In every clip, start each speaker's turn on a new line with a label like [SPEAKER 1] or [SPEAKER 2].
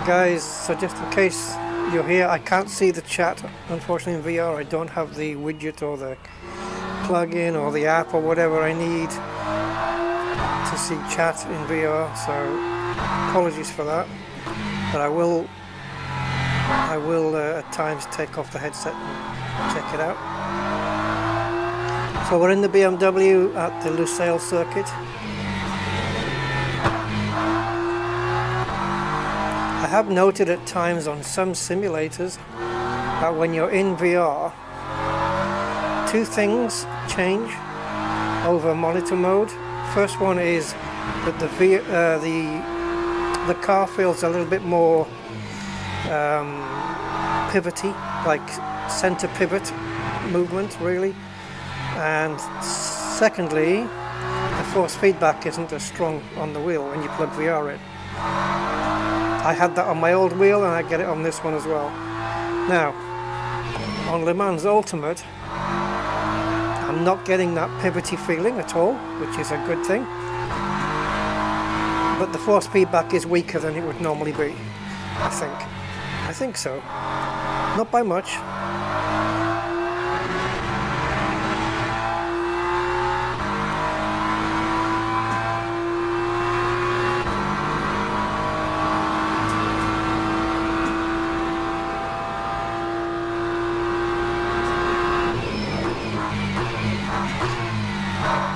[SPEAKER 1] Guys, so just in case you're here, I can't see the chat unfortunately in VR. I don't have the widget or the plugin or the app or whatever I need to see chat in VR, so apologies for that, but I will at times take off the headset and check it out. So we're in the BMW at the Lusail circuit. I have noted at times on some simulators that when you're in VR, two things change over monitor mode. First one is that the car feels a little bit more pivoty, like center pivot movement really, and secondly the force feedback isn't as strong on the wheel when you plug VR in. I had that on my old wheel and I get it on this one as well. Now on Le Mans Ultimate I'm not getting that pivoty feeling at all, which is a good thing, but the force feedback is weaker than it would normally be, I think so, not by much.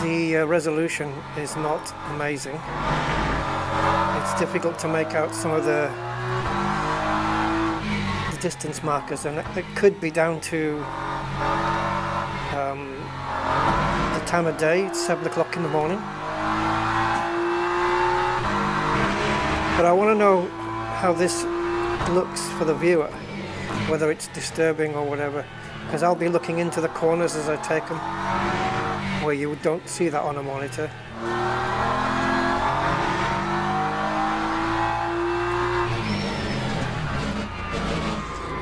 [SPEAKER 1] The resolution is not amazing. It's difficult to make out some of the distance markers, and it could be down to the time of day. It's 7 o'clock in the morning. But I want to know how this looks for the viewer, whether it's disturbing or whatever, because I'll be looking into the corners as I take them, where you don't see that on a monitor.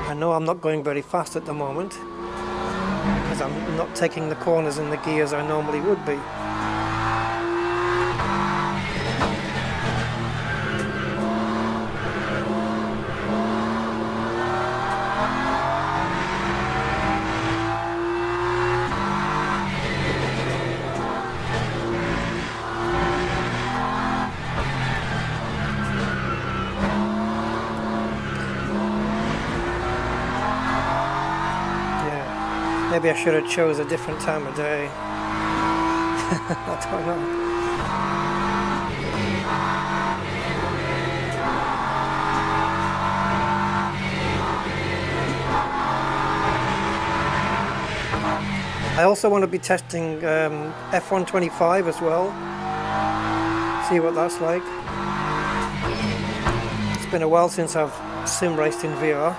[SPEAKER 1] I know I'm not going very fast at the moment because I'm not taking the corners and the gears I normally would be. Maybe I should have chose a different time of day. I don't know. I also want to be testing F125 as well. See what that's like. It's been a while since I've sim raced in VR.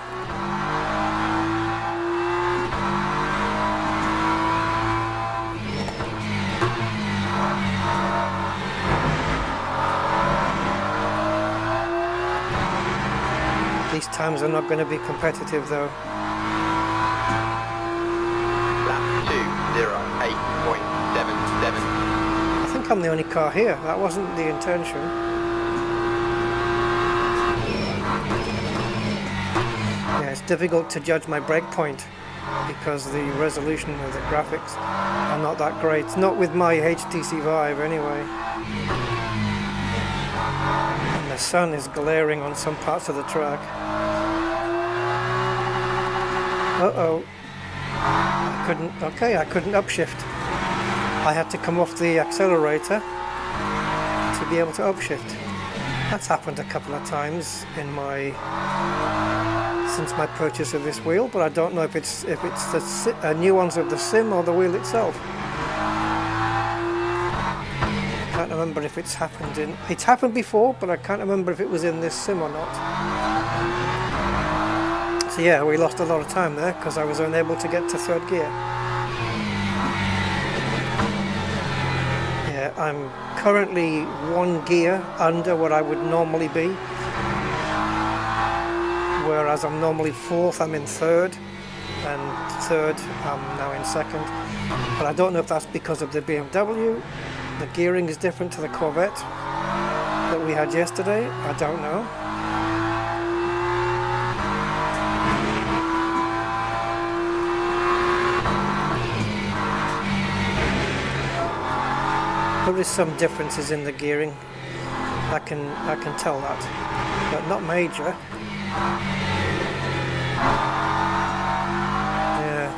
[SPEAKER 1] These times are not going to be competitive though.
[SPEAKER 2] Lap 2:08.77.
[SPEAKER 1] I think I'm the only car here. That wasn't the intention. Yeah, it's difficult to judge my brake point because the resolution of the graphics are not that great. Not with my HTC Vive anyway. The sun is glaring on some parts of the track. Uh-oh. I couldn't upshift. I had to come off the accelerator to be able to upshift. That's happened a couple of times in since my purchase of this wheel, but I don't know if it's the nuance of the sim or the wheel itself. I can't remember if it's happened before, but I can't remember if it was in this sim or not. So yeah, we lost a lot of time there because I was unable to get to third gear. Yeah, I'm currently one gear under what I would normally be, whereas I'm normally fourth, I'm in third, and third, I'm now in second. But I don't know if that's because of the BMW. The gearing is different to the Corvette that we had yesterday. I don't know. There is some differences in the gearing. I can tell that, but not major. Yeah.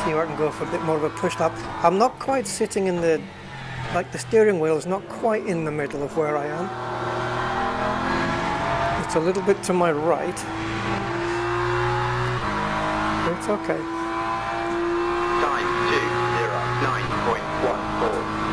[SPEAKER 1] See if I can go for a bit more of a push lap. I'm not quite sitting in the, like the steering wheel is not quite in the middle of where I am. It's a little bit to my right. It's okay.
[SPEAKER 2] Time 2:09.14.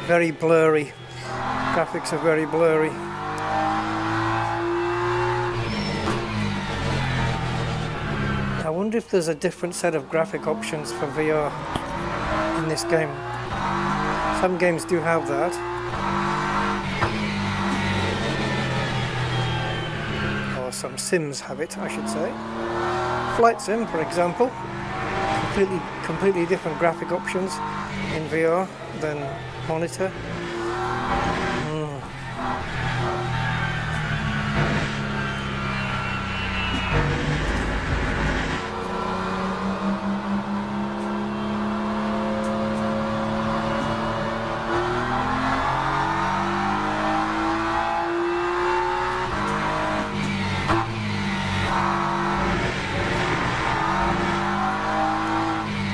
[SPEAKER 1] Very blurry. Graphics are very blurry. I wonder if there's a different set of graphic options for VR in this game. Some games do have that. Or some sims have it, I should say. Flight Sim, for example. Completely different graphic options in VR than monitor.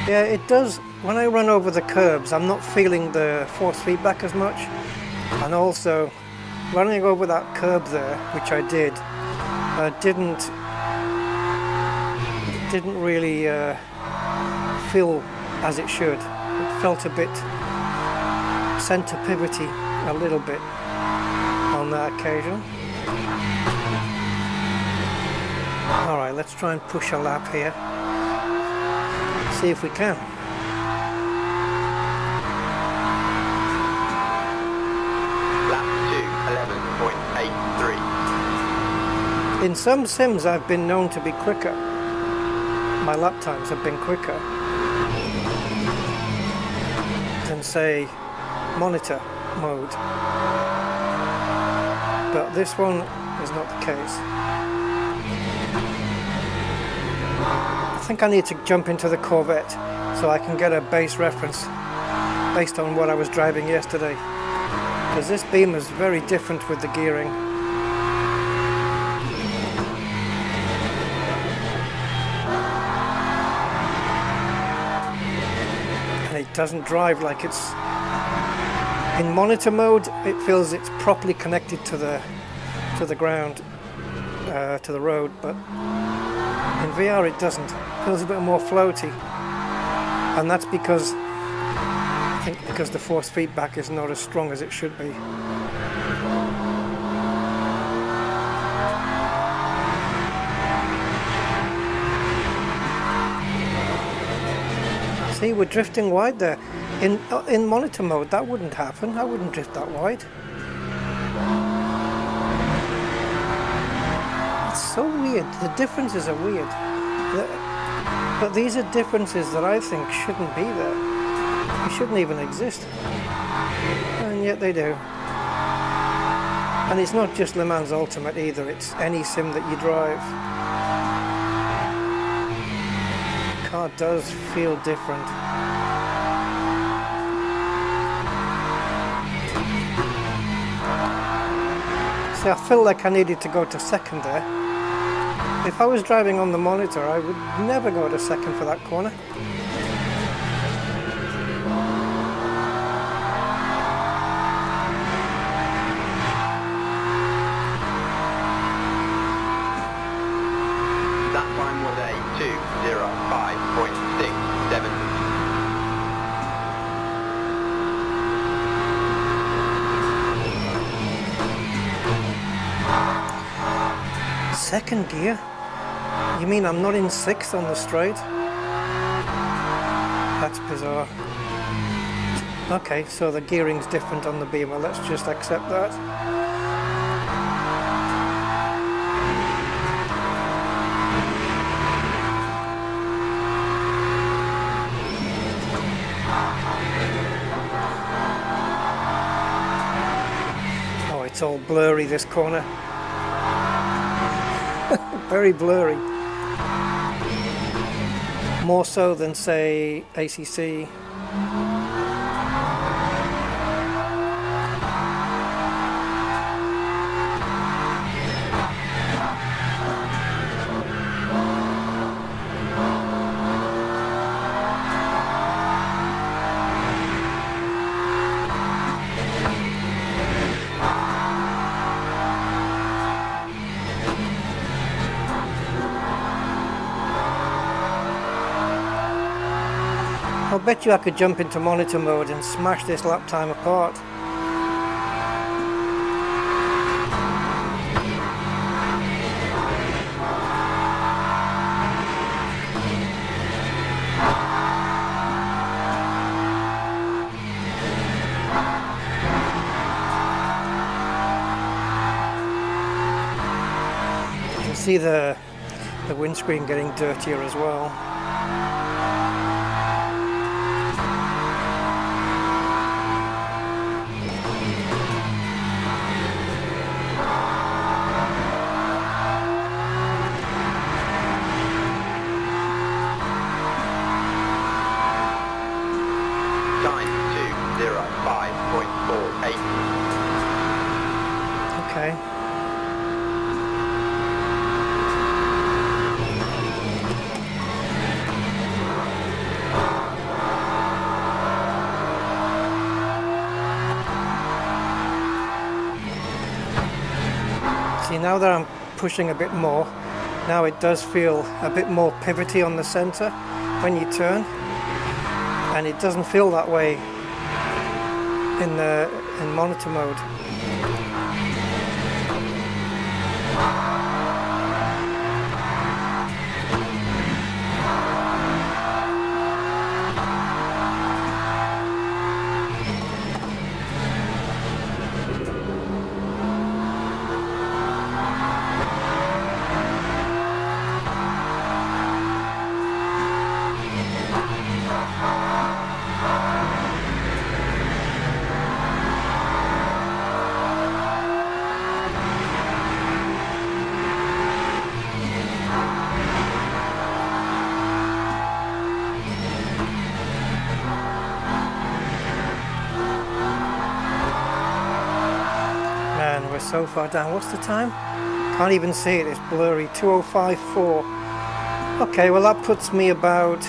[SPEAKER 1] Yeah, it does. When I run over the curbs, I'm not feeling the force feedback as much, and also running over that curb there, which I did, didn't really feel as it should. It felt a bit center pivoty, a little bit on that occasion. All right, let's try and push a lap here. See if we can.
[SPEAKER 2] Lap 2:11.83.
[SPEAKER 1] In some sims I've been known to be quicker. My lap times have been quicker than, say, monitor mode. But this one is not the case. I think I need to jump into the Corvette so I can get a base reference based on what I was driving yesterday, because this Beamer is very different with the gearing. And it doesn't drive like it's in monitor mode. It feels it's properly connected to the ground, to the road, but in VR it doesn't. It feels a bit more floaty, and that's because I think because the force feedback is not as strong as it should be. See, we're drifting wide there. In monitor mode that wouldn't happen. I wouldn't drift that wide. So weird. The differences are weird, but these are differences that I think shouldn't be there. They shouldn't even exist, and yet they do. And it's not just Le Mans Ultimate either, it's any sim that you drive. The car does feel different. See, I feel like I needed to go to second there. If I was driving on the monitor, I would never go to second for that corner.
[SPEAKER 2] That time was a 2:05.67.
[SPEAKER 1] second gear? You mean I'm not in sixth on the straight? That's bizarre. Okay, so the gearing's different on the Beamer. Let's just accept that. Oh, it's all blurry, this corner. Very blurry. More so than, say, ACC. I'll bet you I could jump into monitor mode and smash this lap time apart. You can see the windscreen getting dirtier as well. Okay. See, now that I'm pushing a bit more, now it does feel a bit more pivoty on the center when you turn, and it doesn't feel that way in monitor mode. We're so far down. What's the time? Can't even see it. It's blurry. 2:05.4. Okay, well that puts me about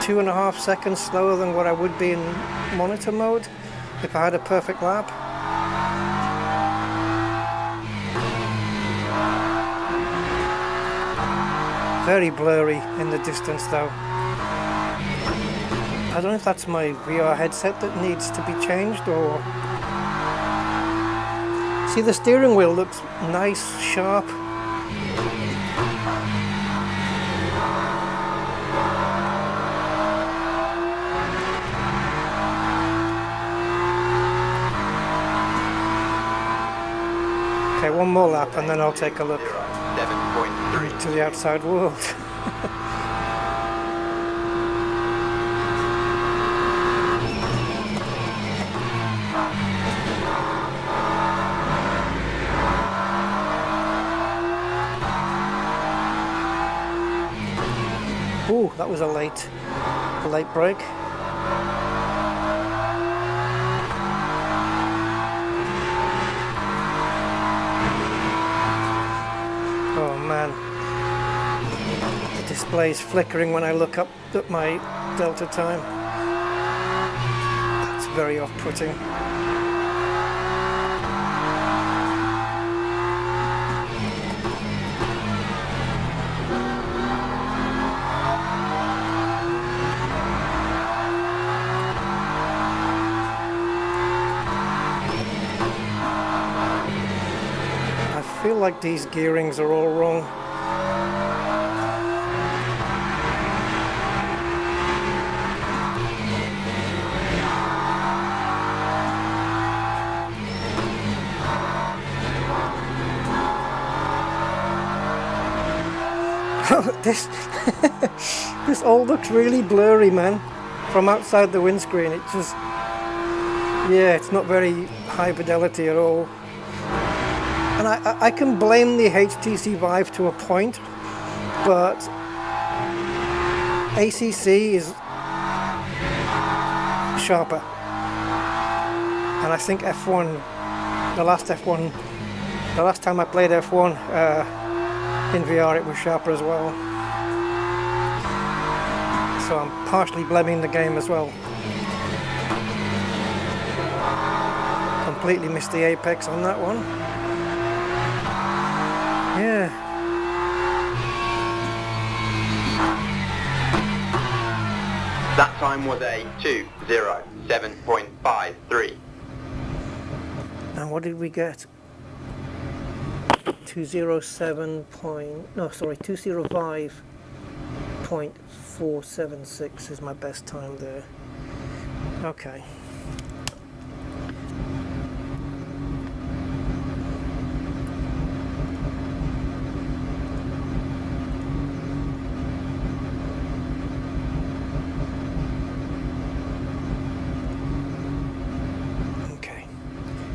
[SPEAKER 1] 2.5 seconds slower than what I would be in monitor mode if I had a perfect lap. Very blurry in the distance though. I don't know if that's my VR headset that needs to be changed or... See, the steering wheel looks nice, sharp. Okay, one more lap and then I'll take a look to the outside world. Ooh, that was a late break. Oh man, the display's flickering when I look up at my delta time. That's very off-putting. like these gearings are all wrong. this this all looks really blurry, man, from outside the windscreen. It just, yeah, it's not very high fidelity at all. And I can blame the HTC Vive to a point, but ACC is sharper. And I think F1, the last time I played F1 in VR, it was sharper as well. So I'm partially blaming the game as well. Completely missed the apex on that one. Yeah.
[SPEAKER 2] That time was a 2:07.53.
[SPEAKER 1] And what did we get? 205.476 is my best time there. Okay.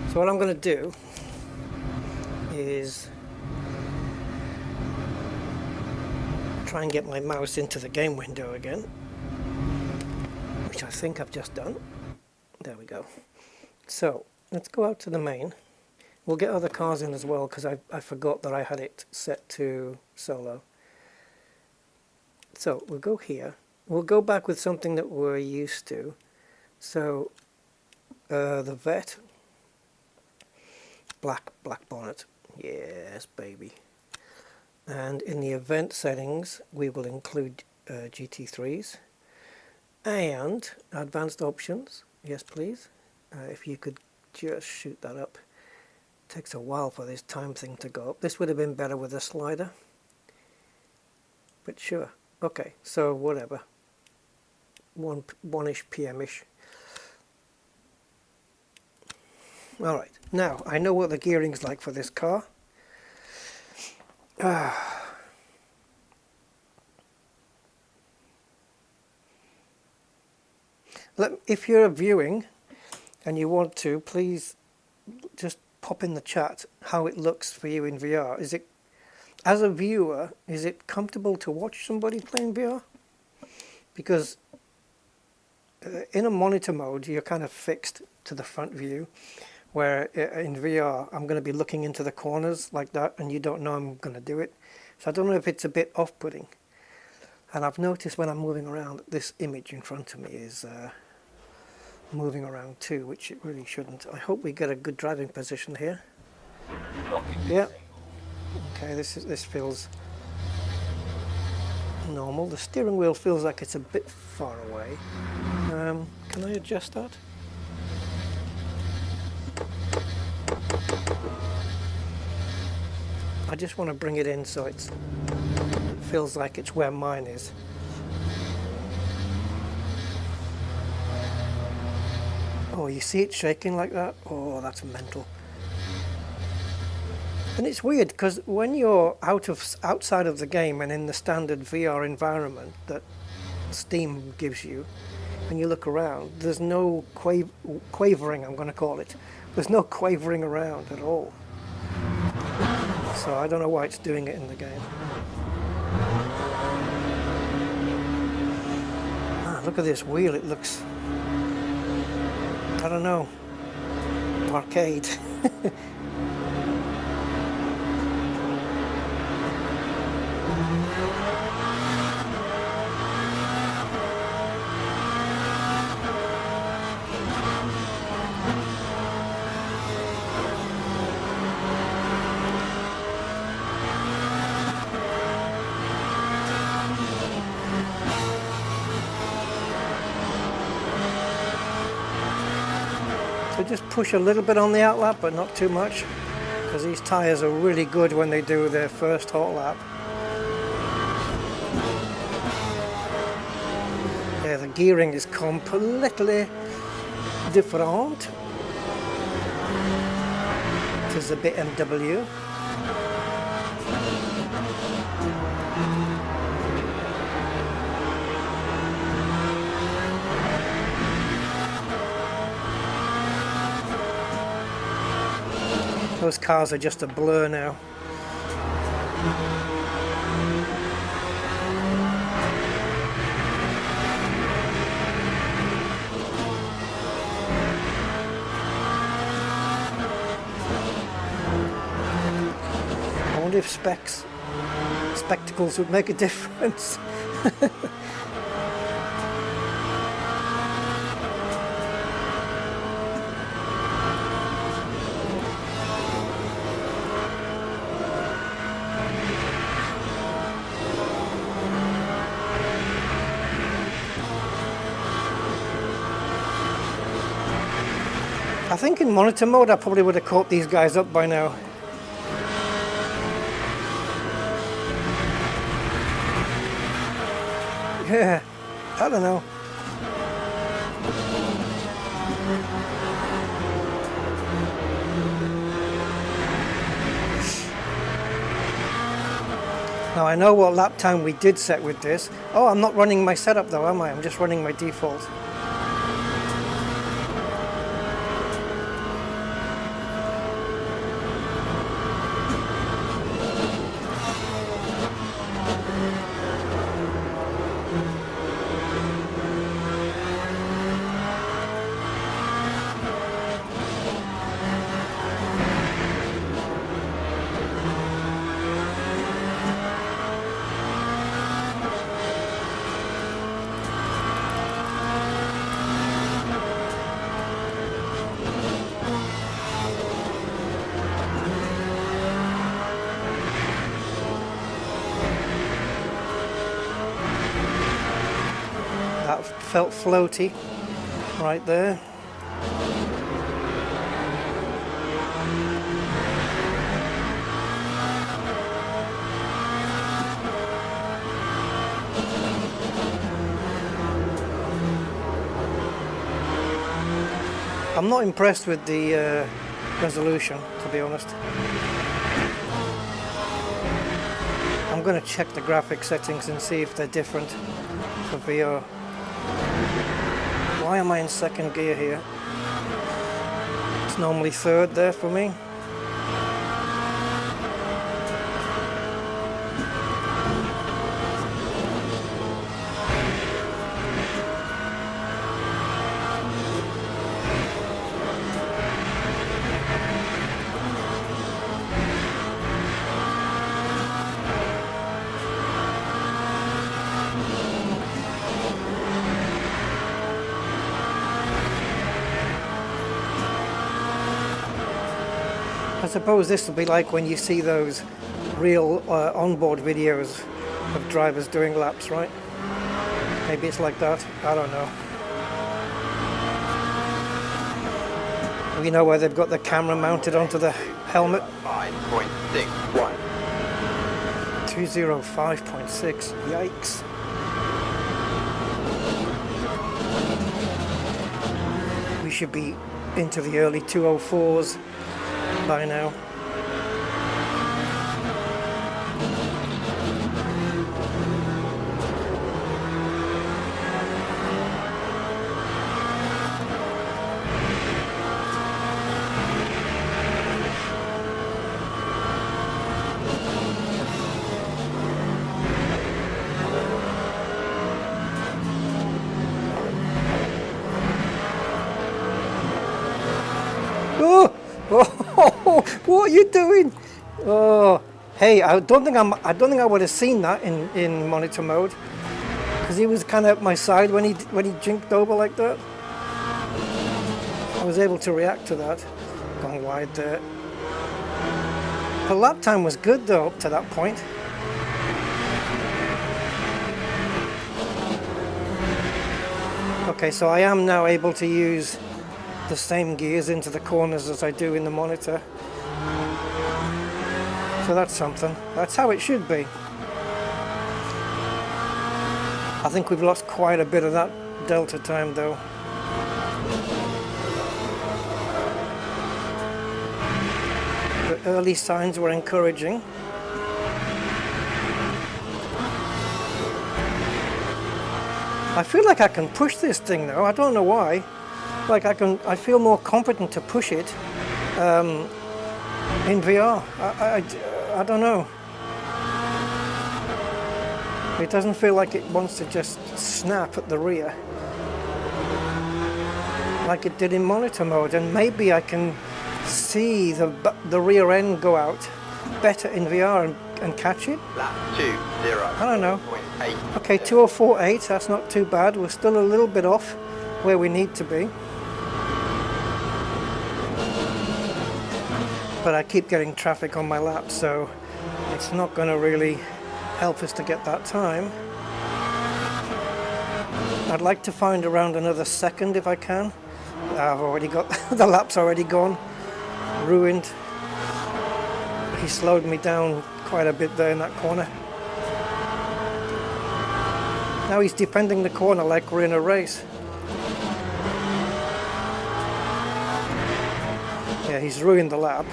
[SPEAKER 1] So what I'm going to do is try and get my mouse into the game window again, which I think I've just done. There we go. So let's go out to the main. We'll get other cars in as well, because I forgot that I had it set to solo. So we'll go here. We'll go back with something that we're used to. So the vet. Black bonnet, yes baby. And in the event settings we will include GT3s and advanced options, yes please. If you could just shoot that up. It takes a while for this time thing to go up. This would have been better with a slider, but sure. Okay, so whatever, 1-ish PM-ish. Alright, now I know what the gearing's like for this car. If you're viewing and you want to, please just pop in the chat how it looks for you in VR. Is it, as a viewer, is it comfortable to watch somebody playing VR? Because in a monitor mode you're kind of fixed to the front view. Where in VR I'm going to be looking into the corners like that, and you don't know I'm going to do it. So I don't know if it's a bit off-putting. And I've noticed when I'm moving around, this image in front of me is moving around too, which it really shouldn't. I hope we get a good driving position here. Yeah. Okay, this feels normal. The steering wheel feels like it's a bit far away. Can I adjust that? I just want to bring it in so it feels like it's where mine is. Oh, you see it shaking like that? Oh, that's mental. And it's weird because when you're outside of the game and in the standard VR environment that Steam gives you, when you look around, there's no quavering, I'm going to call it. There's no quavering around at all. So I don't know why it's doing it in the game. Ah, look at this wheel, it looks, I don't know, arcade. So just push a little bit on the outlap, but not too much. because these tyres are really good when they do their first hot lap. Yeah, the gearing is completely different. It is a bit MW. Those cars are just a blur now. I wonder if spectacles would make a difference. I think in monitor mode I probably would have caught these guys up by now. Yeah, I don't know. Now I know what lap time we did set with this. Oh, I'm not running my setup though, am I? I'm just running my default. That felt floaty right there. I'm not impressed with the resolution, to be honest. I'm going to check the graphic settings and see if they're different for VR. Why am I in second gear here? It's normally third there for me. I suppose this will be like when you see those real onboard videos of drivers doing laps, right? Maybe it's like that. I don't know. You know where they've got the camera mounted onto the helmet?
[SPEAKER 2] 5.61.
[SPEAKER 1] 205.6. Yikes. We should be into the early 204s by now. What are you doing? Oh, hey! I don't think I would have seen that in monitor mode, because he was kind of at my side when he jinked over like that. I was able to react to that. Gone wide there. The lap time was good though up to that point. Okay, so I am now able to use the same gears into the corners as I do in the monitor. So that's something. That's how it should be. I think we've lost quite a bit of that delta time though. The early signs were encouraging. I feel like I can push this thing now. I don't know why. Like I feel more competent to push it in VR. I don't know. It doesn't feel like it wants to just snap at the rear like it did in monitor mode, and maybe I can see the rear end go out better in VR and catch it.
[SPEAKER 2] Lap 2-0.
[SPEAKER 1] I don't know.
[SPEAKER 2] 0.8.
[SPEAKER 1] Okay, 204.8, that's not too bad. We're still a little bit off where we need to be. But I keep getting traffic on my lap, so it's not going to really help us to get that time. I'd like to find around another second if I can. I've already got, the lap's already gone, ruined. He slowed me down quite a bit there in that corner. Now he's defending the corner like we're in a race. Yeah, he's ruined the lap.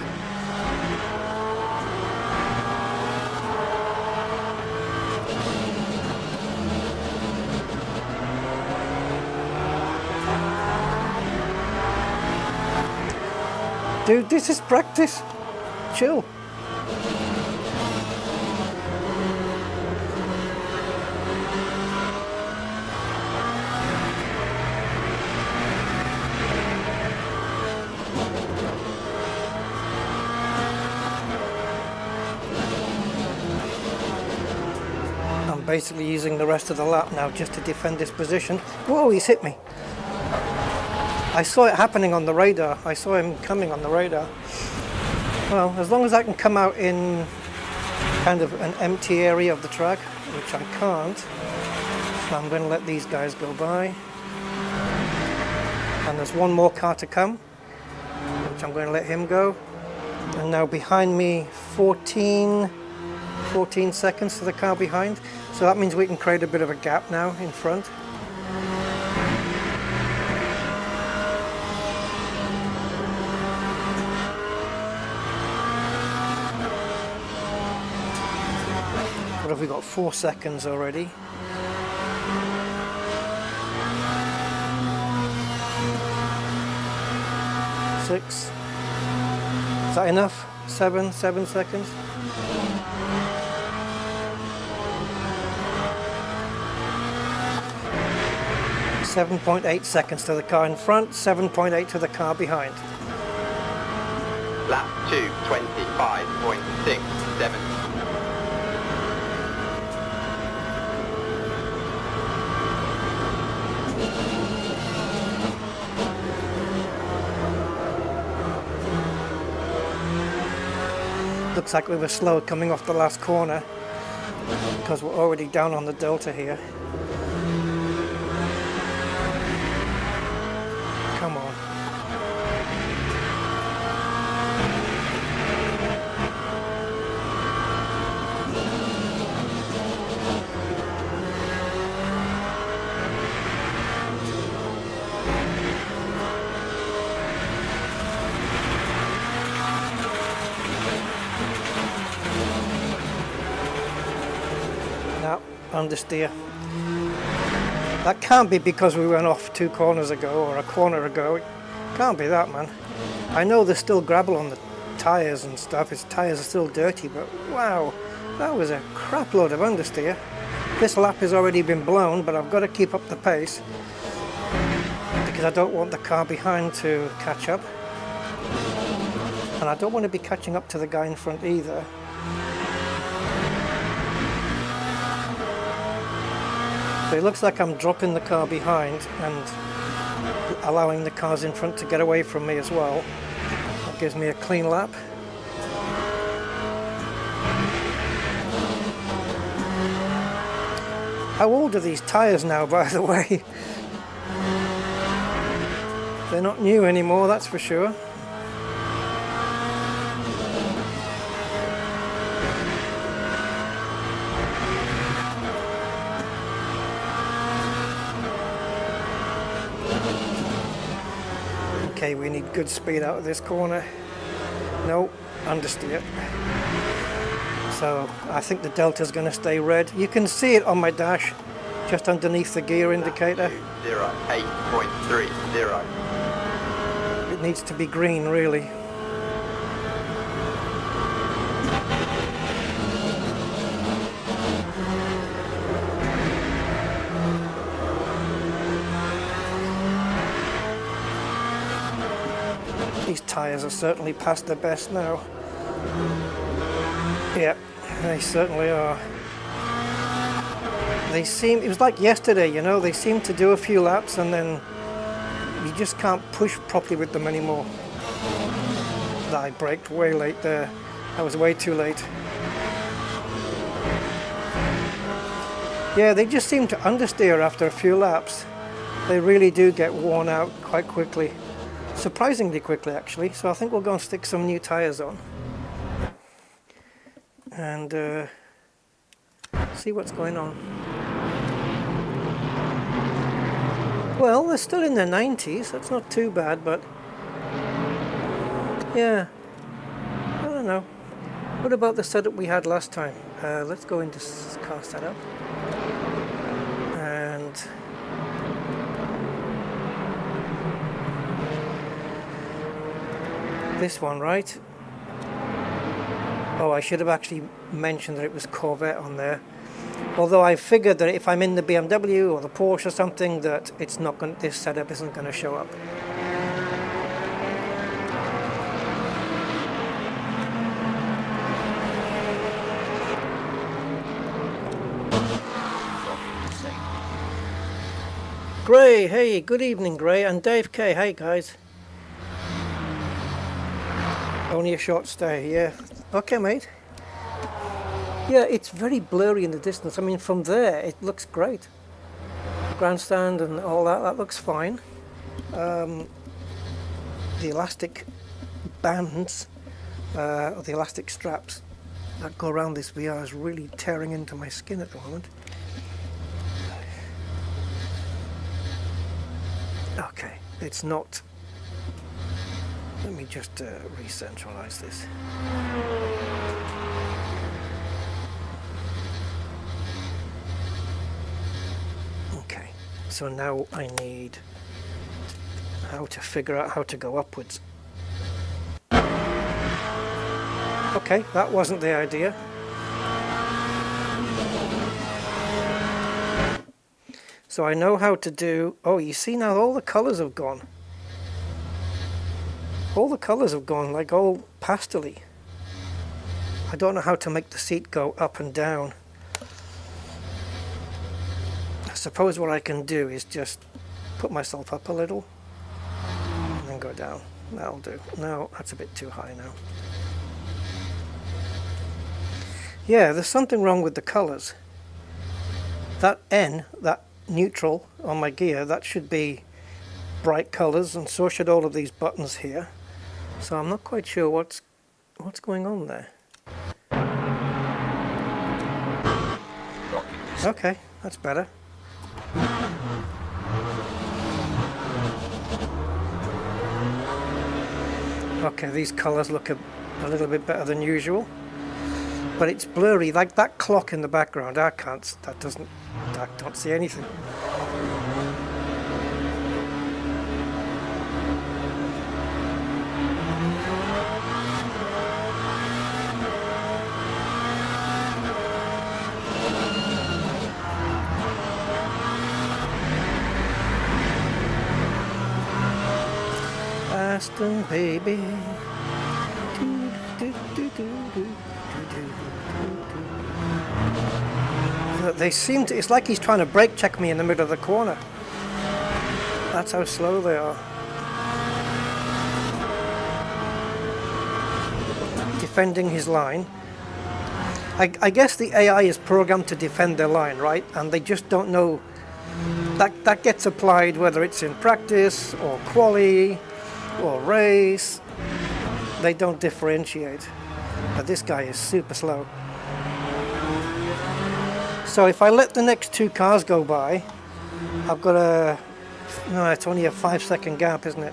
[SPEAKER 1] Dude, this is practice. Chill. I'm basically using the rest of the lap now just to defend this position. Whoa, he's hit me. I saw it happening on the radar. I saw him coming on the radar. Well, as long as I can come out in kind of an empty area of the track, which I can't, so I'm going to let these guys go by. And there's one more car to come, which I'm going to let him go. And now behind me, 14 seconds to the car behind. So that means we can create a bit of a gap now in front. What have we got? 4 seconds already. 6. Is that enough? 7 seconds. .8 seconds to the car in front, 7.8 to the car behind.
[SPEAKER 2] Lap 2, 25.67.
[SPEAKER 1] Looks like we were slow coming off the last corner because we're already down on the delta here. Come on. No, understeer. That can't be because we went off 2 corners ago or a corner ago. It can't be that, man. I know there's still gravel on the tyres and stuff. His tyres are still dirty, but wow, that was a crap load of understeer. This lap has already been blown, but I've got to keep up the pace because I don't want the car behind to catch up. And I don't want to be catching up to the guy in front either. So it looks like I'm dropping the car behind and allowing the cars in front to get away from me as well. That gives me a clean lap. How old are these tyres now, by the way? They're not new anymore, that's for sure. Okay, we need good speed out of this corner. No, understeer. So I think the delta's going to stay red. You can see it on my dash, just underneath the gear indicator.
[SPEAKER 2] 8.30.
[SPEAKER 1] It needs to be green, really. These tyres are certainly past their best now. Yeah, they certainly are. It was like yesterday, you know, they seem to do a few laps and then you just can't push properly with them anymore. I braked way late there. I was way too late. Yeah, they just seem to understeer after a few laps. They really do get worn out quite quickly. Surprisingly quickly, actually. So I think we'll go and stick some new tyres on. And see what's going on. Well, they're still in their 90s. That's not too bad, but yeah, I don't know. What about the setup we had last time? Let's go into car setup. And this one, right? Oh, I should have actually mentioned that it was Corvette on there. Although I figured that if I'm in the BMW or the Porsche or something, that it's not going. This setup isn't going to show up. Gray, hey, good evening, Gray, and Dave K. Hey, guys. Only a short stay, yeah. Okay, mate. Yeah, it's very blurry in the distance. I mean, from there, it looks great. Grandstand and all that, that looks fine. The elastic bands, or the elastic straps that go around this VR is really tearing into my skin at the moment. Okay, it's not. Let me just re-centralize this. Okay, so now I need how to figure out how to go upwards. Okay, that wasn't the idea. So I know how to do. Oh, you see now all the colors have gone. All the colours have gone like all pastel-y. I don't know how to make the seat go up and down. I suppose what I can do is just put myself up a little and then go down. That'll do. No, that's a bit too high now. Yeah, there's something wrong with the colours. That N, that neutral on my gear, that should be bright colours, and so should all of these buttons here. So I'm not quite sure what's going on there. Okay, that's better. Okay, these colours look a little bit better than usual, but it's blurry. Like that clock in the background, I don't see anything. Aston baby. They seem to, it's like he's trying to brake check me in the middle of the corner. That's how slow they are. Defending his line. I guess the AI is programmed to defend their line, right? And they just don't know. That gets applied whether it's in practice or quali or race. They don't differentiate. But this guy is super slow. So if I let the next two cars go by, I've got no, it's only a 5-second gap, isn't it?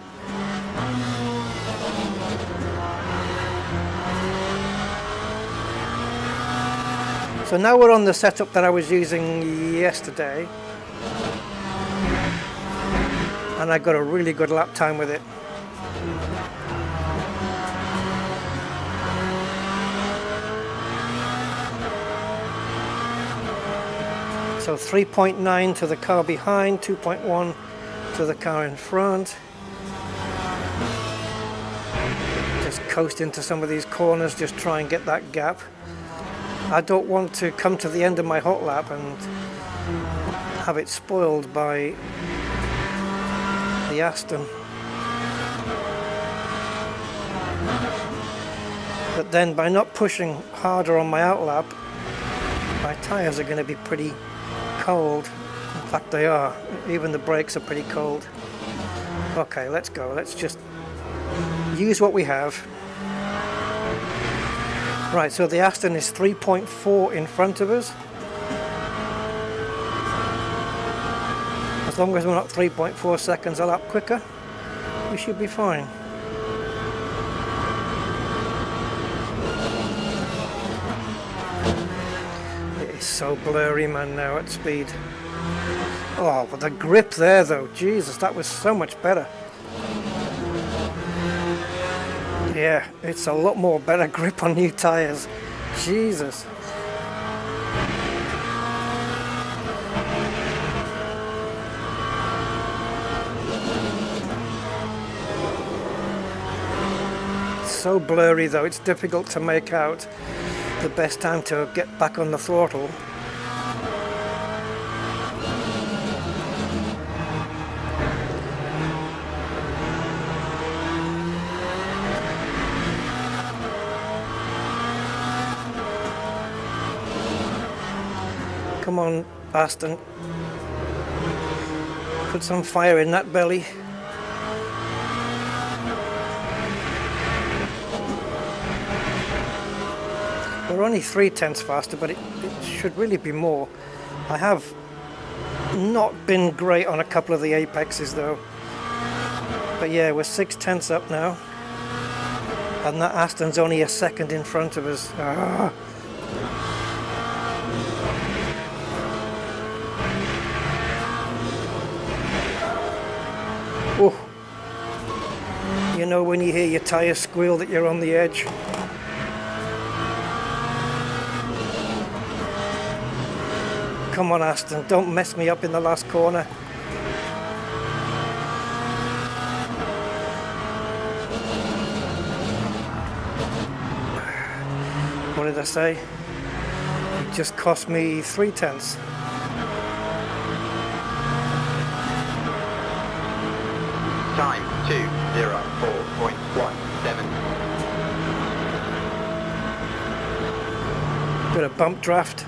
[SPEAKER 1] So now we're on the setup that I was using yesterday, and I got a really good lap time with it. So 3.9 to the car behind, 2.1 to the car in front. Just coast into some of these corners, just try and get that gap. I don't want to come to the end of my hot lap and have it spoiled by the Aston. But then by not pushing harder on my out lap, my tyres are going to be pretty cold. In fact they are. Even the brakes are pretty cold. Okay, let's go. Let's just use what we have. Right, so the Aston is 3.4 in front of us. As long as we're not 3.4 seconds a lap quicker, we should be fine. It is so blurry, man, now at speed. Oh, but the grip there though, Jesus, that was so much better. Yeah, it's a lot more better grip on new tyres. Jesus. It's so blurry though, it's difficult to make out the best time to get back on the throttle. Come on, Aston. Put some fire in that belly. We're only 0.3 faster, but it should really be more. I have not been great on a couple of the apexes though. But yeah, we're 0.6 up now. And that Aston's only a second in front of us. Ah. Oh. You know when you hear your tyre squeal that you're on the edge. Come on, Aston, don't mess me up in the last corner. What did I say? It just cost me 0.3.
[SPEAKER 2] Time 2:04.17.
[SPEAKER 1] Bit of bump draft.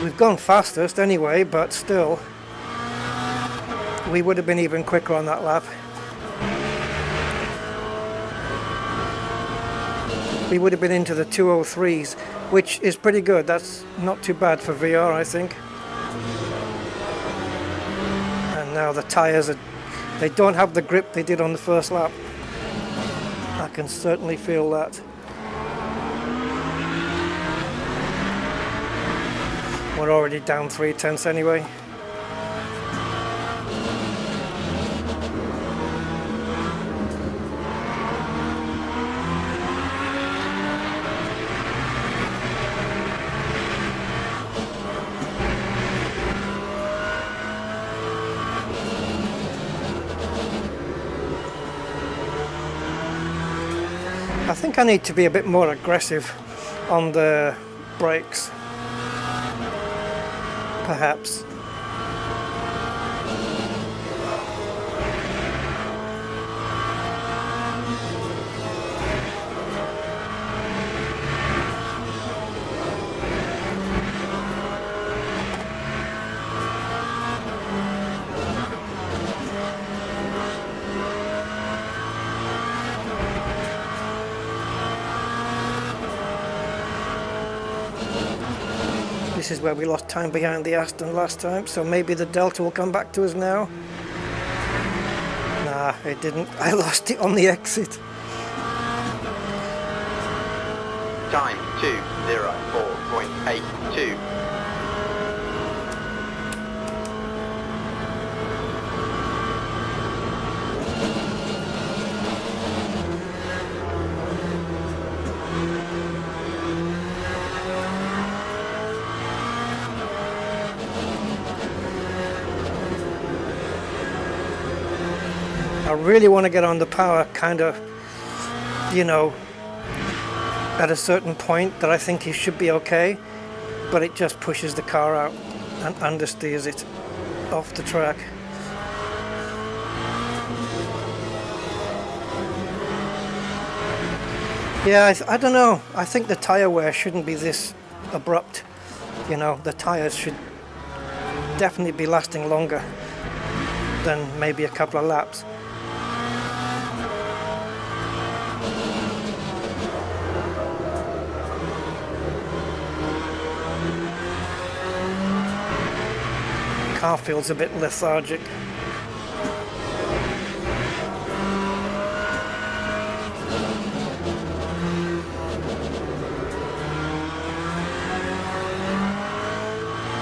[SPEAKER 1] We've gone fastest anyway, but still, we would have been even quicker on that lap. We would have been into the 203s, which is pretty good. That's not too bad for VR, I think. And now the tyres they don't have the grip they did on the first lap. I can certainly feel that. We're already down 0.3 anyway. I think I need to be a bit more aggressive on the brakes, perhaps. this is where we lost time behind the Aston last time, so maybe the Delta will come back to us now. Nah, it didn't. I lost it on the exit.
[SPEAKER 2] Time 2:04.82.
[SPEAKER 1] I really want to get on the power kind of, you know, at a certain point that I think it should be okay, but it just pushes the car out and understeers it off the track. Yeah, I don't know. I think the tyre wear shouldn't be this abrupt. You know, the tyres should definitely be lasting longer than maybe a couple of laps. Car feels a bit lethargic.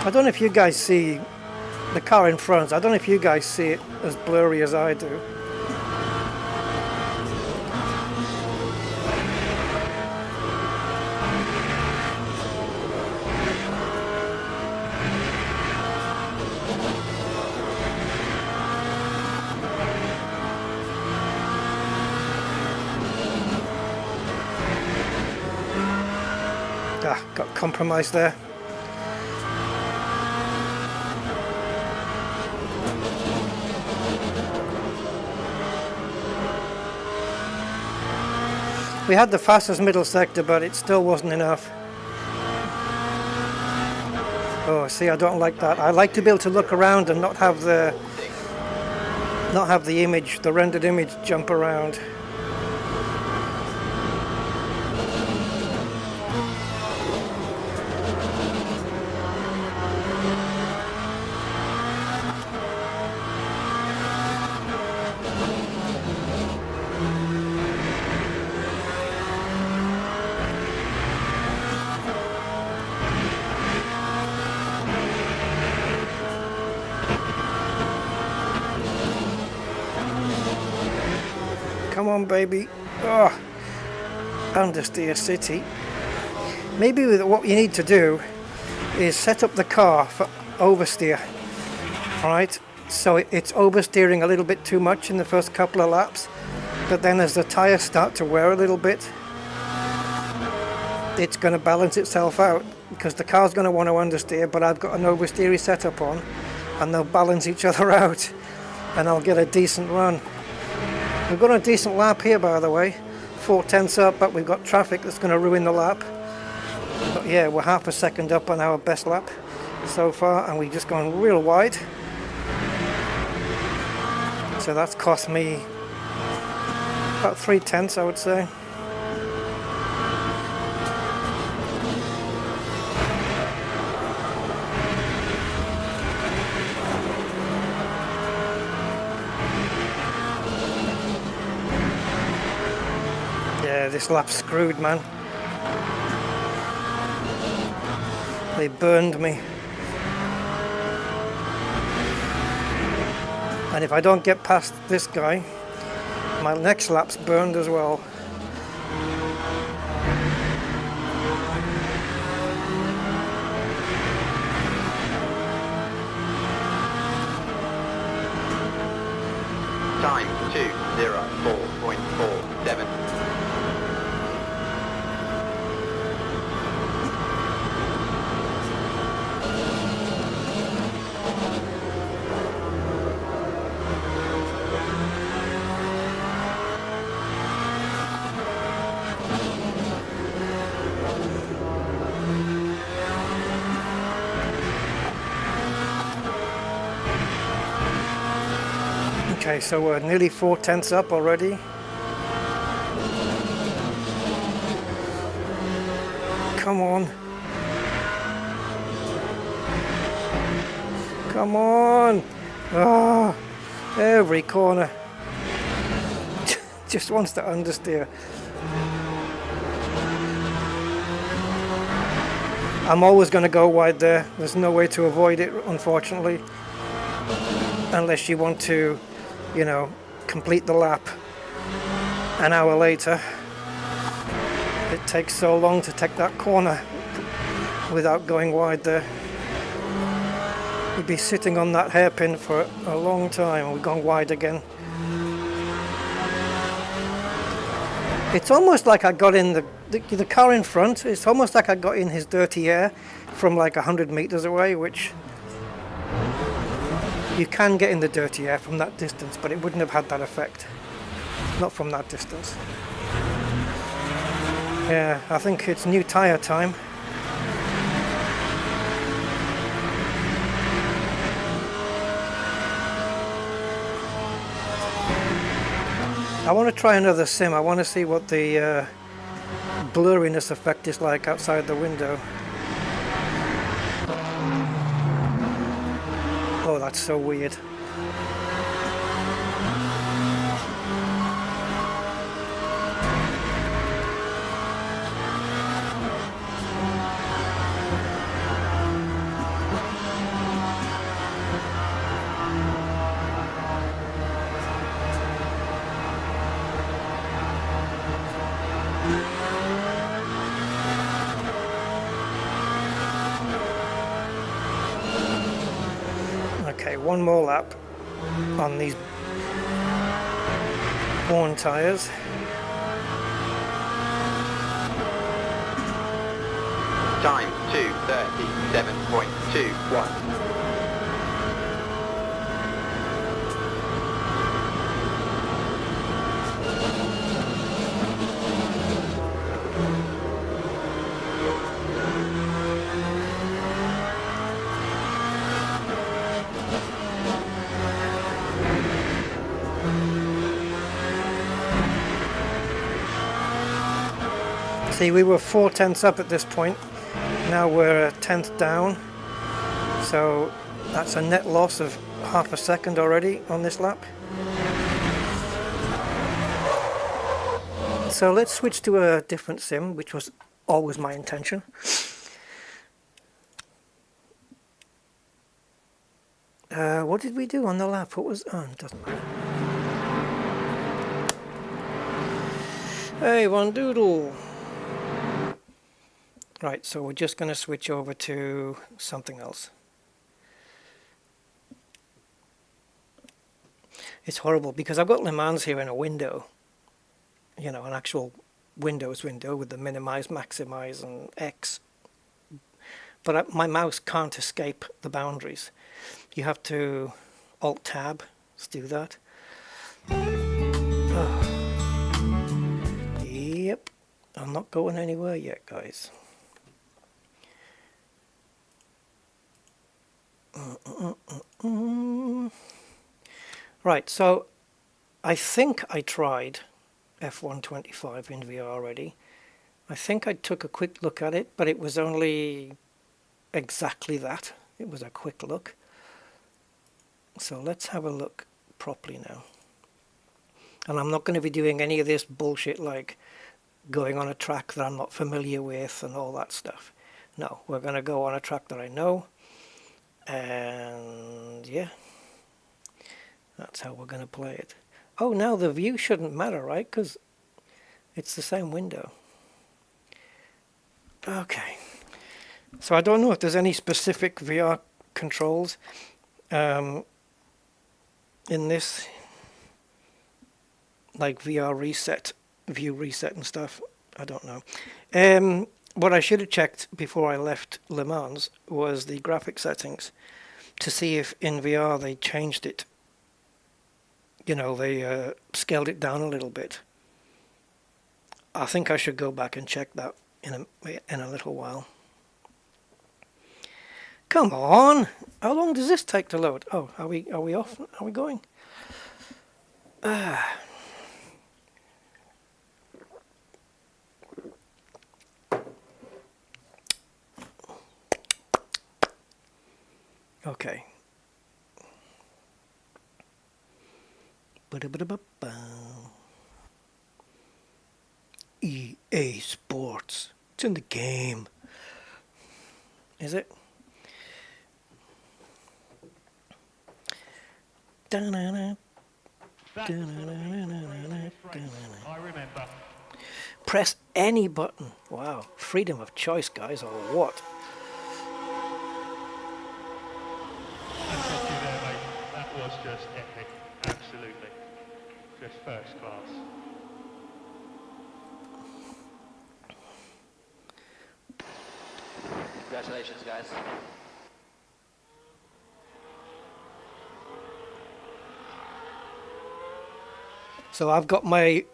[SPEAKER 1] I don't know if you guys see the car in front. I don't know if you guys see it as blurry as I do. Got compromised there. We had the fastest middle sector, but it still wasn't enough. Oh, see, I don't like that. I like to be able to look around and not have the image, the rendered image, jump around. Come on, baby. Oh, understeer city. Maybe what you need to do is set up the car for oversteer. Alright, so it's oversteering a little bit too much in the first couple of laps, but then as the tyres start to wear a little bit, it's going to balance itself out, because the car's going to want to understeer, but I've got an oversteery setup on, and they'll balance each other out, and I'll get a decent run. We've got a decent lap here, by the way, 4/10 up, but we've got traffic that's going to ruin the lap. But yeah, we're half a second up on our best lap so far, and we've just gone real wide. So that's cost me about 3/10, I would say. Yeah, this lap's screwed, man. They burned me. And if I don't get past this guy, my next lap's burned as well.
[SPEAKER 2] Time 2:04.47.
[SPEAKER 1] Okay, so we're nearly 4/10 up already. Come on. Come on! Oh, every corner. Just wants to understeer. I'm always going to go wide there. There's no way to avoid it, unfortunately. Unless you want to, you know, complete the lap an hour later. It takes so long to take that corner without going wide there. You'd be sitting on that hairpin for a long time and we're going wide again. It's almost like I got in the car in front, it's almost like I got in his dirty air from like 100 meters away, which you can get in the dirty air from that distance, but it wouldn't have had that effect. Not from that distance. Yeah, I think it's new tyre time. I want to try another sim. I want to see what the blurriness effect is like outside the window. Oh, that's so weird. Okay, one more lap on these worn tyres.
[SPEAKER 2] Time 2:37.21.
[SPEAKER 1] See, we were 4/10 up at this point. Now we're a 1/10 down. So that's a net loss of half a second already on this lap. So let's switch to a different sim, which was always my intention. What did we do on the lap? What was... Oh, it doesn't matter. Hey, one doodle! Right, so we're just going to switch over to something else. It's horrible because I've got Le Mans here in a window. You know, an actual Windows window with the minimize, maximize and X. But my mouse can't escape the boundaries. You have to Alt-Tab to do that. Oh. Yep, I'm not going anywhere yet, guys. Right, so I think I tried F125 in VR already. I think I took a quick look at it, but it was only exactly that. It was a quick look. So let's have a look properly now. And I'm not going to be doing any of this bullshit like going on a track that I'm not familiar with and all that stuff. No, we're going to go on a track that I know. And yeah, that's how we're going to play it. Oh, now the view shouldn't matter, right? Because it's the same window. Okay. So I don't know if there's any specific VR controls in this, like VR reset, view reset and stuff. I don't know. What I should have checked before I left Le Mans was the graphic settings to see if in VR they changed it. You know, they scaled it down a little bit. I think I should go back and check that in a little while. Come on! How long does this take to load? Oh, are we off? Are we going? Okay, Ba-da-ba-da-ba-ba. EA Sports. It's in the game. Is it? Da-na-na.
[SPEAKER 3] I remember.
[SPEAKER 1] Press any button. Wow. Freedom of choice, guys, or what?
[SPEAKER 3] I said to you there, mate, that was just epic. Absolutely. Just first class.
[SPEAKER 4] Congratulations, guys.
[SPEAKER 1] So I've got my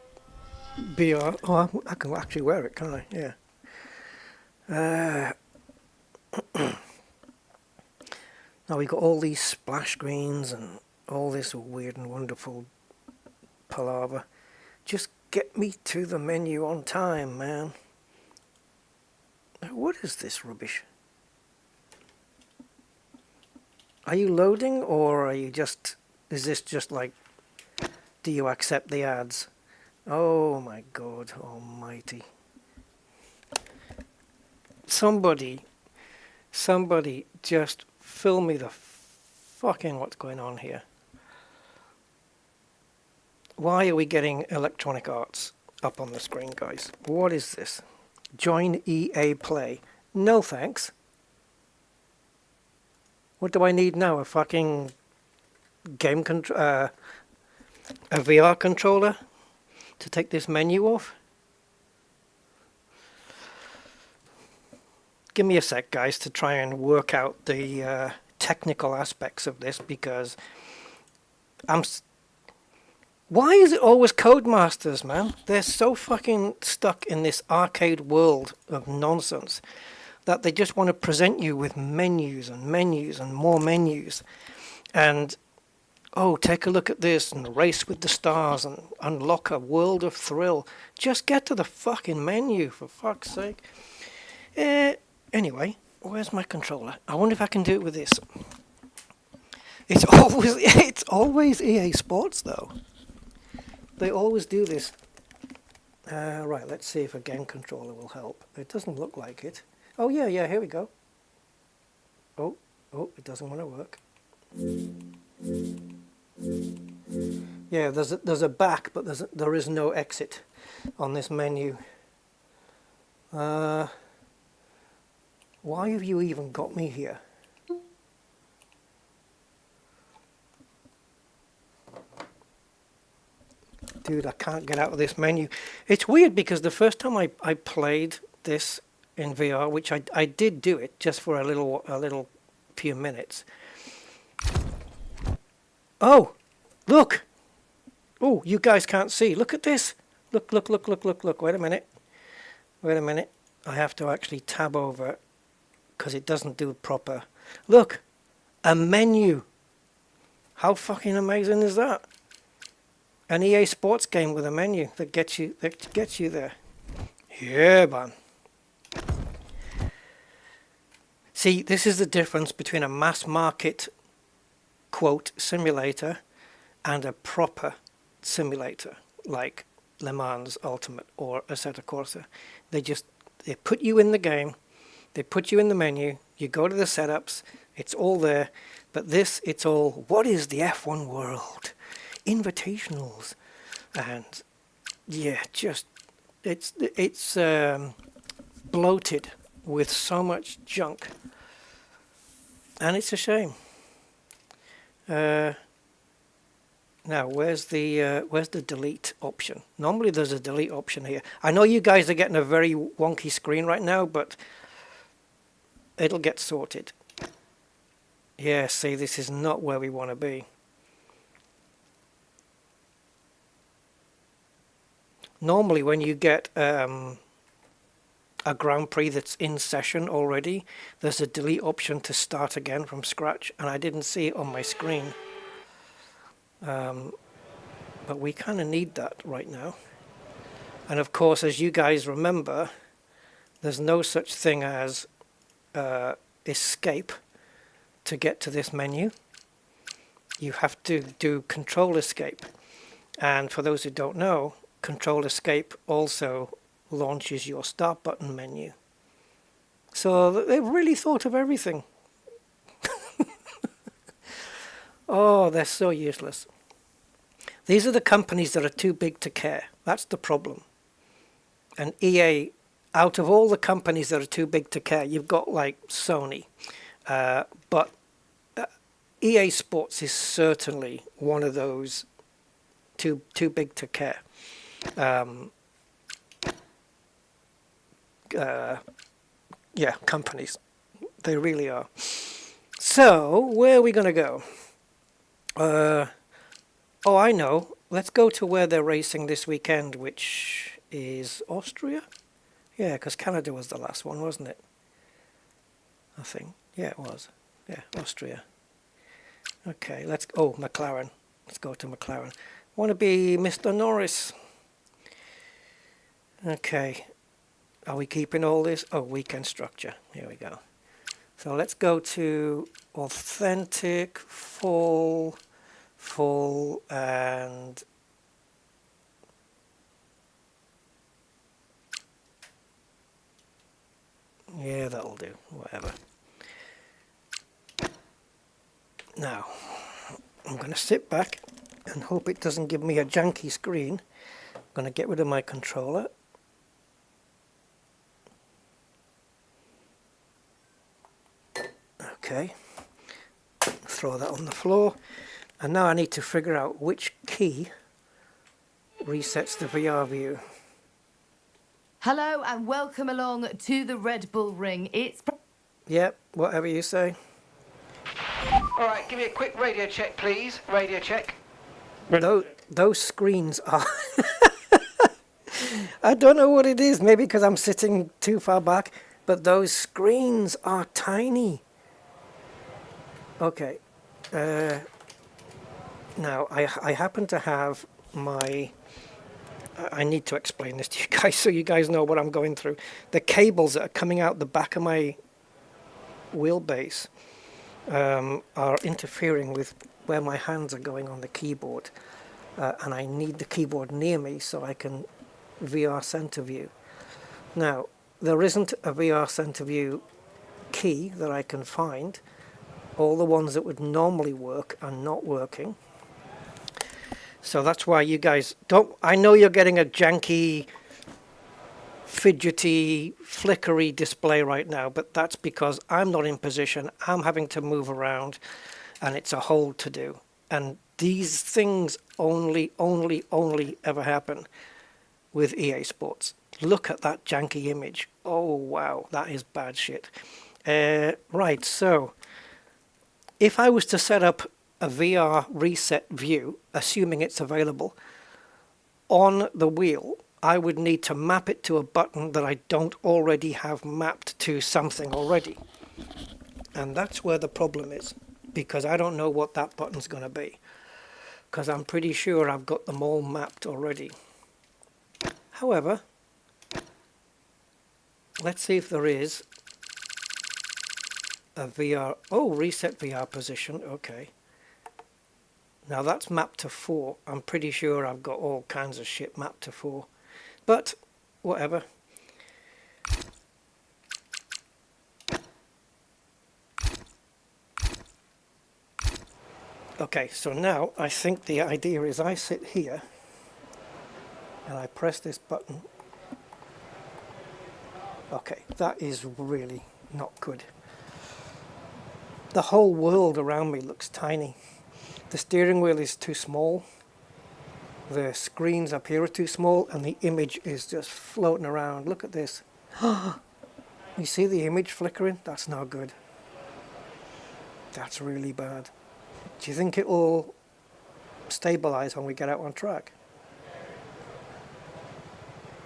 [SPEAKER 1] VR. Oh, I can actually wear it, can't I? Yeah. Now we've got all these splash screens and all this weird and wonderful palaver. Just get me to the menu on time, man. What is this rubbish? Are you loading, or are you just... Is this just like... Do you accept the ads? Oh my God almighty. Somebody just fill me the fucking what's going on here. Why are we getting Electronic Arts up on the screen, guys? What is this? Join EA Play. No thanks. What do I need now? A fucking game a VR controller to take this menu off? Give me a sec, guys, to try and work out the technical aspects of this, because why is it always Codemasters, man? They're so fucking stuck in this arcade world of nonsense that they just want to present you with menus and menus and more menus. And, oh, take a look at this and race with the stars and unlock a world of thrill. Just get to the fucking menu, for fuck's sake. Anyway, where's my controller? I wonder if I can do it with this. It's always EA Sports, though. They always do this. Right, let's see if a game controller will help. It doesn't look like it. Oh, yeah, here we go. Oh, it doesn't want to work. Yeah, there's a back, but there is no exit on this menu. Why have you even got me here? Dude, I can't get out of this menu. It's weird because the first time I played this in VR, which I did do it just for a little few minutes. Oh, look! Oh, you guys can't see. Look at this. Look. Wait a minute. I have to actually tab over because it doesn't do proper. Look, a menu. How fucking amazing is that? An EA Sports game with a menu that gets you there. Yeah, man. See, this is the difference between a mass market quote simulator and a proper simulator like Le Mans Ultimate or Assetto Corsa. They put you in the game, they put you in the menu, you go to the setups, it's all there. But this, it's all, what is the F1 world? Invitationals, and yeah, just it's bloated with so much junk, and it's a shame. Now, where's the delete option? Normally there's a delete option here. I know you guys are getting a very wonky screen right now, but it'll get sorted. Yeah, see, this is not where we want to be. Normally when you get a Grand Prix that's in session already, there's a delete option to start again from scratch, and I didn't see it on my screen. But we kind of need that right now. And of course, as you guys remember, there's no such thing as escape to get to this menu. You have to do control escape. And for those who don't know, Control Escape also launches your Start button menu. So they've really thought of everything. Oh, they're so useless. These are the companies that are too big to care. That's the problem. And EA, out of all the companies that are too big to care, you've got like Sony. But EA Sports is certainly one of those too big to care. Yeah, companies. They really are. So, where are we going to go? Oh, I know. Let's go to where they're racing this weekend, which is Austria? Yeah, because Canada was the last one, wasn't it? I think. Yeah, it was. Yeah, Austria. Okay, let's... Oh, McLaren. Let's go to McLaren. Want to be Mr. Norris. Okay. Are we keeping all this? Oh, weekend structure. Here we go. So let's go to authentic, full, and yeah, that'll do. Whatever. Now, I'm going to sit back and hope it doesn't give me a janky screen. I'm going to get rid of my controller. Okay, throw that on the floor, and now I need to figure out which key resets the VR view.
[SPEAKER 4] Hello and welcome along to the Red Bull Ring. It's...
[SPEAKER 1] Yep, whatever you say.
[SPEAKER 5] Alright, give me a quick radio check, please. Radio check.
[SPEAKER 1] Those screens are... I don't know what it is, maybe because I'm sitting too far back, but those screens are tiny. Okay, now I happen to have my, I need to explain this to you guys so you guys know what I'm going through. The cables that are coming out the back of my wheelbase are interfering with where my hands are going on the keyboard, and I need the keyboard near me so I can VR center view. Now, there isn't a VR center view key that I can find. All the ones that would normally work are not working. So that's why you guys don't... I know you're getting a janky, fidgety, flickery display right now, but that's because I'm not in position. I'm having to move around, and it's a whole to-do. And these things only ever happen with EA Sports. Look at that janky image. Oh, wow, that is bad shit. Right, so... if I was to set up a VR reset view, assuming it's available, on the wheel, I would need to map it to a button that I don't already have mapped to something already. And that's where the problem is, because I don't know what that button's going to be, because I'm pretty sure I've got them all mapped already. However, let's see if there is a VR, oh, reset VR position, okay. Now that's mapped to 4. I'm pretty sure I've got all kinds of shit mapped to 4. But, whatever. Okay, so now I think the idea is I sit here and I press this button. Okay, that is really not good. The whole world around me looks tiny. The steering wheel is too small. The screens up here are too small, and the image is just floating around. Look at this. You see the image flickering? That's not good. That's really bad. Do you think it will stabilize when we get out on track?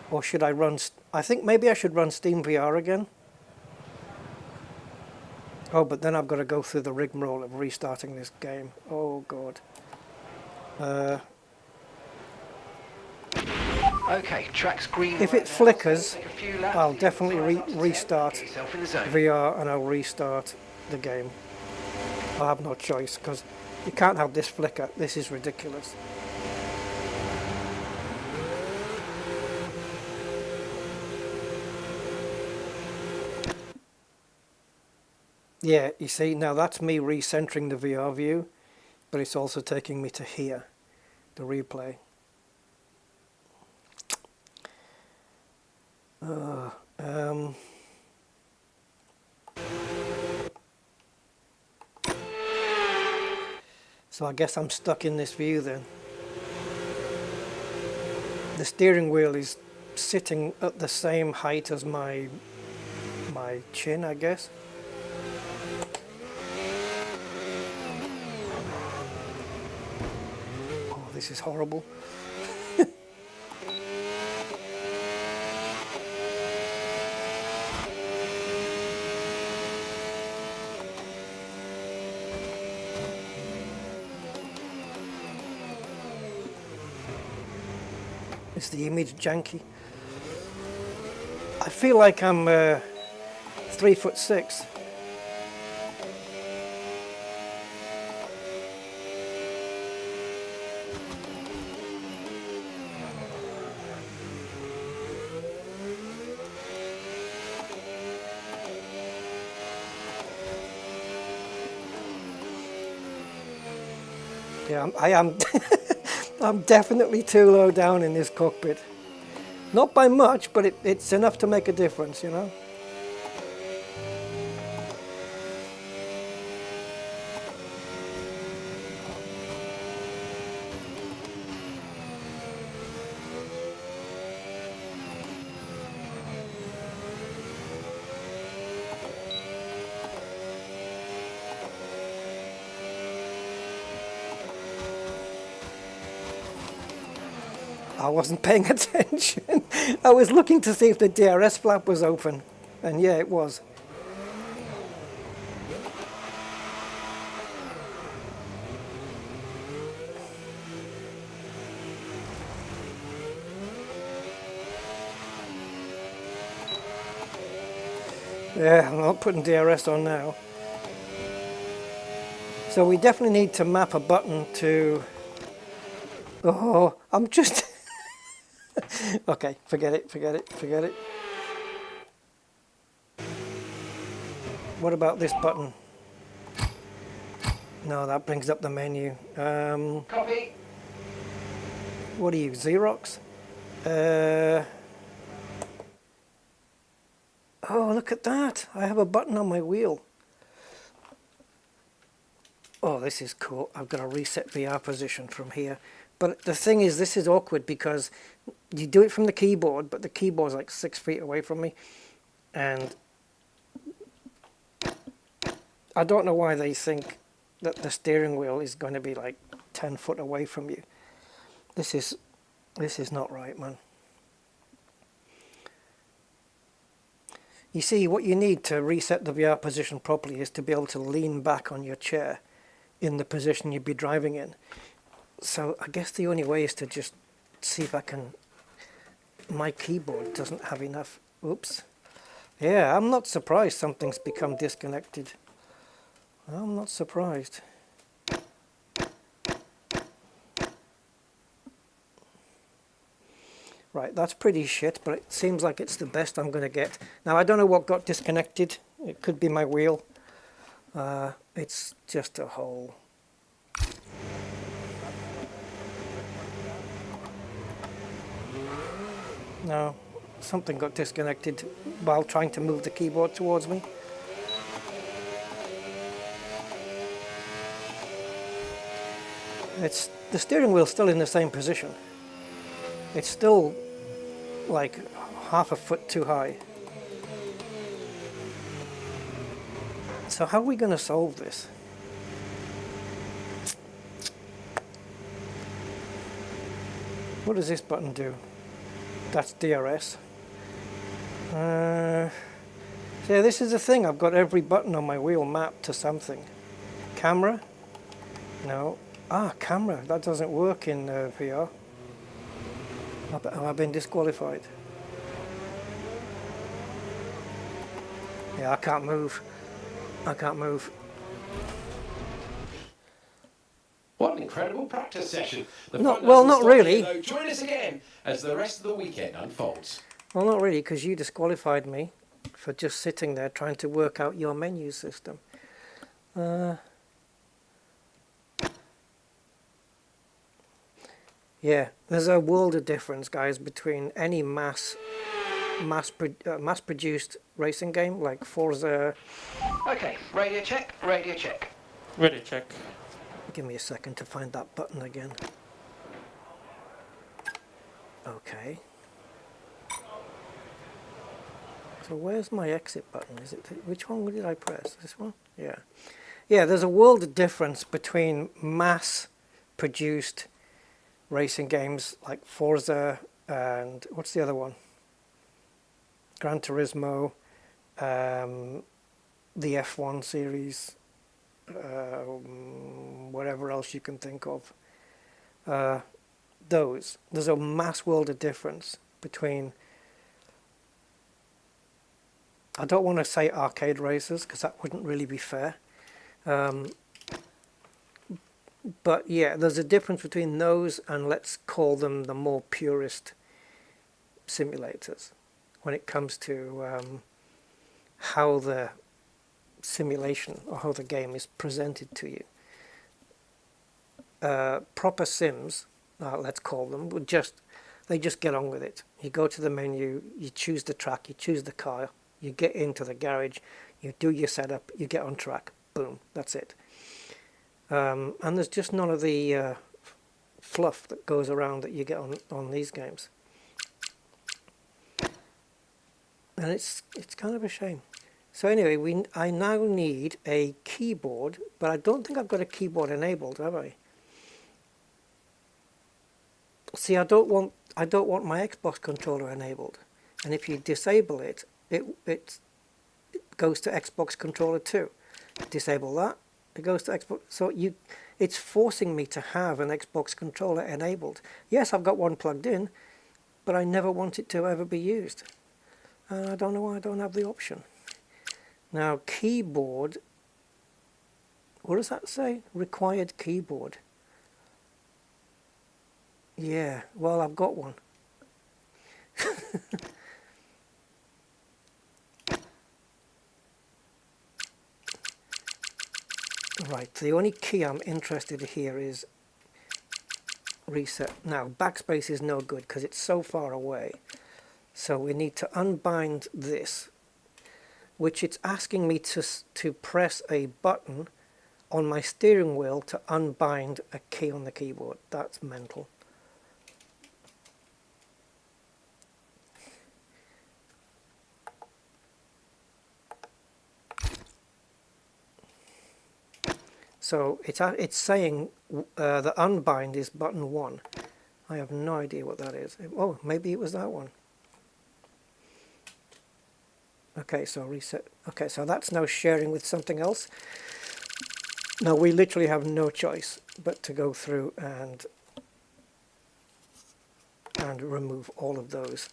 [SPEAKER 1] Or should I run... I think maybe I should run Steam VR again. Oh, but then I've got to go through the rigmarole of restarting this game. Oh, God.
[SPEAKER 5] Okay, track's green.
[SPEAKER 1] If it flickers, I'll definitely restart VR and I'll restart the game. I'll have no choice, because you can't have this flicker. This is ridiculous. Yeah, you see, now that's me recentering the VR view, but it's also taking me to here, the replay. So I guess I'm stuck in this view then. The steering wheel is sitting at the same height as my chin, I guess. Oh, this is horrible. Is the image janky? I feel like I'm 3'6". Yeah, I am. I'm definitely too low down in this cockpit. Not by much, but it's enough to make a difference, you know? I wasn't paying attention. I was looking to see if the DRS flap was open, and yeah, it was. Yeah, I'm not putting DRS on now. So we definitely need to map a button to... Oh, I'm just... Okay, forget it. What about this button? No, that brings up the menu.
[SPEAKER 5] Copy.
[SPEAKER 1] What are you, Xerox? Oh, look at that. I have a button on my wheel. Oh, this is cool. I've got to reset VR position from here. But the thing is, this is awkward because you do it from the keyboard, but the keyboard's like 6 feet away from me. And I don't know why they think that the steering wheel is going to be like 10 foot away from you. This is not right, man. You see, what you need to reset the VR position properly is to be able to lean back on your chair in the position you'd be driving in. So I guess the only way is to just see if I can... My keyboard doesn't have enough... Oops. Yeah, I'm not surprised something's become disconnected. I'm not surprised. Right, that's pretty shit, but it seems like it's the best I'm going to get. Now, I don't know what got disconnected. It could be my wheel. It's just a hole. No, something got disconnected while trying to move the keyboard towards me. The steering wheel's still in the same position. It's still like half a foot too high. So how are we going to solve this? What does this button do? That's DRS. So yeah, this is the thing. I've got every button on my wheel mapped to something. Camera? No. Ah, camera. That doesn't work in VR. Have I been disqualified? Yeah, I can't move. I can't move.
[SPEAKER 6] What an incredible practice session.
[SPEAKER 1] Well, not really.
[SPEAKER 6] Though. Join us again as the rest of the weekend unfolds.
[SPEAKER 1] Well, not really, because you disqualified me for just sitting there trying to work out your menu system. Yeah, there's a world of difference, guys, between any mass-produced racing game like Forza.
[SPEAKER 5] Okay, radio check, radio check.
[SPEAKER 3] Ready, check.
[SPEAKER 1] Give me a second to find that button again. Okay. So where's my exit button? Is it which one did I press? This one? Yeah. Yeah, there's a world of difference between mass-produced racing games like Forza and what's the other one? Gran Turismo, the F1 series, whatever else you can think of. There's a mass world of difference between, I don't want to say arcade racers because that wouldn't really be fair. But yeah, there's a difference between those and let's call them the more purist simulators when it comes to how the simulation or how the game is presented to you. Proper sims, let's call them, they just get on with it. You go to the menu, you choose the track, you choose the car, you get into the garage, you do your setup, you get on track, boom, that's it. And there's just none of the fluff that goes around that you get on these games. And it's kind of a shame. So anyway, I now need a keyboard, but I don't think I've got a keyboard enabled, have I? See, I don't want my Xbox controller enabled. And if you disable it, it goes to Xbox controller too. Disable that, it goes to Xbox. So it's forcing me to have an Xbox controller enabled. Yes, I've got one plugged in, but I never want it to ever be used. And I don't know why I don't have the option. Now, keyboard, what does that say? Required keyboard. Yeah, well, I've got one. Right, the only key I'm interested in here is reset. Now, backspace is no good because it's so far away. So we need to unbind this, which it's asking me to press a button on my steering wheel to unbind a key on the keyboard. That's mental. So it's saying the unbind is button 1. I have no idea what that is. Oh, maybe it was that one. Okay, so reset. Okay, so that's now sharing with something else. Now we literally have no choice but to go through and remove all of those.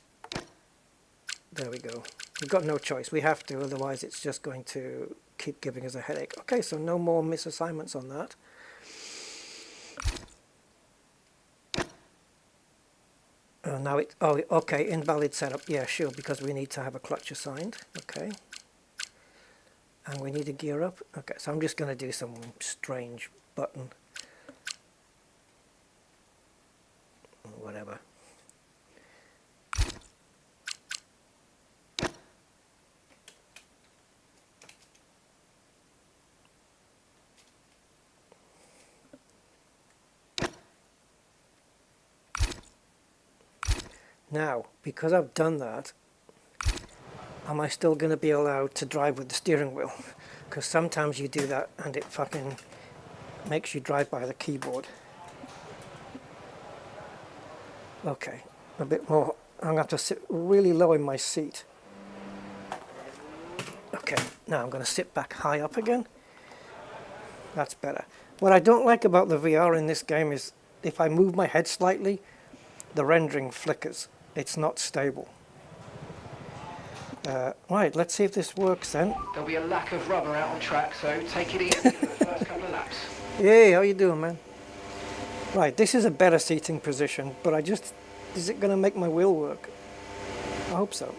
[SPEAKER 1] There we go. We've got no choice. We have to, otherwise it's just going to keep giving us a headache. Okay, so no more misassignments on that. Now it, oh, okay, invalid setup. Yeah, sure, because we need to have a clutch assigned. Okay. And we need a gear up. Okay, so I'm just going to do some strange button. Whatever. Now, because I've done that, am I still going to be allowed to drive with the steering wheel? Because sometimes you do that and it fucking makes you drive by the keyboard. Okay, a bit more. I'm going to have to sit really low in my seat. Okay, now I'm going to sit back high up again. That's better. What I don't like about the VR in this game is if I move my head slightly, the rendering flickers. It's not stable. Right, let's see if this works then.
[SPEAKER 5] There'll be a lack of rubber out on track, so take it easy for the first couple of laps.
[SPEAKER 1] Hey, how you doing, man? Right, this is a better seating position, but is it going to make my wheel work? I hope so.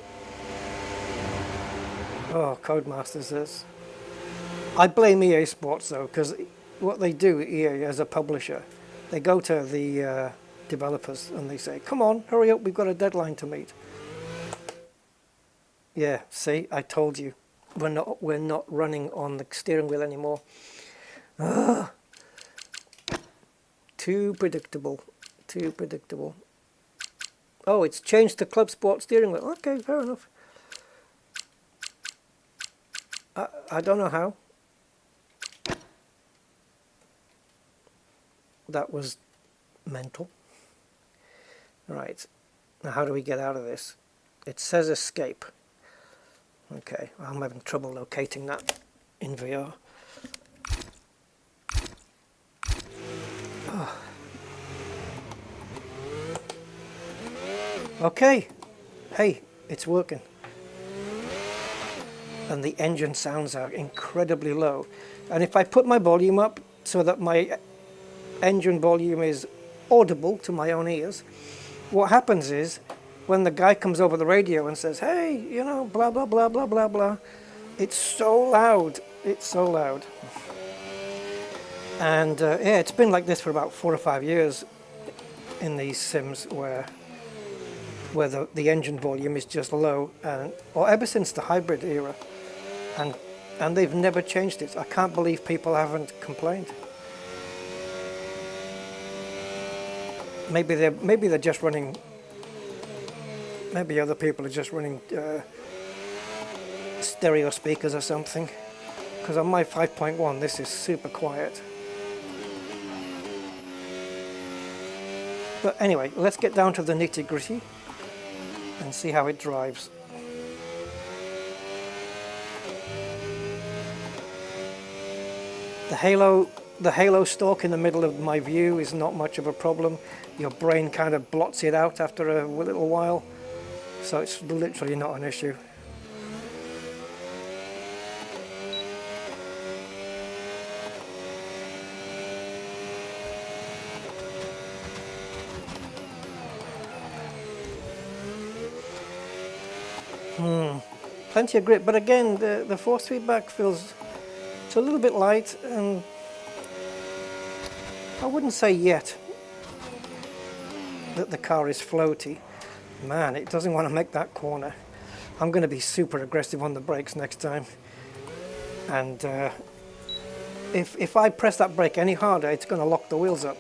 [SPEAKER 1] Oh, Codemasters this. I blame EA Sports though, because what they do, EA as a publisher, they go to the developers and they say, come on, hurry up, we've got a deadline to meet. Yeah, see, I told you, we're not running on the steering wheel anymore. Ugh. Too predictable, too predictable. Oh, it's changed to Clubsport steering wheel. Okay, fair enough. I don't know how. That was mental. Right, now how do we get out of this? It says escape. Okay, I'm having trouble locating that in VR. Oh. Okay, hey, it's working. And the engine sounds are incredibly low. And if I put my volume up so that my engine volume is audible to my own ears, what happens is when the guy comes over the radio and says, hey, you know, blah, blah, blah, blah, blah, blah, it's so loud. It's so loud. And yeah, it's been like this for about 4 or 5 years in these sims where the engine volume is just low, or ever since the hybrid era. And they've never changed it. I can't believe people haven't complained. Maybe they're just running. Maybe other people are just running stereo speakers or something. Because on my 5.1, this is super quiet. But anyway, let's get down to the nitty-gritty and see how it drives. The halo stalk in the middle of my view is not much of a problem. Your brain kind of blots it out after a little while, so it's literally not an issue. Plenty of grip, but again, the force feedback feels, it's a little bit light, and I wouldn't say yet that the car is floaty. Man, it doesn't want to make that corner. I'm going to be super aggressive on the brakes next time, and if I press that brake any harder, it's going to lock the wheels up.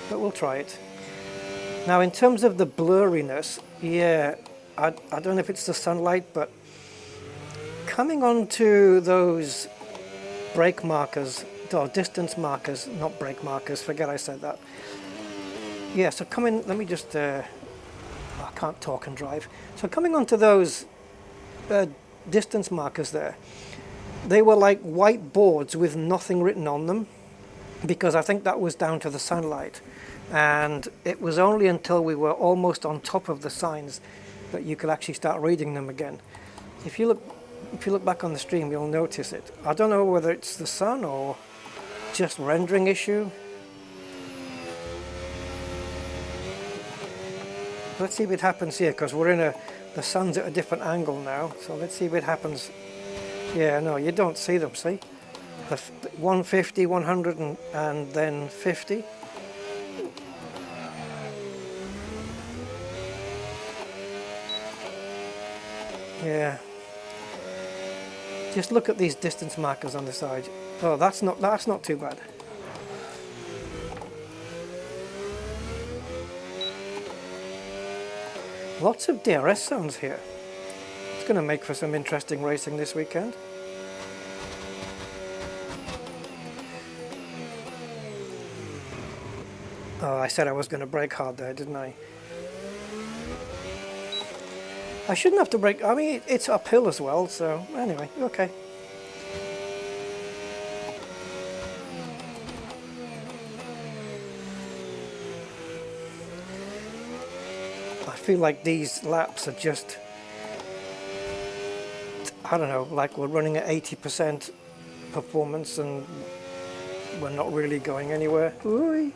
[SPEAKER 1] But we'll try it. Now, in terms of the blurriness, yeah, I don't know if it's the sunlight, but coming onto those brake markers, or distance markers, not brake markers, forget I said that. Yeah, so coming, let me just, I can't talk and drive. So coming onto those distance markers there, they were like white boards with nothing written on them, because I think that was down to the sunlight. And it was only until we were almost on top of the signs that you could actually start reading them again. If you look back on the stream, you'll notice it. I don't know whether it's the sun or just rendering issue. Let's see if it happens here, because we're in the sun's at a different angle now. So let's see if it happens. Yeah, no, you don't see them, see? The 150, 100, and then 50. Yeah. Just look at these distance markers on the side. Oh, that's not too bad. Lots of DRS sounds here. It's going to make for some interesting racing this weekend. Oh, I said I was going to brake hard there, didn't I? I shouldn't have to brake. I mean, it's uphill as well, so anyway, okay. I feel like these laps are just, I don't know, like we're running at 80% performance and we're not really going anywhere. Ooh.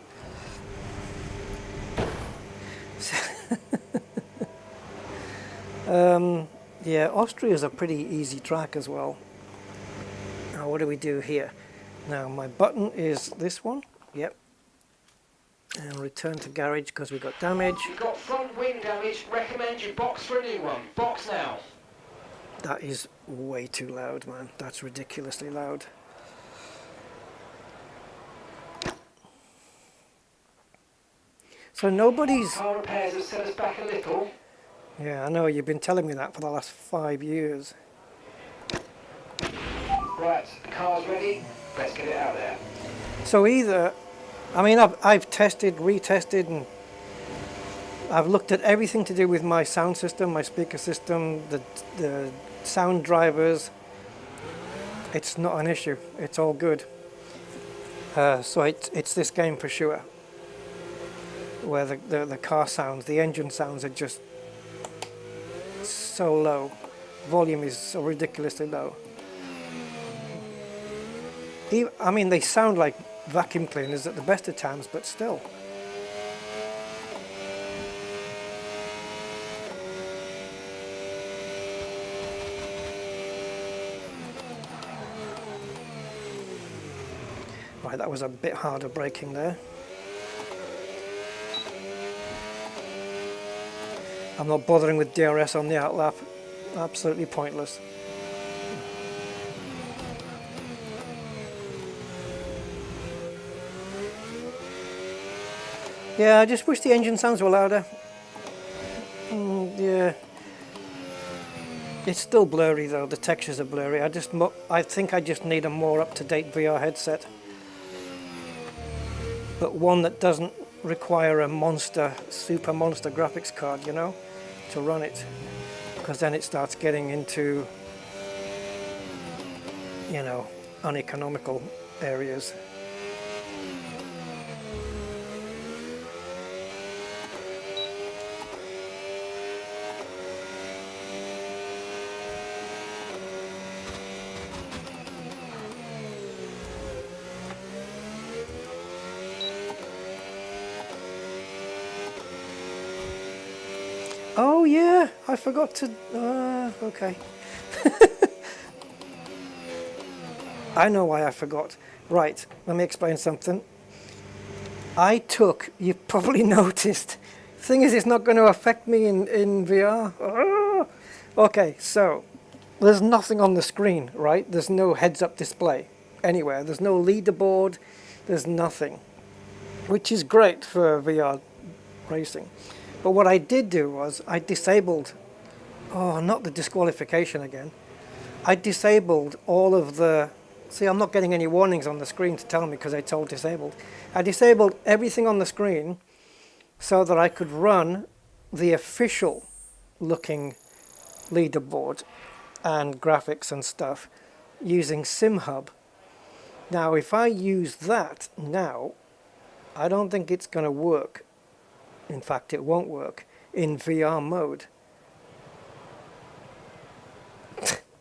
[SPEAKER 1] Yeah, Austria's a pretty easy track as well. Now what do we do here? Now my button is this one. Yep. And return to garage because we got damage.
[SPEAKER 5] You've got front wing damage. Recommend you box for a new one. Box now.
[SPEAKER 1] That is way too loud, man. That's ridiculously loud. So nobody's...
[SPEAKER 5] Car repairs have set us back a little.
[SPEAKER 1] Yeah, I know, you've been telling me that for the last 5 years.
[SPEAKER 5] Right, the car's ready. Let's get it out there.
[SPEAKER 1] So either... I mean, I've tested, retested, and I've looked at everything to do with my sound system, my speaker system, the sound drivers. It's not an issue. It's all good. So it's this game for sure, where the car sounds, the engine sounds are just so low. Volume is so ridiculously low. I mean, they sound like vacuum cleaners at the best of times, but still. Right, that was a bit harder braking there. I'm not bothering with DRS on the outlap. Absolutely pointless. Yeah, I just wish the engine sounds were louder. Yeah. It's still blurry though, the textures are blurry. I think I just need a more up-to-date VR headset. But one that doesn't require a super monster graphics card, you know, to run it. Because then it starts getting into, you know, uneconomical areas. Oh yeah, I forgot to, okay. I know why I forgot. Right, let me explain something. You've probably noticed, thing is it's not going to affect me in VR. Oh. Okay, so, there's nothing on the screen, right? There's no heads-up display anywhere. There's no leaderboard, there's nothing. Which is great for VR racing. But what I did do was I disabled, not the disqualification again. I disabled all of the, see, I'm not getting any warnings on the screen to tell me because it's all disabled. I disabled everything on the screen so that I could run the official looking leaderboard and graphics and stuff using SimHub. Now, if I use that now, I don't think it's going to work. In fact, it won't work in VR mode.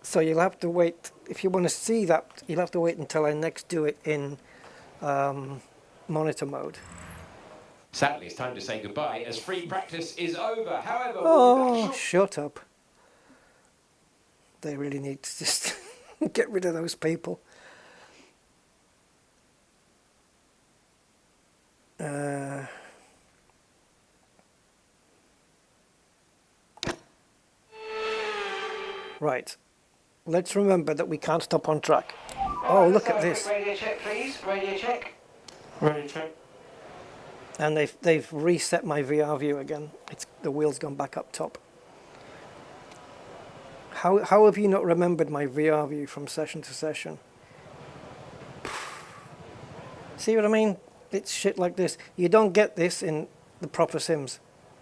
[SPEAKER 1] So you'll have to wait, if you want to see that, you'll have to wait until I next do it in monitor mode.
[SPEAKER 6] Sadly, it's time to say goodbye as free practice is over. However,
[SPEAKER 1] Oh, shut up. They really need to just get rid of those people. Right, let's remember that we can't stop on track. Oh, look at this.
[SPEAKER 5] Radio check, please. Radio check.
[SPEAKER 3] Ready, check.
[SPEAKER 1] And they've reset my VR view again. The wheel's gone back up top. How have you not remembered my VR view from session to session? See what I mean? It's shit like this. You don't get this in the proper sims.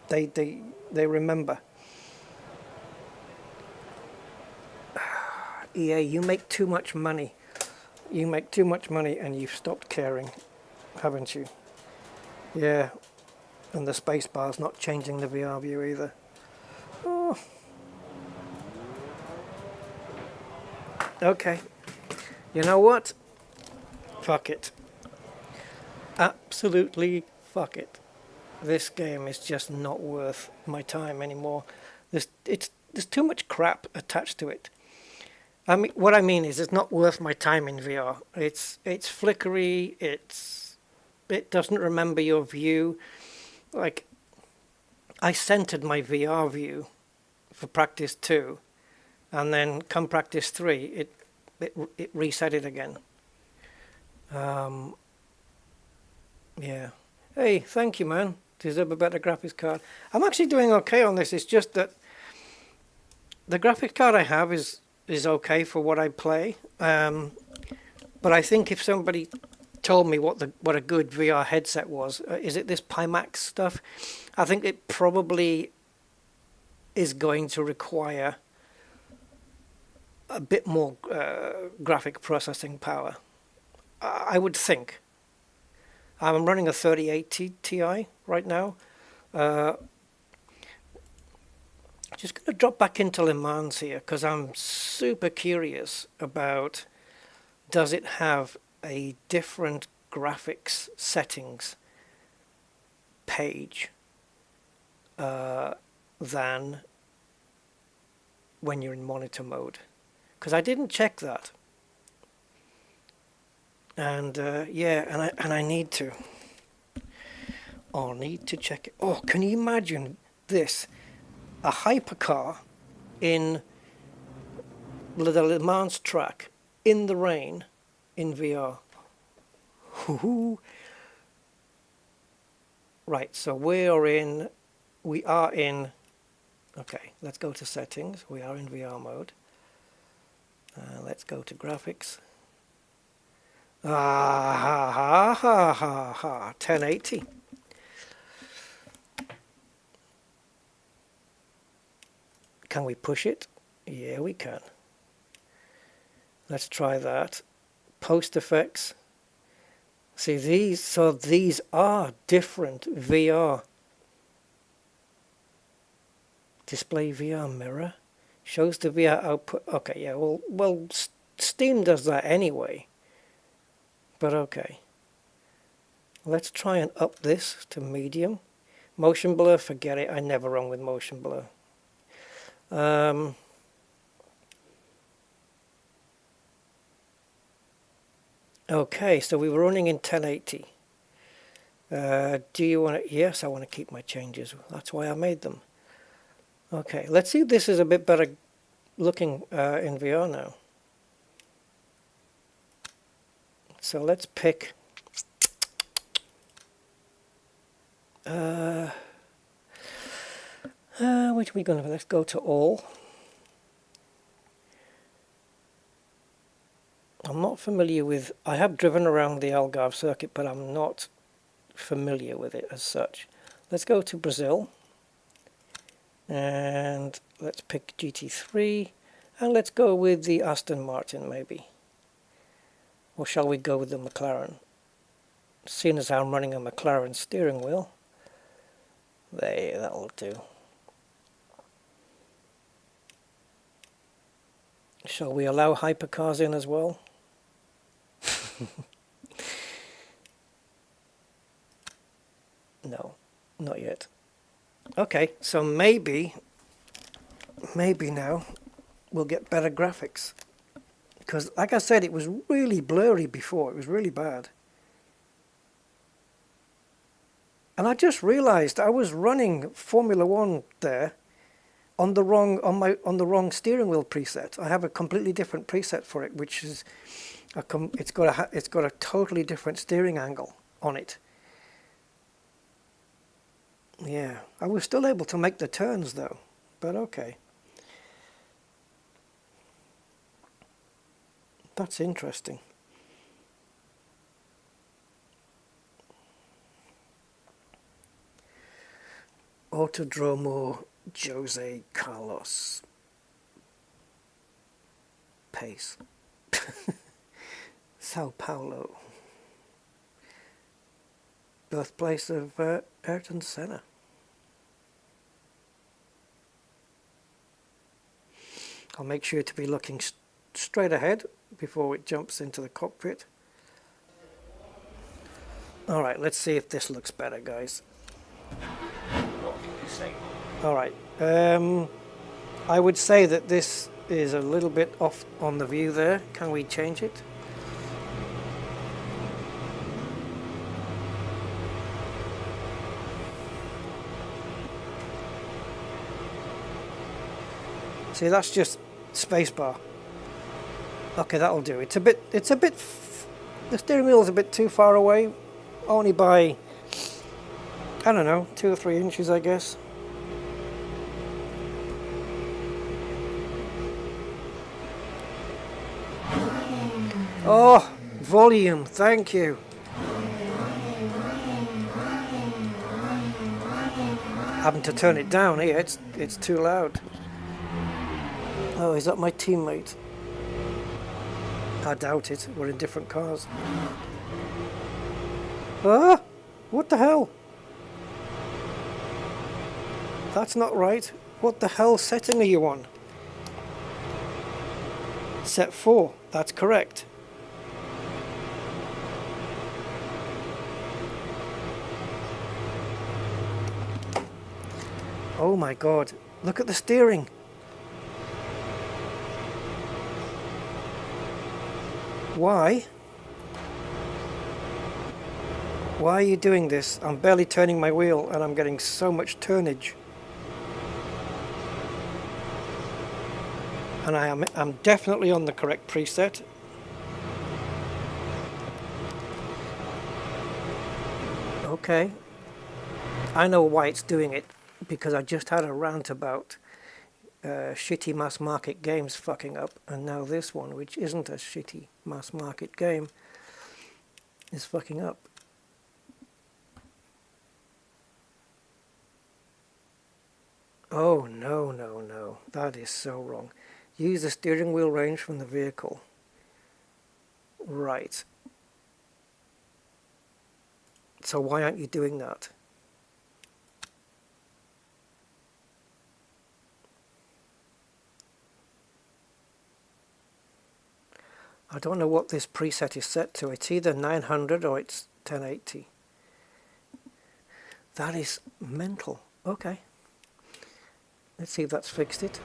[SPEAKER 1] They remember. EA, you make too much money. You make too much money and you've stopped caring, haven't you? Yeah, and the space bar's not changing the VR view either. Oh. Okay, you know what? Fuck it. Absolutely fuck it. This game is just not worth my time anymore. There's too much crap attached to it. I mean, what I mean is, it's not worth my time in VR. It's flickery. It doesn't remember your view. Like, I centered my VR view for practice 2, and then come practice 3, it reset it again. Yeah. Hey, thank you, man. Deserve a better graphics card. I'm actually doing okay on this. It's just that the graphics card I have is okay for what I play. But I think if somebody told me what a good VR headset was, is it this Pimax stuff? I think it probably is going to require a bit more graphic processing power. I would think. I'm running a 3080 Ti right now. Just going to drop back into Le Mans here because I'm super curious about, does it have a different graphics settings page than when you're in monitor mode? Because I didn't check that. And yeah, and I need to. I'll need to check it. Oh, can you imagine this? A hypercar in the Le Mans track in the rain in VR. Right, so we are in, okay, let's go to settings. We are in VR mode. Let's go to graphics. 1080. Can we push it? Yeah, we can. Let's try that. Post effects. See these, so these are different VR. Display VR mirror. Shows the VR output. Okay, yeah, well, Steam does that anyway. But okay. Let's try and up this to medium. Motion blur, forget it. I never run with motion blur. Okay, so we were running in 1080. Do you want to? Yes, I want to keep my changes. That's why I made them. Okay, let's see if this is a bit better looking in VR now. So let's pick which are we going to? Let's go to all. I'm not familiar with, I have driven around the Algarve circuit, but I'm not familiar with it as such. Let's go to Brazil and let's pick GT3 and let's go with the Aston Martin maybe. Or shall we go with the McLaren? Seeing as I'm running a McLaren steering wheel. There, that'll do. Shall we allow hypercars in as well? No, not yet. Okay, so maybe now we'll get better graphics. Because, like I said, it was really blurry before. It was really bad. And I just realized I was running Formula One there on the wrong steering wheel preset. I have a completely different preset for it, which is it's got a totally different steering angle on it. Yeah, I was still able to make the turns though, but okay. That's interesting. Autodromo Jose Carlos Pace. Sao Paulo. Birthplace of Ayrton Senna. I'll make sure to be looking straight ahead before it jumps into the cockpit. Alright, let's see if this looks better, guys. Alright, I would say that this is a little bit off on the view there. Can we change it? See, that's just spacebar. Okay, that'll do. It's a bit, the steering wheel is a bit too far away, only by, I don't know, 2 or 3 inches, I guess. Oh, volume, thank you. Having to turn it down here, it's too loud. Oh, is that my teammate? I doubt it. We're in different cars. Ah! What the hell? That's not right. What the hell setting are you on? Set 4. That's correct. Oh my god. Look at the steering. Why? Why are you doing this? I'm barely turning my wheel and I'm getting so much turnage. And I'm definitely on the correct preset. Okay. I know why it's doing it, because I just had a rant about shitty mass market games fucking up, and now this one, which isn't a shitty mass market game, is fucking up. Oh no, no, no, that is so wrong. Use the steering wheel range from the vehicle. Right. So why aren't you doing that? I don't know what this preset is set to. It's either 900 or it's 1080. That is mental. Okay. Let's see if that's fixed it.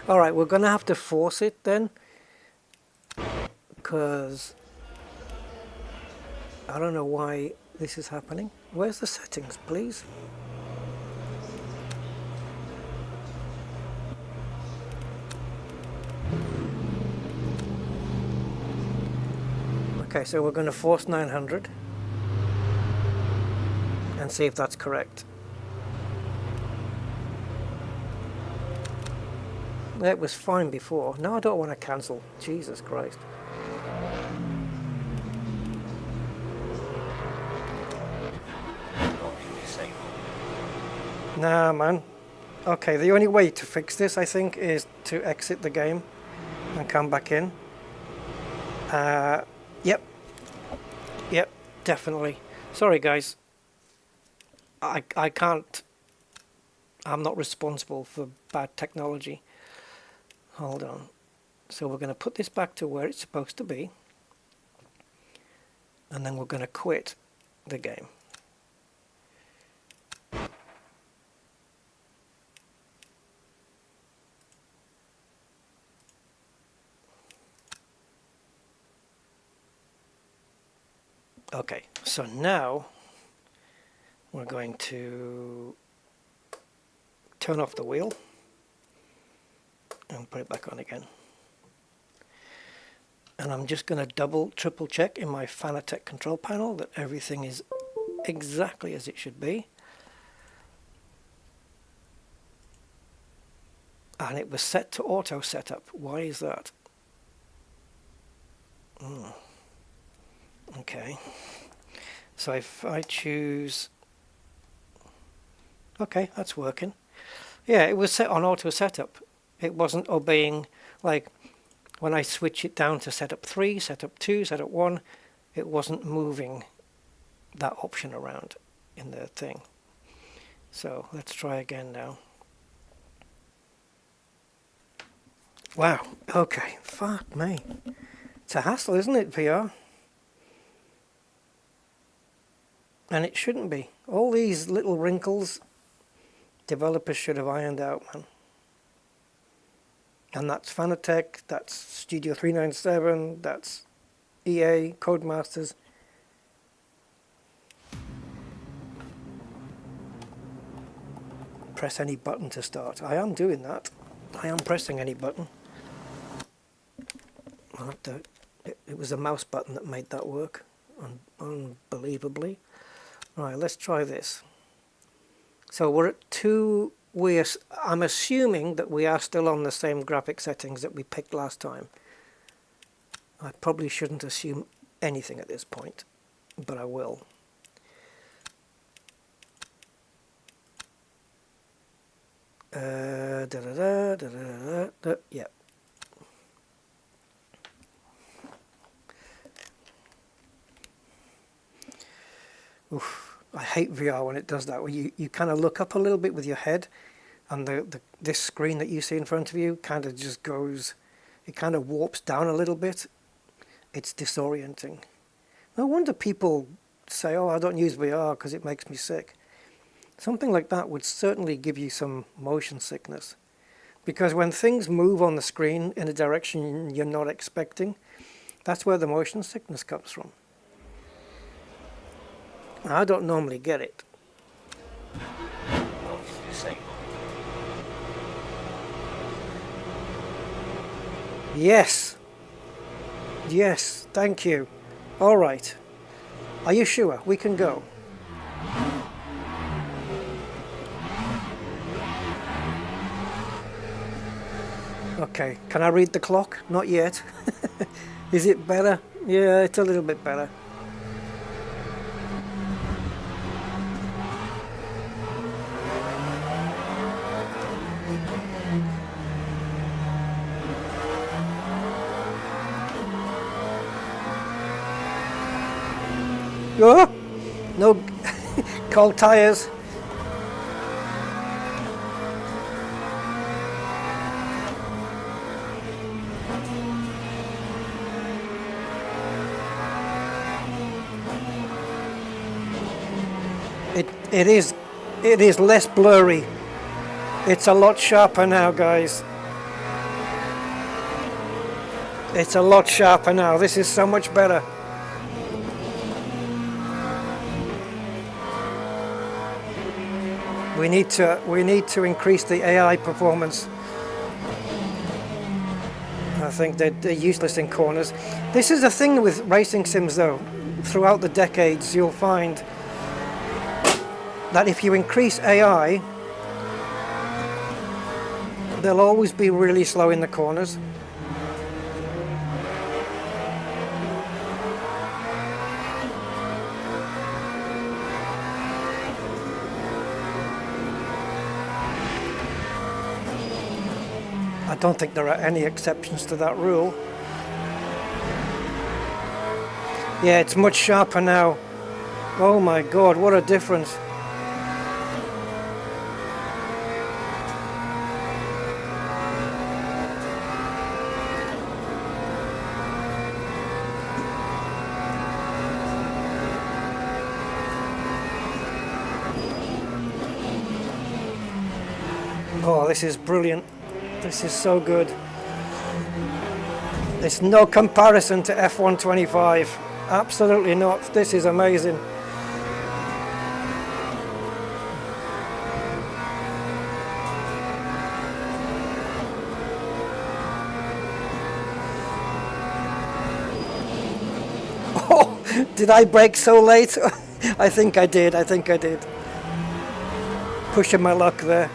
[SPEAKER 1] Alright, we're going to have to force it then. Because I don't know why this is happening. Where's the settings, please? Okay, so we're going to force 900 and see if that's correct. It was fine before. No, I don't want to cancel. Jesus Christ. Nah, man. Okay, the only way to fix this, I think, is to exit the game and come back in. Yep, definitely. Sorry, guys. I can't. I'm not responsible for bad technology. Hold on. So we're going to put this back to where it's supposed to be. And then we're going to quit the game. Okay, so now we're going to turn off the wheel and put it back on again. And I'm just going to triple check in my Fanatec control panel that everything is exactly as it should be. And it was set to auto setup. Why is that? Okay, so if I choose, okay, that's working. Yeah, it was set on auto setup. It wasn't obeying, like when I switch it down to setup 3, setup 2, setup 1, it wasn't moving that option around in the thing. So let's try again now. Wow, okay, fuck me. It's a hassle, isn't it, VR? And it shouldn't be. All these little wrinkles developers should have ironed out, man. And that's Fanatec, that's Studio 397, that's EA, Codemasters. Press any button to start. I am doing that. I am pressing any button. I'll have to, it was a mouse button that made that work, unbelievably. Right, let's try this. So we're at 2. I'm assuming that we are still on the same graphic settings that we picked last time. I probably shouldn't assume anything at this point, but I will. Yep. Oof, I hate VR when it does that, where you kind of look up a little bit with your head, and this screen that you see in front of you kind of just goes, it kind of warps down a little bit. It's disorienting. No wonder people say, oh, I don't use VR because it makes me sick. Something like that would certainly give you some motion sickness. Because when things move on the screen in a direction you're not expecting, that's where the motion sickness comes from. I don't normally get it. Yes. Yes, thank you. All right. Are you sure? We can go. Okay, can I read the clock? Not yet. Is it better? Yeah, it's a little bit better. Oh, no cold tires. It is less blurry. It's a lot sharper now, guys. It's a lot sharper now. This is so much better. We need to increase the AI performance. I think they're useless in corners. This is the thing with racing sims, though. Throughout the decades, you'll find that if you increase AI, they'll always be really slow in the corners. I don't think there are any exceptions to that rule. Yeah, it's much sharper now. Oh my God, what a difference. Oh, this is brilliant. This is so good. There's no comparison to F125. Absolutely not. This is amazing. Oh, did I brake so late? I think I did. Pushing my luck there.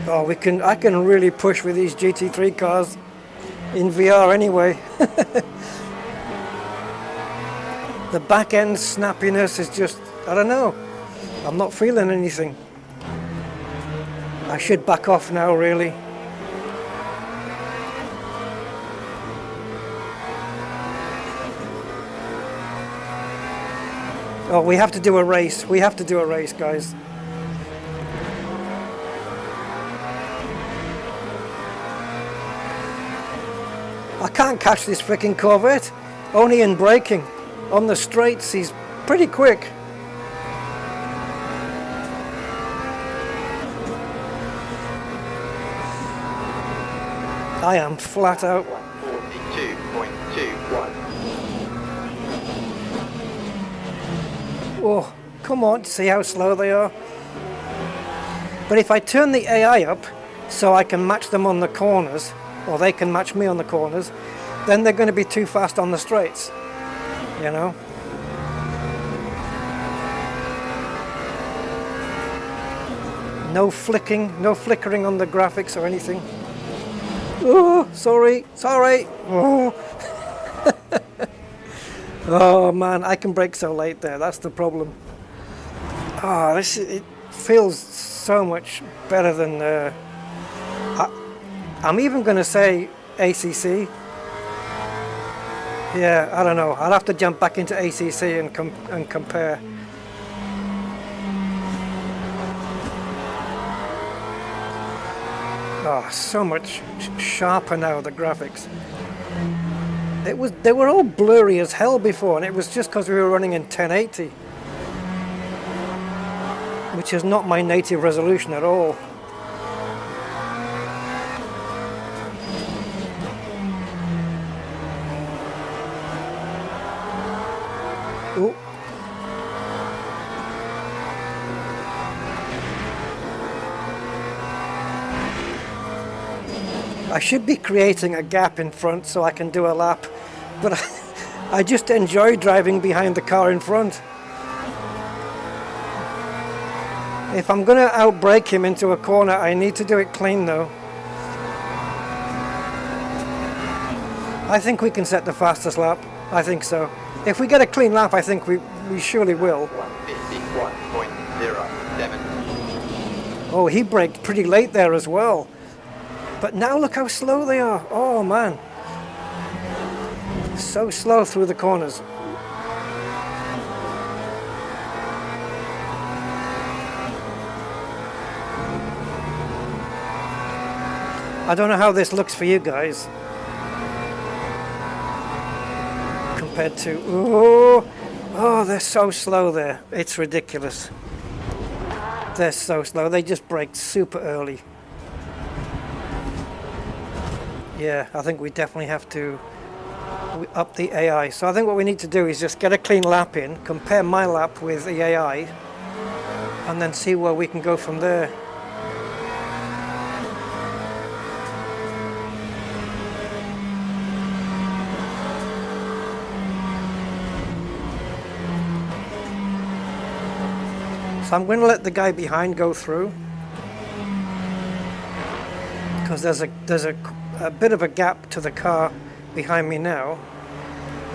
[SPEAKER 1] Oh, I can really push with these GT3 cars in VR anyway. The back end snappiness is just, I don't know. I'm not feeling anything. I should back off now, really. Oh, we have to do a race. We have to do a race, guys. I can't catch this freaking Corvette. Only in braking. On the straights, he's pretty quick. I am flat out.
[SPEAKER 2] 42.21.
[SPEAKER 1] Oh, come on, see how slow they are? But if I turn the AI up so I can match them on the corners, or they can match me on the corners, then they're going to be too fast on the straights, you know? No flicking, no flickering on the graphics or anything. Oh, sorry. Oh. Oh man, I can brake so late there, that's the problem. Oh, it feels so much better than, I'm even going to say ACC. Yeah, I don't know, I'll have to jump back into ACC and compare. Oh, so much sharper now, the graphics. They were all blurry as hell before, and it was just because we were running in 1080, which is not my native resolution at all. Ooh. I should be creating a gap in front so I can do a lap, but I just enjoy driving behind the car in front. If I'm going to outbrake him into a corner, I need to do it clean though. I think we can set the fastest lap. I think so. If we get a clean lap, I think we surely will.
[SPEAKER 2] 51.07.
[SPEAKER 1] Oh, he braked pretty late there as well. But now look how slow they are. Oh man. So slow through the corners. I don't know how this looks for you guys. Compared to, oh, they're so slow there. It's ridiculous. They're so slow. They just braked super early. Yeah, I think we definitely have to up the AI. So I think what we need to do is just get a clean lap in, compare my lap with the AI, and then see where we can go from there. So I'm going to let the guy behind go through, because there's a bit of a gap to the car behind me now,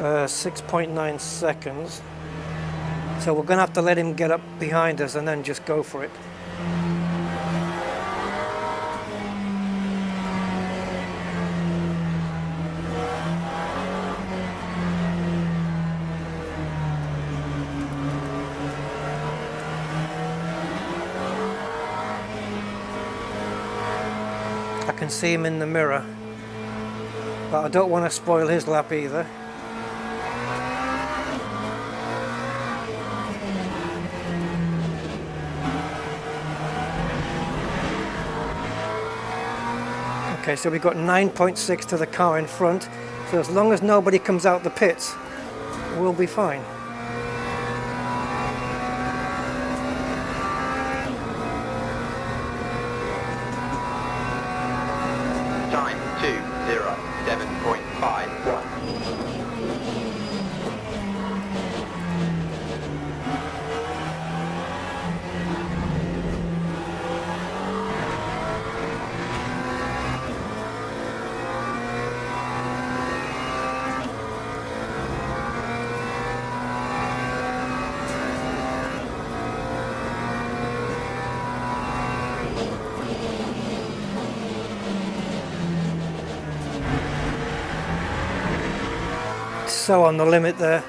[SPEAKER 1] 6.9 seconds. So we're going to have to let him get up behind us and then just go for it. I can see him in the mirror, but I don't want to spoil his lap either. Okay, so we've got 9.6 to the car in front, so as long as nobody comes out the pits, we'll be fine.
[SPEAKER 2] Time 2:07.51.
[SPEAKER 1] So on the limit there.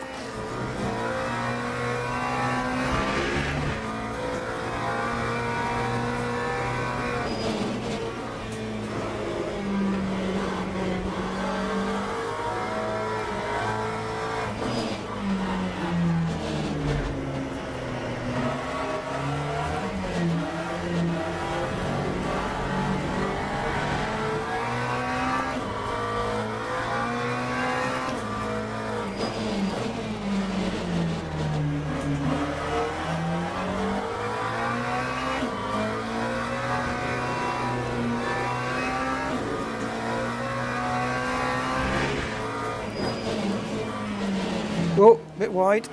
[SPEAKER 1] bit wide.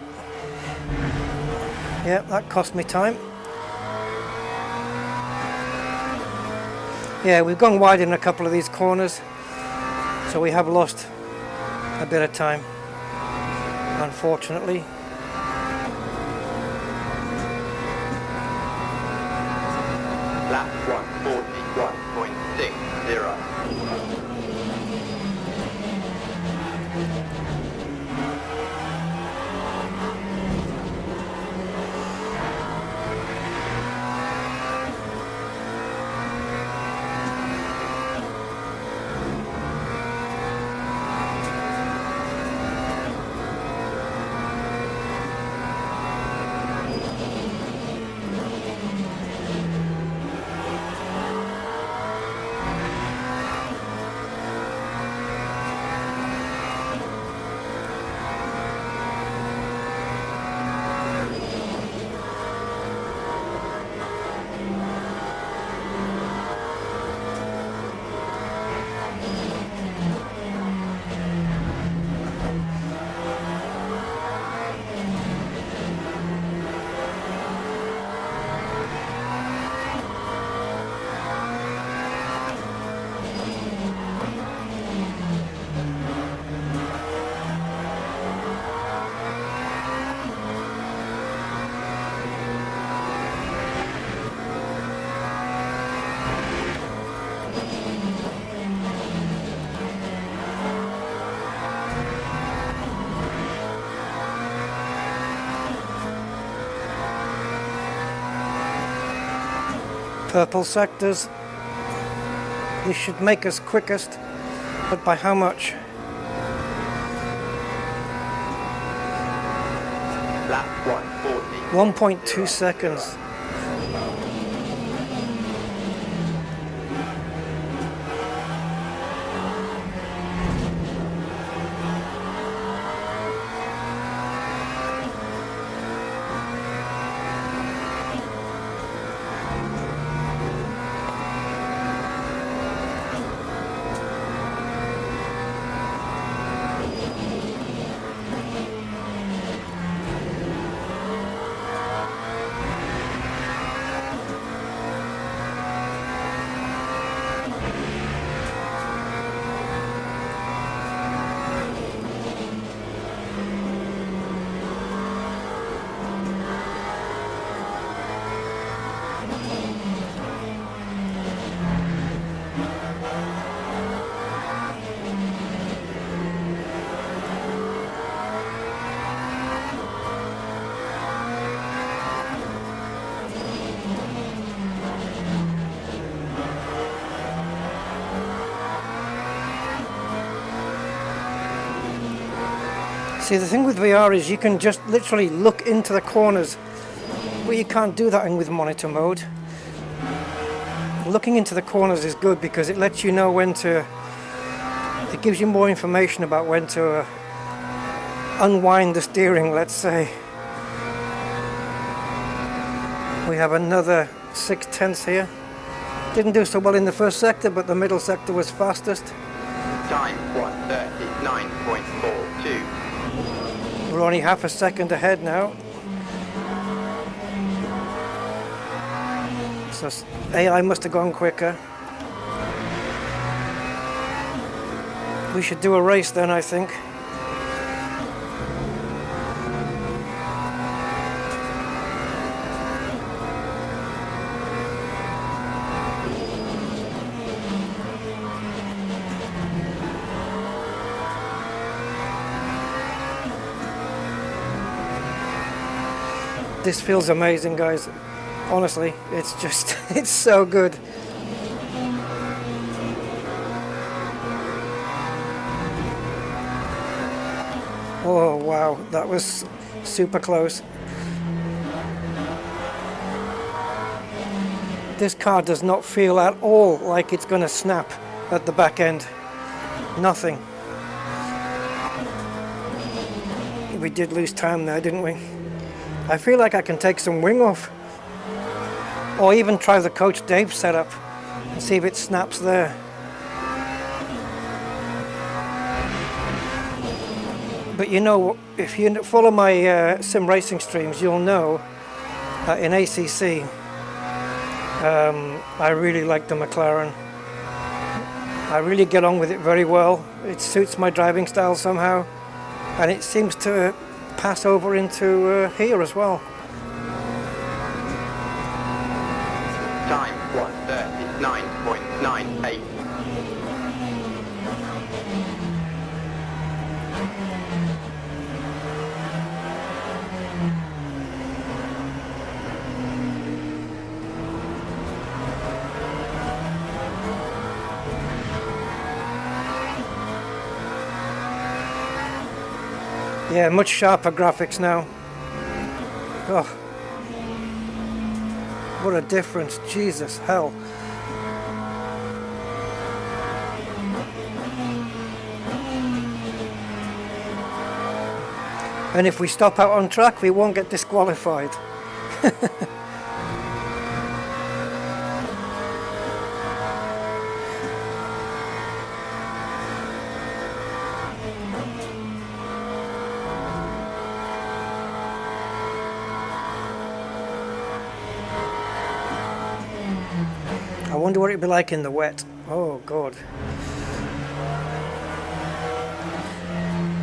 [SPEAKER 1] Yep, that cost me time. Yeah, we've gone wide in a couple of these corners, so we have lost a bit of time, unfortunately.
[SPEAKER 2] Lap 141.60.
[SPEAKER 1] Purple sectors. This should make us quickest, but by how much?
[SPEAKER 2] Lap 140.
[SPEAKER 1] 1.2 seconds. See, the thing with VR is you can just literally look into the corners, where you can't do that with monitor mode. Looking into the corners is good because it lets you know when to, it gives you more information about when to unwind the steering, let's say. We have another 6/10 here. Didn't do so well in the first sector, but the middle sector was fastest.
[SPEAKER 2] Time 139.42.
[SPEAKER 1] We're only half a second ahead now. So AI must have gone quicker. We should do a race then, I think. This feels amazing, guys. Honestly, it's just, it's so good. Oh wow, that was super close. This car does not feel at all like it's gonna snap at the back end. Nothing. We did lose time there, didn't we? I feel like I can take some wing off. Or even try the Coach Dave setup and see if it snaps there. But you know, if you follow my sim racing streams, you'll know that in ACC, I really like the McLaren. I really get on with it very well. It suits my driving style somehow, and it seems to pass over into here as well.
[SPEAKER 2] Time 1:39.98.
[SPEAKER 1] Yeah, much sharper graphics now. Oh, what a difference, Jesus, hell. And if we stop out on track, we won't get disqualified. I wonder what it'd be like in the wet. Oh God.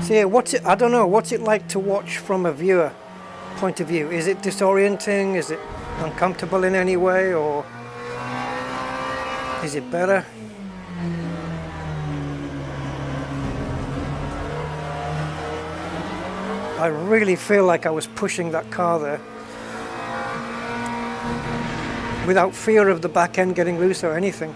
[SPEAKER 1] So yeah, I don't know, what's it like to watch from a viewer point of view? Is it disorienting? Is it uncomfortable in any way, or is it better? I really feel like I was pushing that car there without fear of the back end getting loose or anything.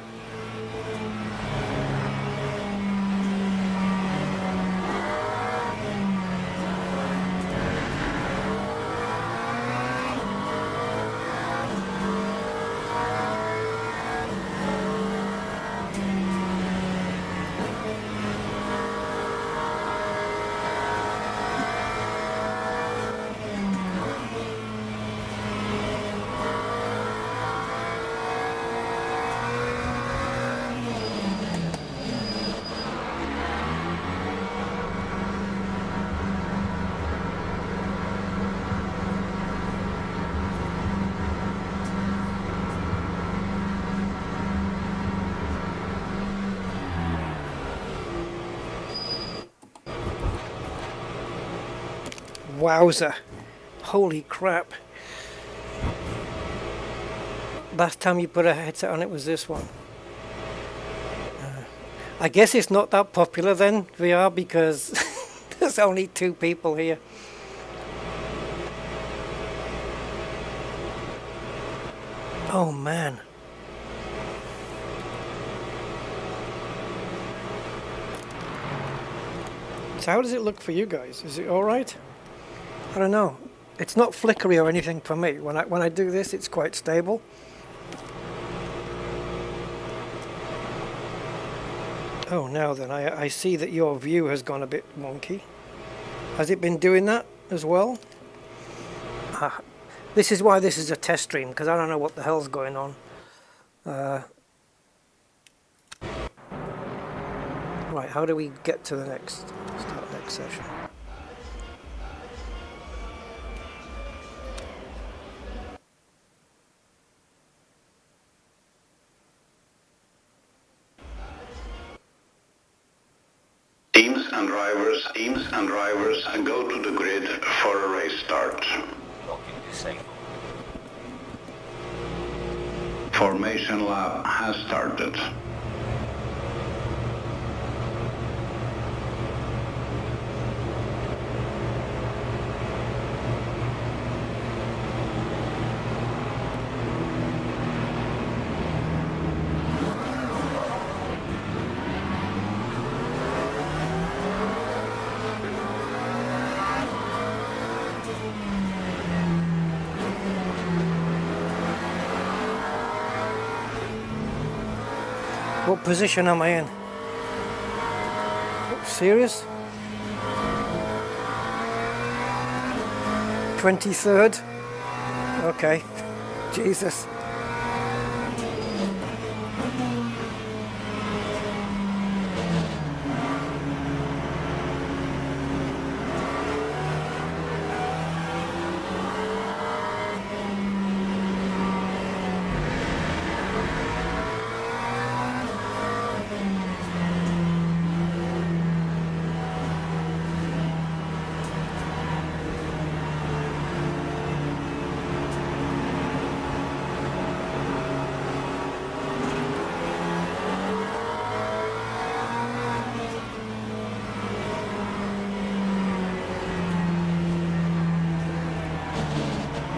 [SPEAKER 1] Wowza. Holy crap. Last time you put a headset on it was this one. I guess it's not that popular then, VR, because there's only 2 people here. Oh man. So how does it look for you guys? Is it alright? I don't know. It's not flickery or anything for me. When I do this, it's quite stable. Oh, now then, I see that your view has gone a bit wonky. Has it been doing that as well? This is why this is a test stream, because I don't know what the hell's going on. Right, how do we get to the start next session?
[SPEAKER 7] Teams and drivers go to the grid for a race start. Formation lap has started.
[SPEAKER 1] What position am I in? Serious? 23rd? Okay. Jesus.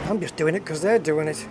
[SPEAKER 1] I'm just doing it because they're doing it.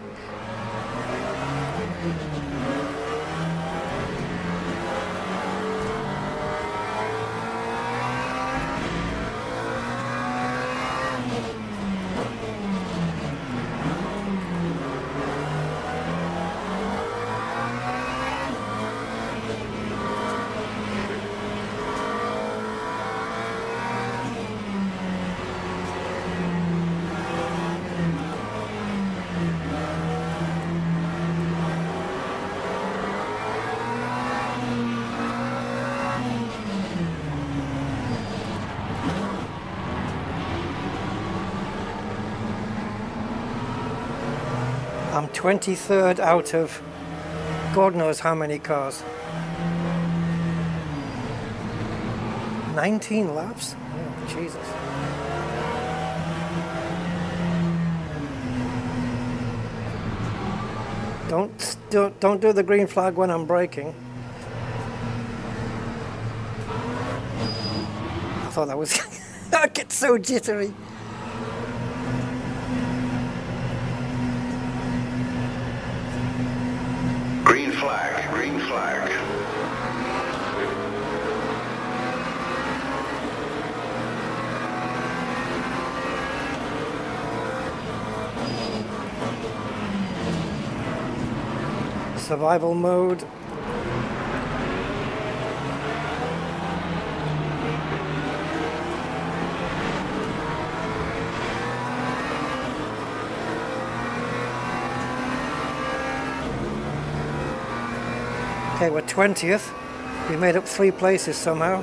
[SPEAKER 1] I'm 23rd out of God knows how many cars. 19 laps? Oh, Jesus. Don't do the green flag when I'm braking. I thought that was... I get so jittery.
[SPEAKER 7] Green flag, green flag.
[SPEAKER 1] Survival mode. Okay, we're 20th. We made up 3 places somehow.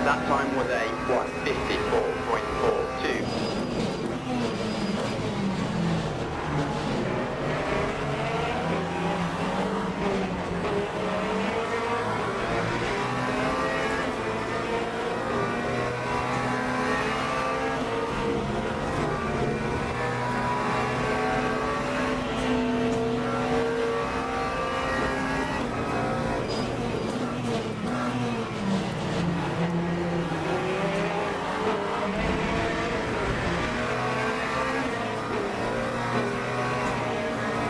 [SPEAKER 2] That time was a 1:54.42.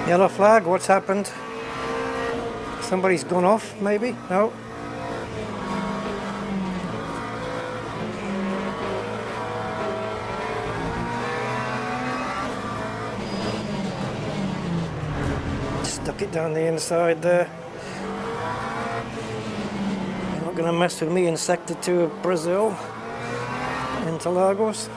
[SPEAKER 1] Yellow flag, what's happened? Somebody's gone off, maybe? No? Stuck it down the inside there. You're not going to mess with me in Sector 2 of Brazil, Interlagos.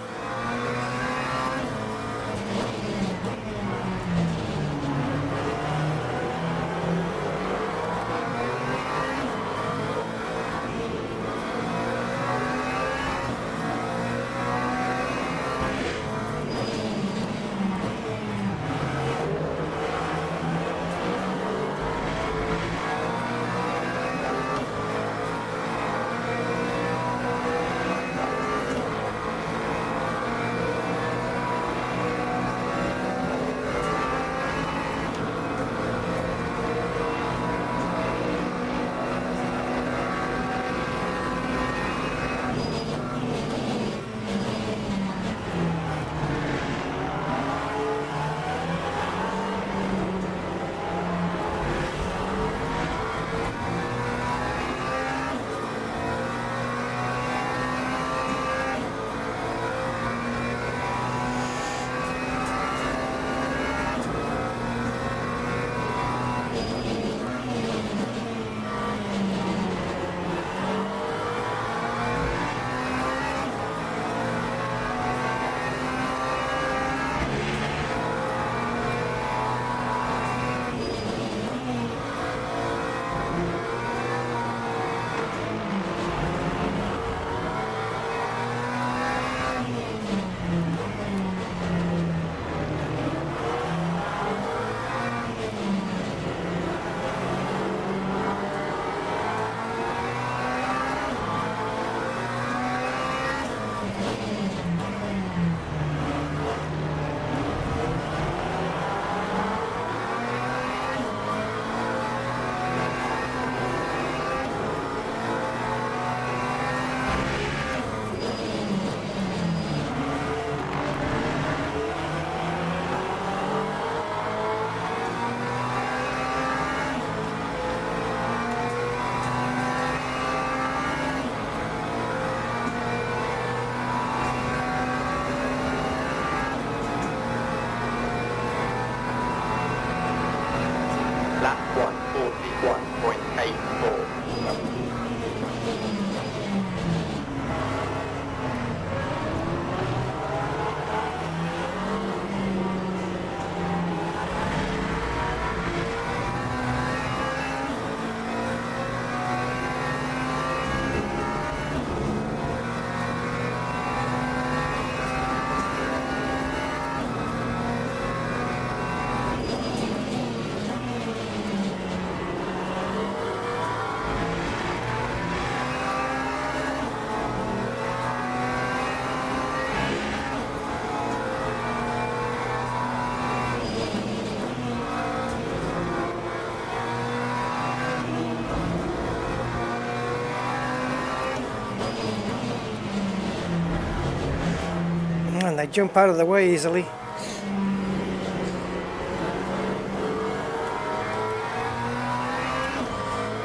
[SPEAKER 1] and they jump out of the way easily.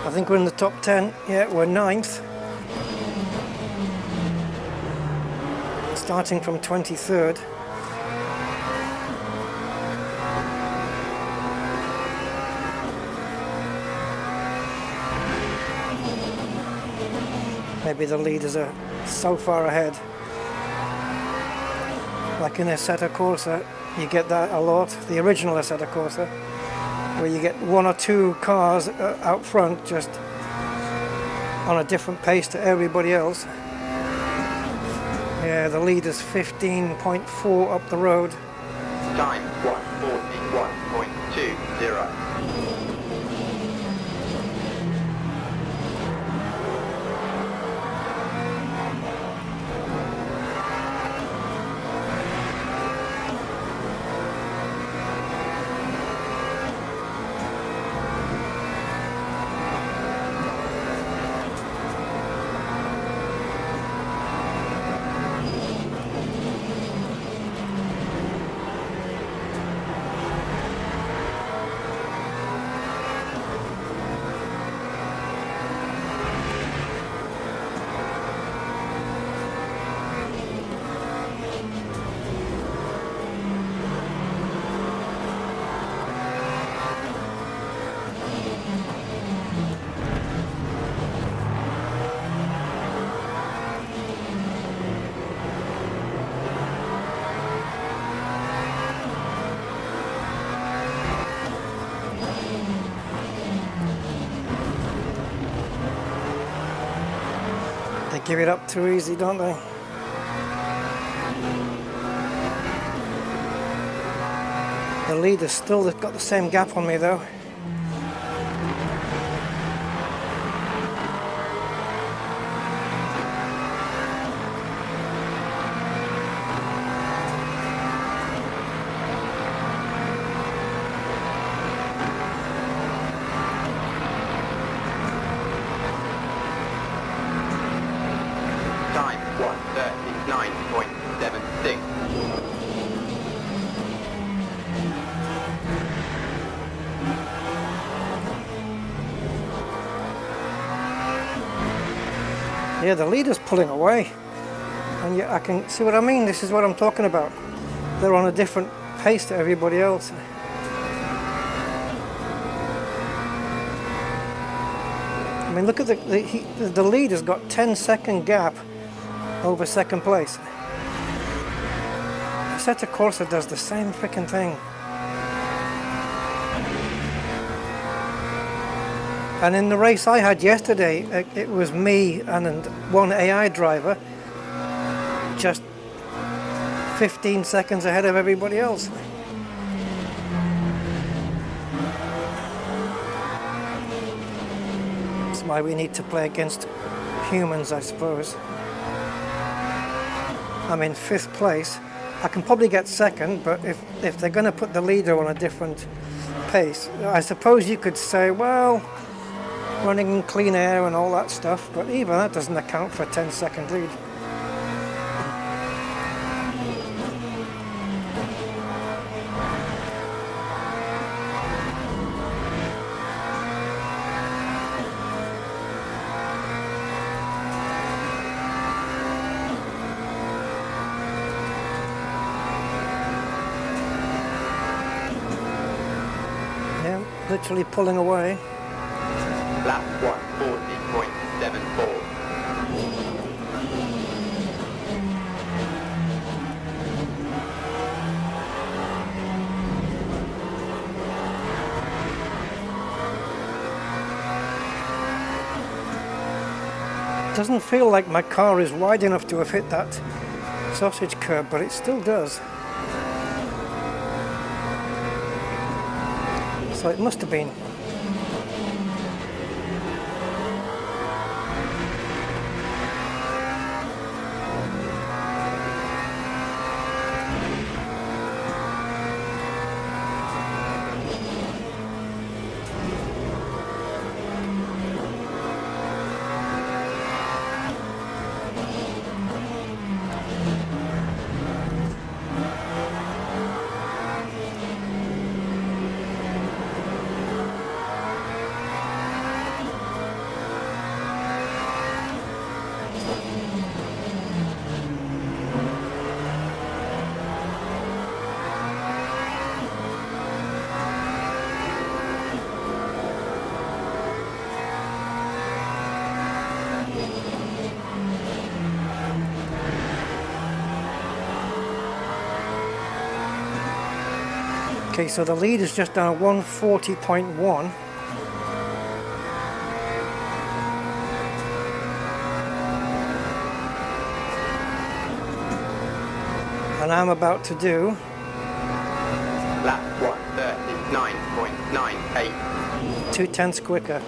[SPEAKER 1] I think we're in the top 10. Yeah, we're 9th. Starting from 23rd. Maybe the leaders are so far ahead. Like in Assetto Corsa, you get that a lot. The original Assetto Corsa, where you get one or two cars out front just on a different pace to everybody else. Yeah, the leader's 15.4 up the road.
[SPEAKER 2] Time 1:41.20.
[SPEAKER 1] They give it up too easy, don't they? The leader's still got the same gap on me though.
[SPEAKER 2] Time 1:39.76.
[SPEAKER 1] Yeah, the leader's pulling away. And yet I can see what I mean. This is what I'm talking about. They're on a different pace to everybody else. I mean, look at the leader's got 10-second gap over second place. Assetto Corsa does the same freaking thing. And in the race I had yesterday, it was me and one AI driver just 15 seconds ahead of everybody else. That's why we need to play against humans, I suppose. I'm in 5th place. I can probably get 2nd, but if they're going to put the leader on a different pace, I suppose you could say, well, running in clean air and all that stuff, but even that doesn't account for a 10-second lead. Yeah, literally pulling away.
[SPEAKER 2] Lap 1:40.74.
[SPEAKER 1] Doesn't feel like my car is wide enough to have hit that sausage curb, but it still does. So it must have been. Okay, so the lead is just down 140.1. And I'm about to do
[SPEAKER 2] Lap 1:39.98.
[SPEAKER 1] 2/10 quicker.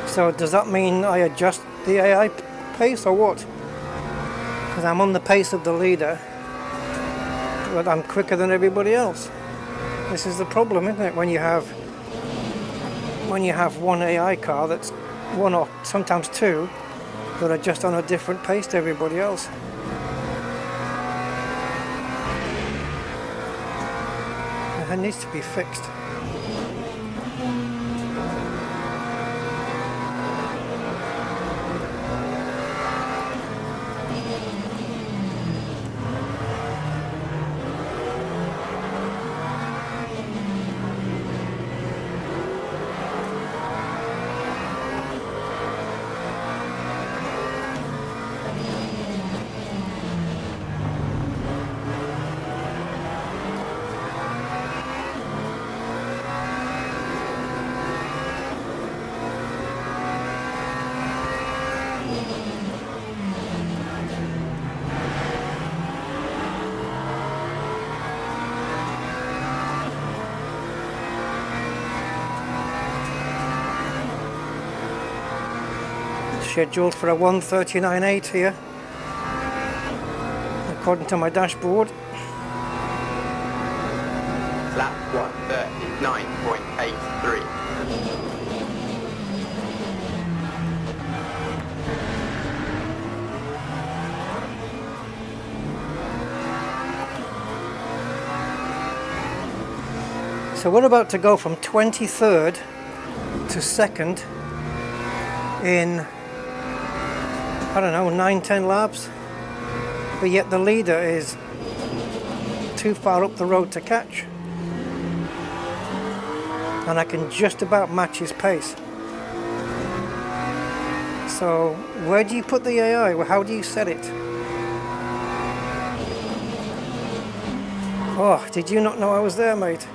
[SPEAKER 1] So does that mean I adjust the AI pace or what? Because I'm on the pace of the leader, but I'm quicker than everybody else. This is the problem, isn't it? When you have one AI car that's one or sometimes two that are just on a different pace to everybody else. It needs to be fixed. Scheduled for a 1:39.8 here, according to my dashboard.
[SPEAKER 2] Lap 1:39.83.
[SPEAKER 1] So we're about to go from 23rd to 2nd in, I don't know, 9-10 laps, but yet the leader is too far up the road to catch, and I can just about match his pace. So where do you put the AI? How do you set it? Oh, did you not know I was there, mate?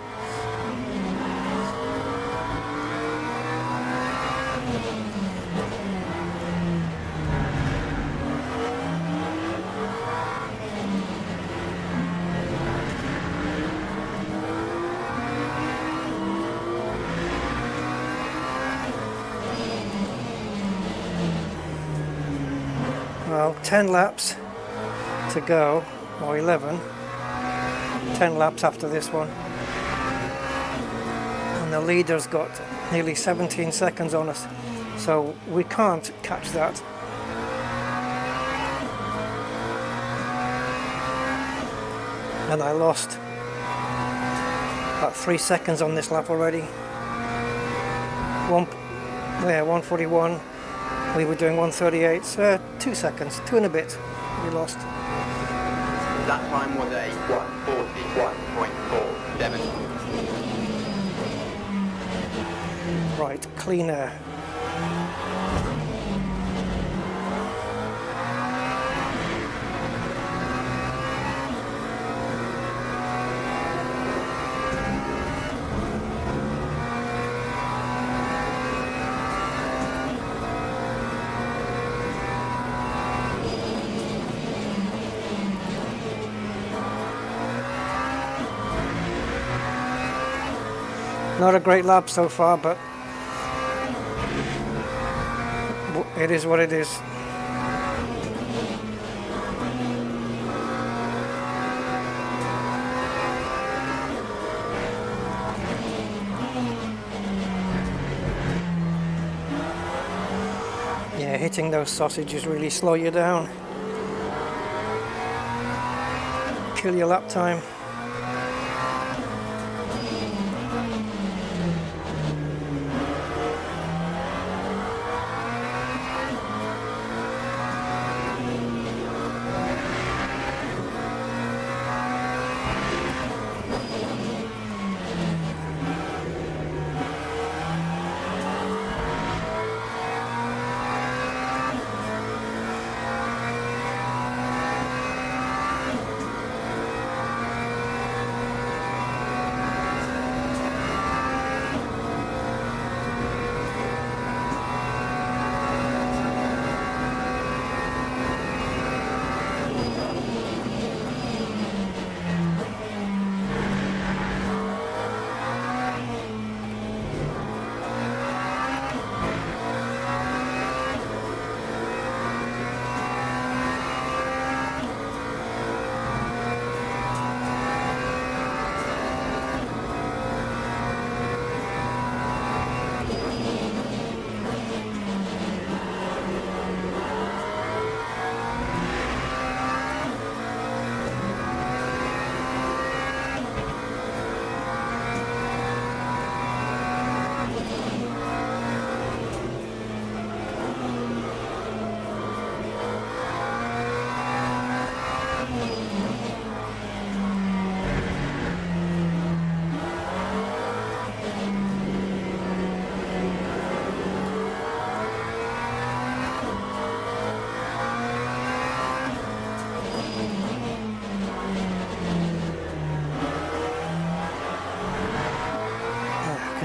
[SPEAKER 1] Well, 10 laps to go, or 11. 10 laps after this one. And the leader's got nearly 17 seconds on us, so we can't catch that. And I lost about 3 seconds on this lap already. 141. We were doing 1:38, so 2 seconds, 2 and a bit, we lost.
[SPEAKER 2] That time was a 1:41.47.
[SPEAKER 1] Right, clean air. Not a great lap so far, but it is what it is. Yeah, hitting those sausages really slow you down. Kill your lap time.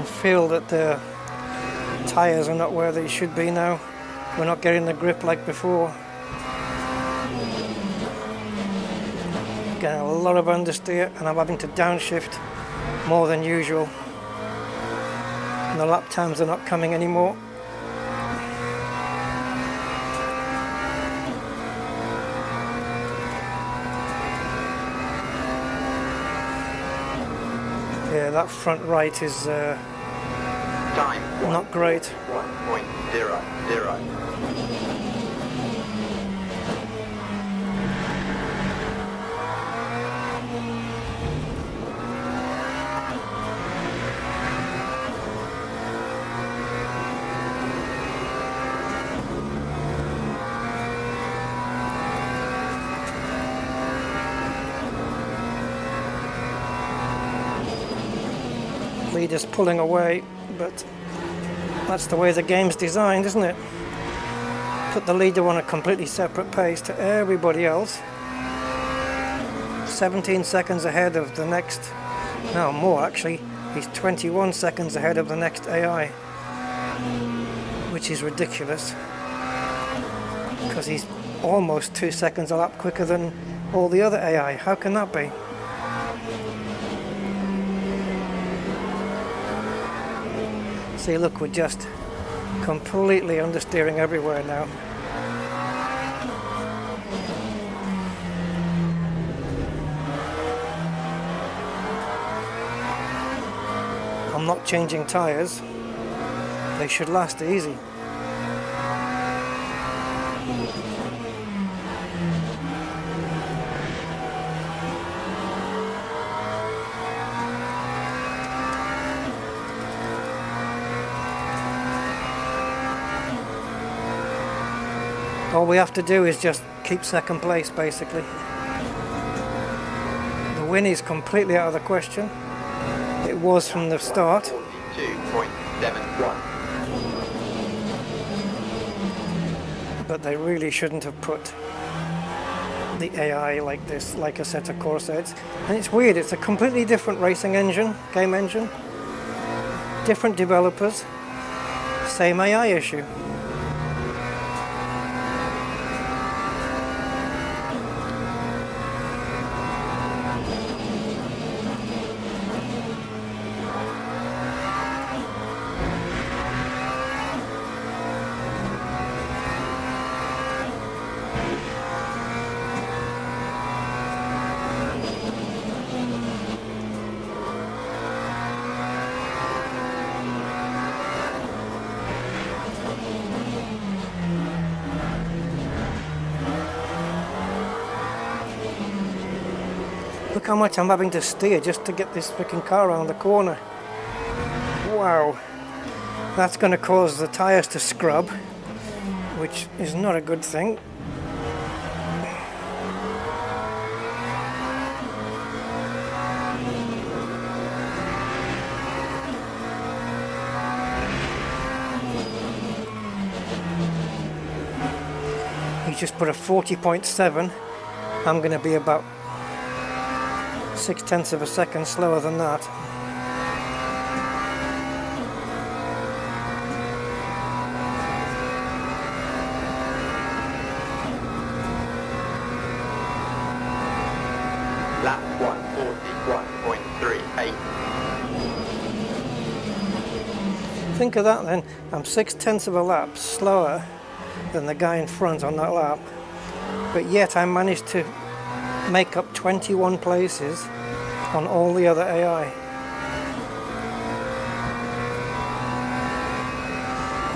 [SPEAKER 1] feel that the tyres are not where they should be now. We're not getting the grip like before. Getting a lot of understeer, and I'm having to downshift more than usual. And the lap times are not coming anymore. Yeah, that front right is
[SPEAKER 2] Time.
[SPEAKER 1] not great.
[SPEAKER 2] 1.00.
[SPEAKER 1] Leader's pulling away, but that's the way the game's designed, isn't it? Put the leader on a completely separate pace to everybody else. 17 seconds ahead of the next, no more actually, he's 21 seconds ahead of the next AI, which is ridiculous because he's almost 2 seconds a lap quicker than all the other AI. How can that be? See, look, we're just completely understeering everywhere now. I'm not changing tyres. They should last easy. All we have to do is just keep second place, basically. The win is completely out of the question. It was from the start.
[SPEAKER 2] 42.71.
[SPEAKER 1] But they really shouldn't have put the AI like this, like a set of Corsairs. And it's weird, it's a completely different racing engine, game engine. Different developers, same AI issue. Look how much I'm having to steer just to get this freaking car around the corner. Wow. That's going to cause the tyres to scrub, which is not a good thing. He's just put a 40.7. I'm going to be about 0.6 of a second slower than that.
[SPEAKER 2] Lap 141.38.
[SPEAKER 1] Think of that then. I'm 0.6 of a lap slower than the guy in front on that lap, but yet I managed to make up 21 places on all the other AI.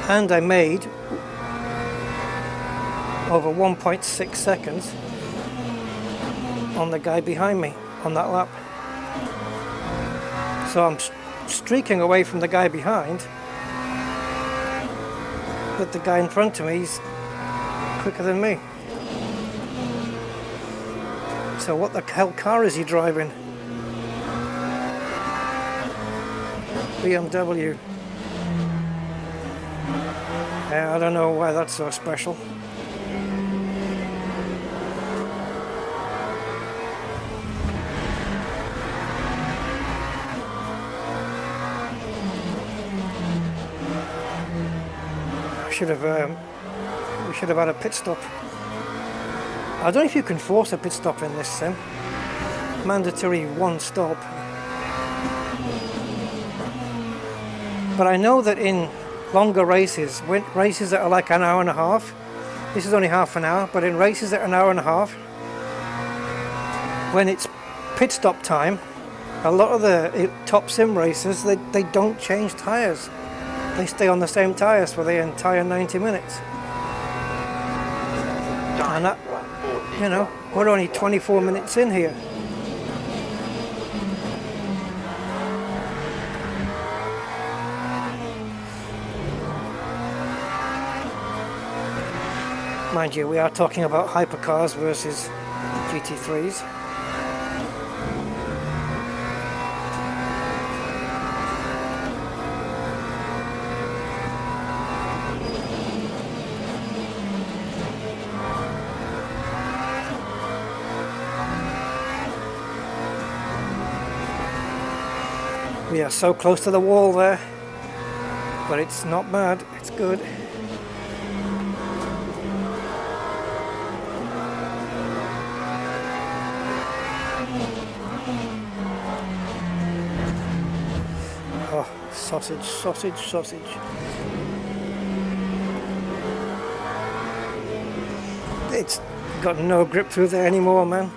[SPEAKER 1] And I made over 1.6 seconds on the guy behind me on that lap. So I'm streaking away from the guy behind, but the guy in front of me is quicker than me. So what the hell car is he driving? BMW. Yeah, I don't know why that's so special. should have. We should have had a pit stop. I don't know if you can force a pit stop in this sim. Mandatory one stop. But I know that in longer races, races that are like an hour and a half, this is only half an hour, but in races that are an hour and a half, when it's pit stop time, a lot of the top sim racers, they don't change tyres. They stay on the same tyres for the entire 90 minutes. And that, you know, we're only 24 minutes in here. Mind you, we are talking about hypercars versus GT3s. We are so close to the wall there, but it's not bad, it's good. Oh, sausage, sausage, sausage. It's got no grip through there anymore, man.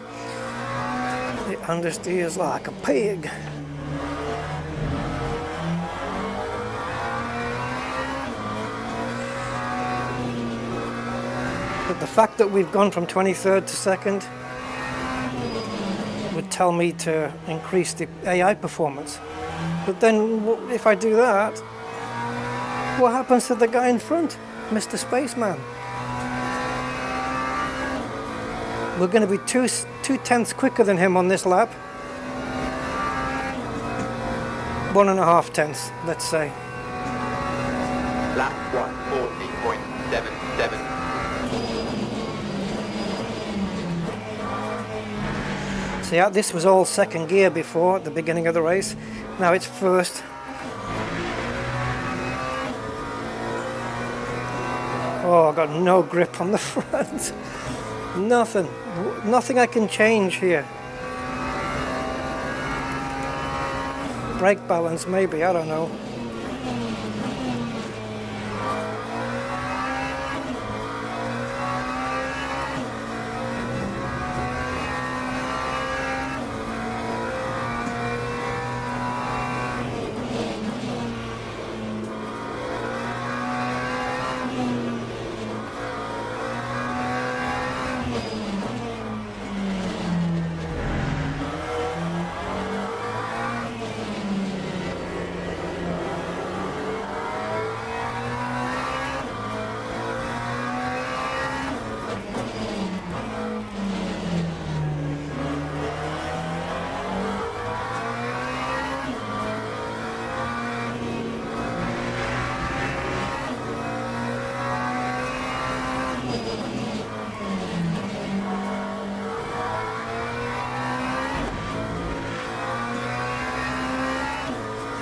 [SPEAKER 1] It understeers like a pig. But the fact that we've gone from 23rd to 2nd would tell me to increase the AI performance. But then if I do that, what happens to the guy in front, Mr. Spaceman? We're going to be two tenths quicker than him on this lap. 1.5 tenths, let's say.
[SPEAKER 2] Lap 140.77.
[SPEAKER 1] See, this was all second gear before at the beginning of the race. Now it's first. Oh, I've got no grip on the front. Nothing I can change here. Brake balance maybe, I don't know.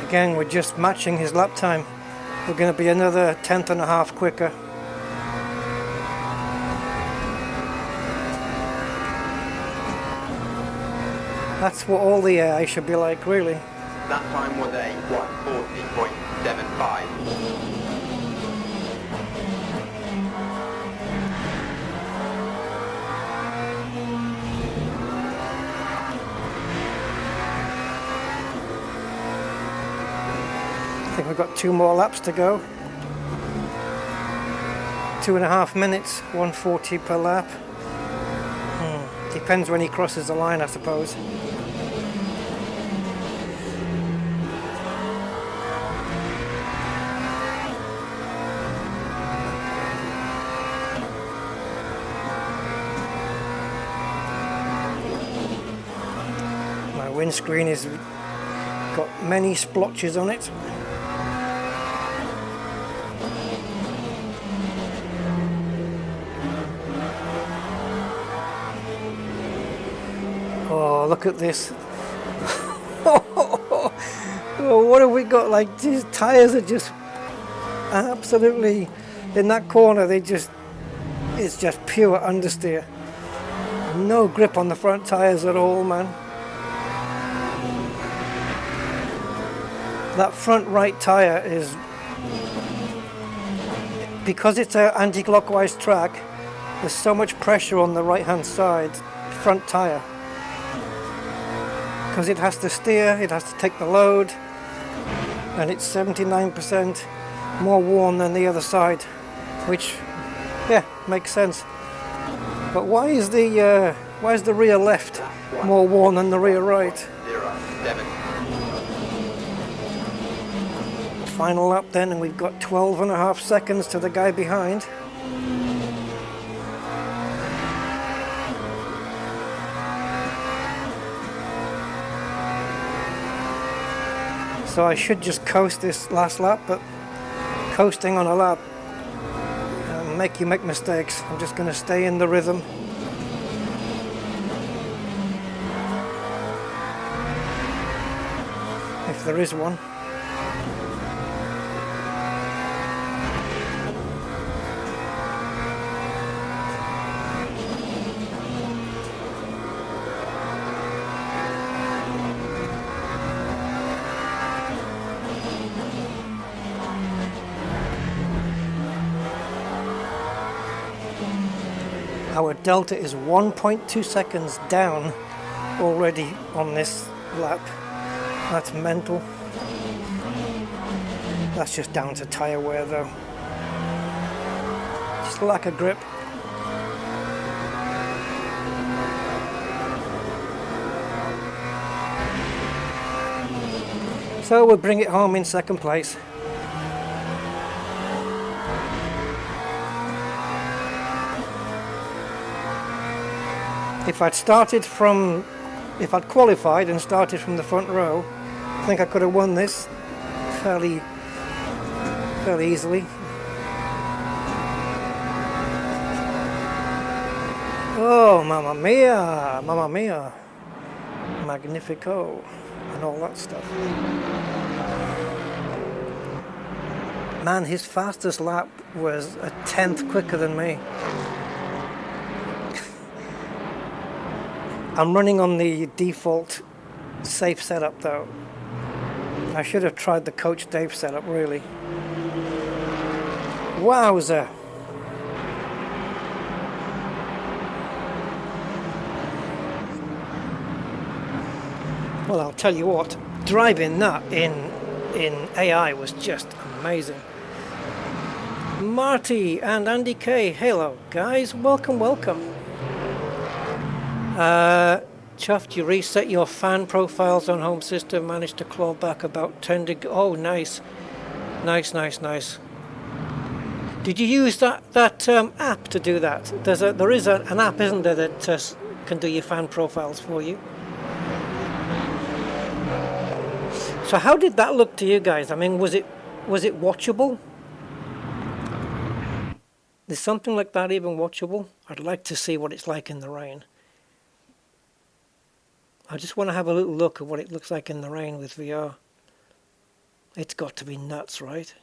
[SPEAKER 1] Again, we're just matching his lap time. We're going to be another 1/10.5 quicker. That's what all the AI should be like, really.
[SPEAKER 2] That time was a 140.75.
[SPEAKER 1] I think we've got 2 more laps to go. 2.5 minutes, 140 per lap. Depends when he crosses the line, I suppose. My windscreen has got many splotches on it. Oh, look at this. Oh, what have we got? Like, these tires are just absolutely in that corner, it's just pure understeer. No grip on the front tires at all, man. That front right tire is, because it's an anti-clockwise track, there's so much pressure on the right hand side front tire, because it has to steer, it has to take the load, and it's 79% more worn than the other side, which, yeah, makes sense. But why is the rear left more worn than the rear right?
[SPEAKER 2] 0, 7.
[SPEAKER 1] Final lap then, and we've got 12.5 seconds to the guy behind. So I should just coast this last lap, but coasting on a lap make you make mistakes. I'm just going to stay in the rhythm. If there is one. Our delta is 1.2 seconds down already on this lap. That's mental. That's just down to tyre wear though. Just lack of grip. So we'll bring it home in second place. If I'd qualified and started from the front row, I think I could have won this fairly easily. Oh, mamma mia, magnifico, and all that stuff. Man, his fastest lap was a 10th quicker than me. I'm running on the default safe setup though. I should have tried the Coach Dave setup, really. Wowza! Well, I'll tell you what, driving that in AI was just amazing. Marty and Andy K, hello guys, welcome. Chuffed, you reset your fan profiles on home system, managed to claw back about 10 degrees. Oh, nice. Did you use that app to do that? There is an app, isn't there, that can do your fan profiles for you? So how did that look to you guys? I mean, was it watchable? Is something like that even watchable? I'd like to see what it's like in the rain. I just want to have a little look at what it looks like in the rain with VR. It's got to be nuts, right?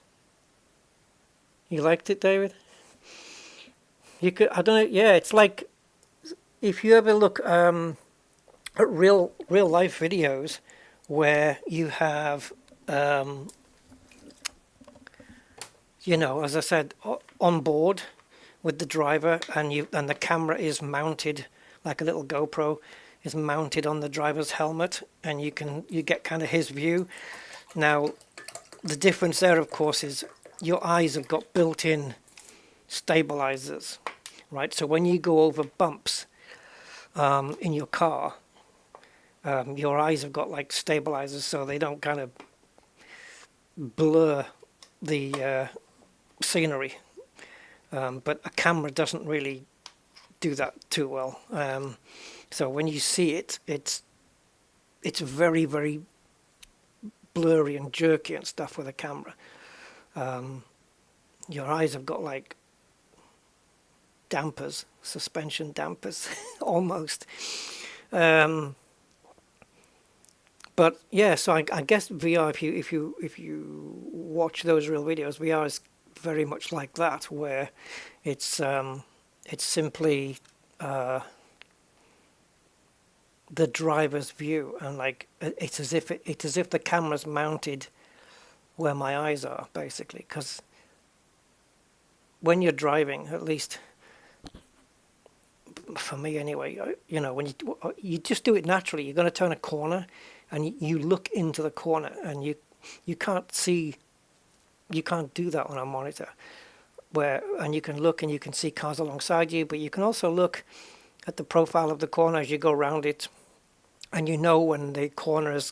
[SPEAKER 1] You liked it, David? You could, I don't know, yeah, it's like, if you ever look at real life videos where you have, you know, as I said, on board with the driver, and the camera is mounted like a little GoPro, is mounted on the driver's helmet, and you get kind of his view. Now, the difference there, of course, is your eyes have got built-in stabilizers, right? So when you go over bumps in your car, your eyes have got like stabilizers, so they don't kind of blur the scenery. But a camera doesn't really do that too well. So when you see it, it's very, very blurry and jerky and stuff with a camera. Your eyes have got like dampers, suspension dampers, almost. But yeah, so I guess VR, if you watch those real videos, VR is very much like that, where it's simply the driver's view, and like it's as if the camera's mounted where my eyes are, basically. Because when you're driving, at least for me anyway, you know, when you just do it naturally. You're going to turn a corner, and you look into the corner, and you can't see. You can't do that on a monitor, and you can look and you can see cars alongside you, but you can also look at the profile of the corner as you go around it, and you know when the corner is,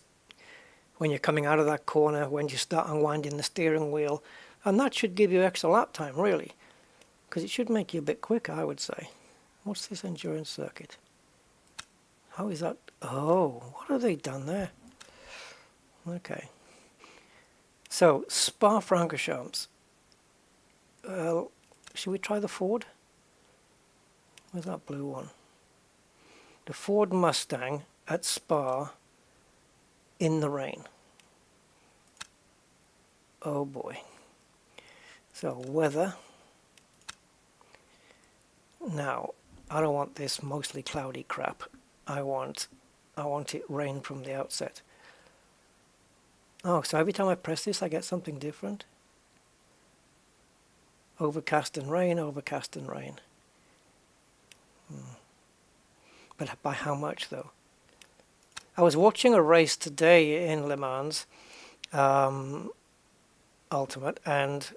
[SPEAKER 1] when you're coming out of that corner, when you start unwinding the steering wheel, and that should give you extra lap time, really, because it should make you a bit quicker, I would say. What's this endurance circuit? How is that? Oh, what have they done there? Okay. So, Spa-Francorchamps. Should we try the Ford? Where's that blue one? The Ford Mustang at Spa in the rain. Oh boy. So, weather. Now, I don't want this mostly cloudy crap. I want it rain from the outset. Oh, so every time I press this, I get something different. Overcast and rain, overcast and rain. But by how much, though? I was watching a race today in Le Mans Ultimate, and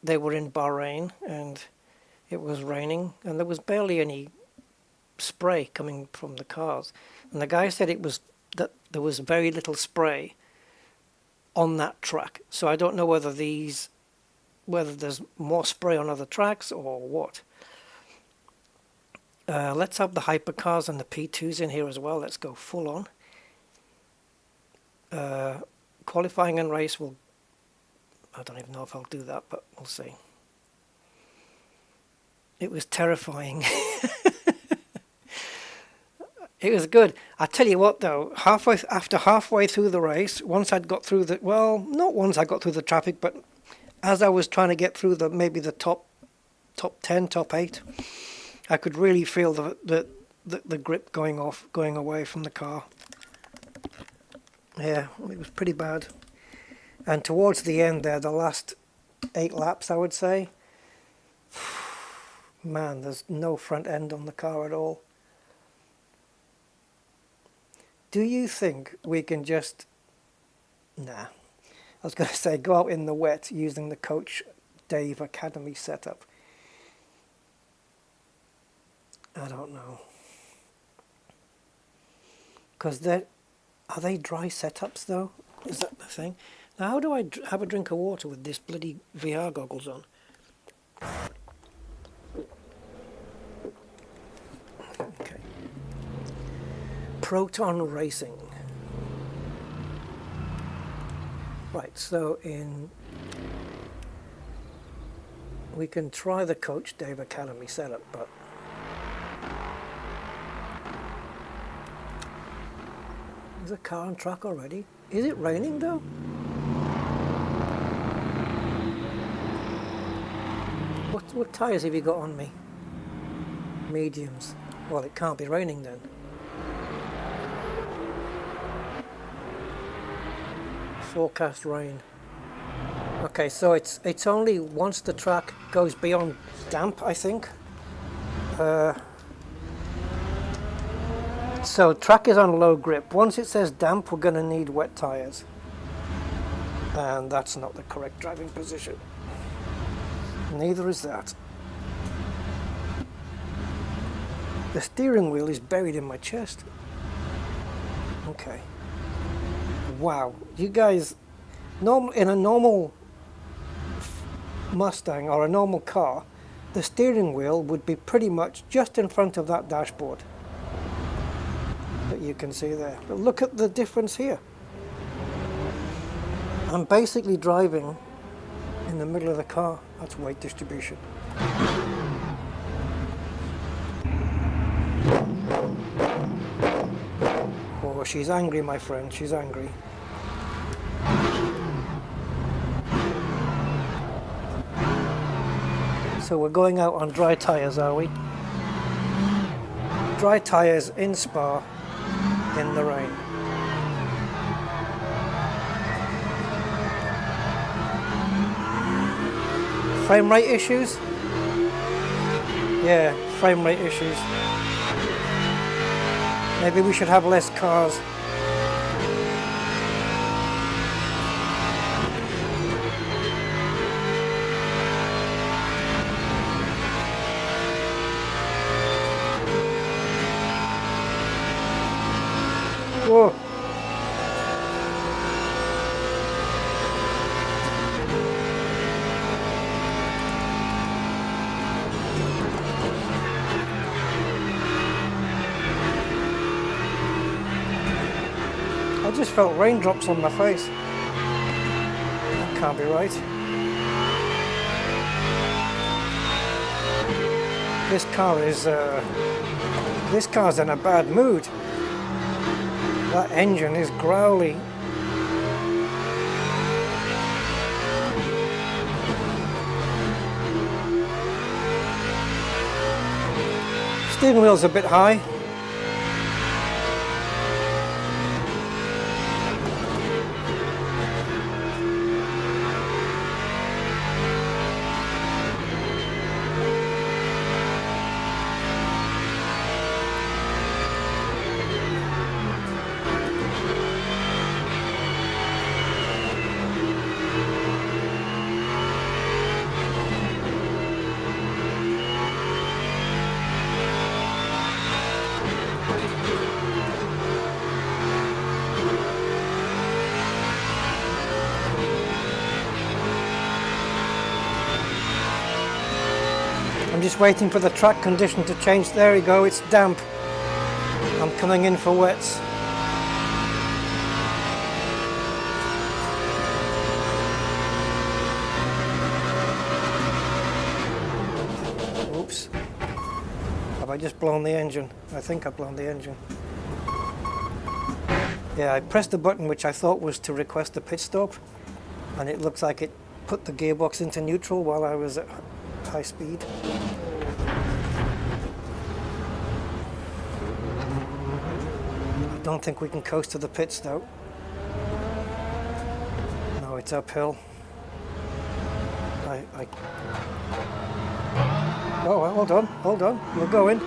[SPEAKER 1] they were in Bahrain, and it was raining, and there was barely any spray coming from the cars. And the guy said that there was very little spray on that track. So I don't know whether there's more spray on other tracks or what. Let's have the hypercars and the P2s in here as well. Let's go full on. Qualifying and race will... I don't even know if I'll do that, but we'll see. It was terrifying. It was good. I tell you what, though, halfway through the race, once I'd got through the... Well, not once I got through the traffic, but as I was trying to get through maybe the top 10, top 8, I could really feel the grip going away from the car. Yeah, it was pretty bad. And towards the end there, the last 8 laps, I would say, man, there's no front end on the car at all. Do you think we can just... Nah. I was going to say go out in the wet using the Coach Dave Academy setup. I don't know. Because are they dry setups, though? Is that the thing? Now, how do I have a drink of water with this bloody VR goggles on? Okay. Proton Racing. Right, so we can try the Coach Dave Academy setup, but there's a car on track already. Is it raining though? What tyres have you got on me? Mediums. Well, it can't be raining then. Forecast rain. Okay, so it's only once the track goes beyond damp, I think. So track is on low grip. Once it says damp, we're going to need wet tyres. And that's not the correct driving position. Neither is that. The steering wheel is buried in my chest. Okay. Wow, you guys, in a normal Mustang or a normal car, the steering wheel would be pretty much just in front of that dashboard that you can see there. But look at the difference here. I'm basically driving in the middle of the car. That's weight distribution. Oh, she's angry, my friend, she's angry. So we're going out on dry tyres, are we? Dry tyres in Spa in the rain. Frame rate issues? Yeah, frame rate issues. Maybe we should have less cars. Whoa. I just felt raindrops on my face. That can't be right. This car's in a bad mood. That engine is growly. Steering wheel's a bit high. I'm just waiting for the track condition to change. There we go, it's damp. I'm coming in for wets. Oops. Have I just blown the engine? I think I've blown the engine. Yeah, I pressed the button which I thought was to request a pit stop, and it looks like it put the gearbox into neutral while I was at high speed. I don't think we can coast to the pits though. No, it's uphill. Oh, hold on, we're going.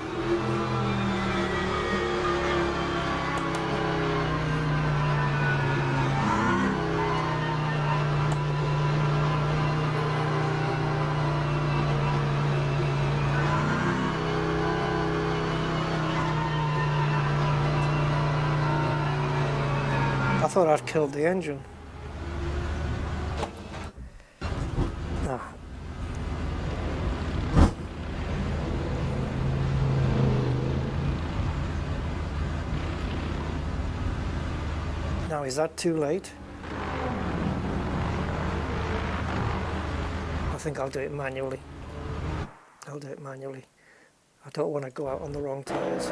[SPEAKER 1] I thought I'd killed the engine. No. Now, is that too late? I think I'll do it manually. I don't want to go out on the wrong tires.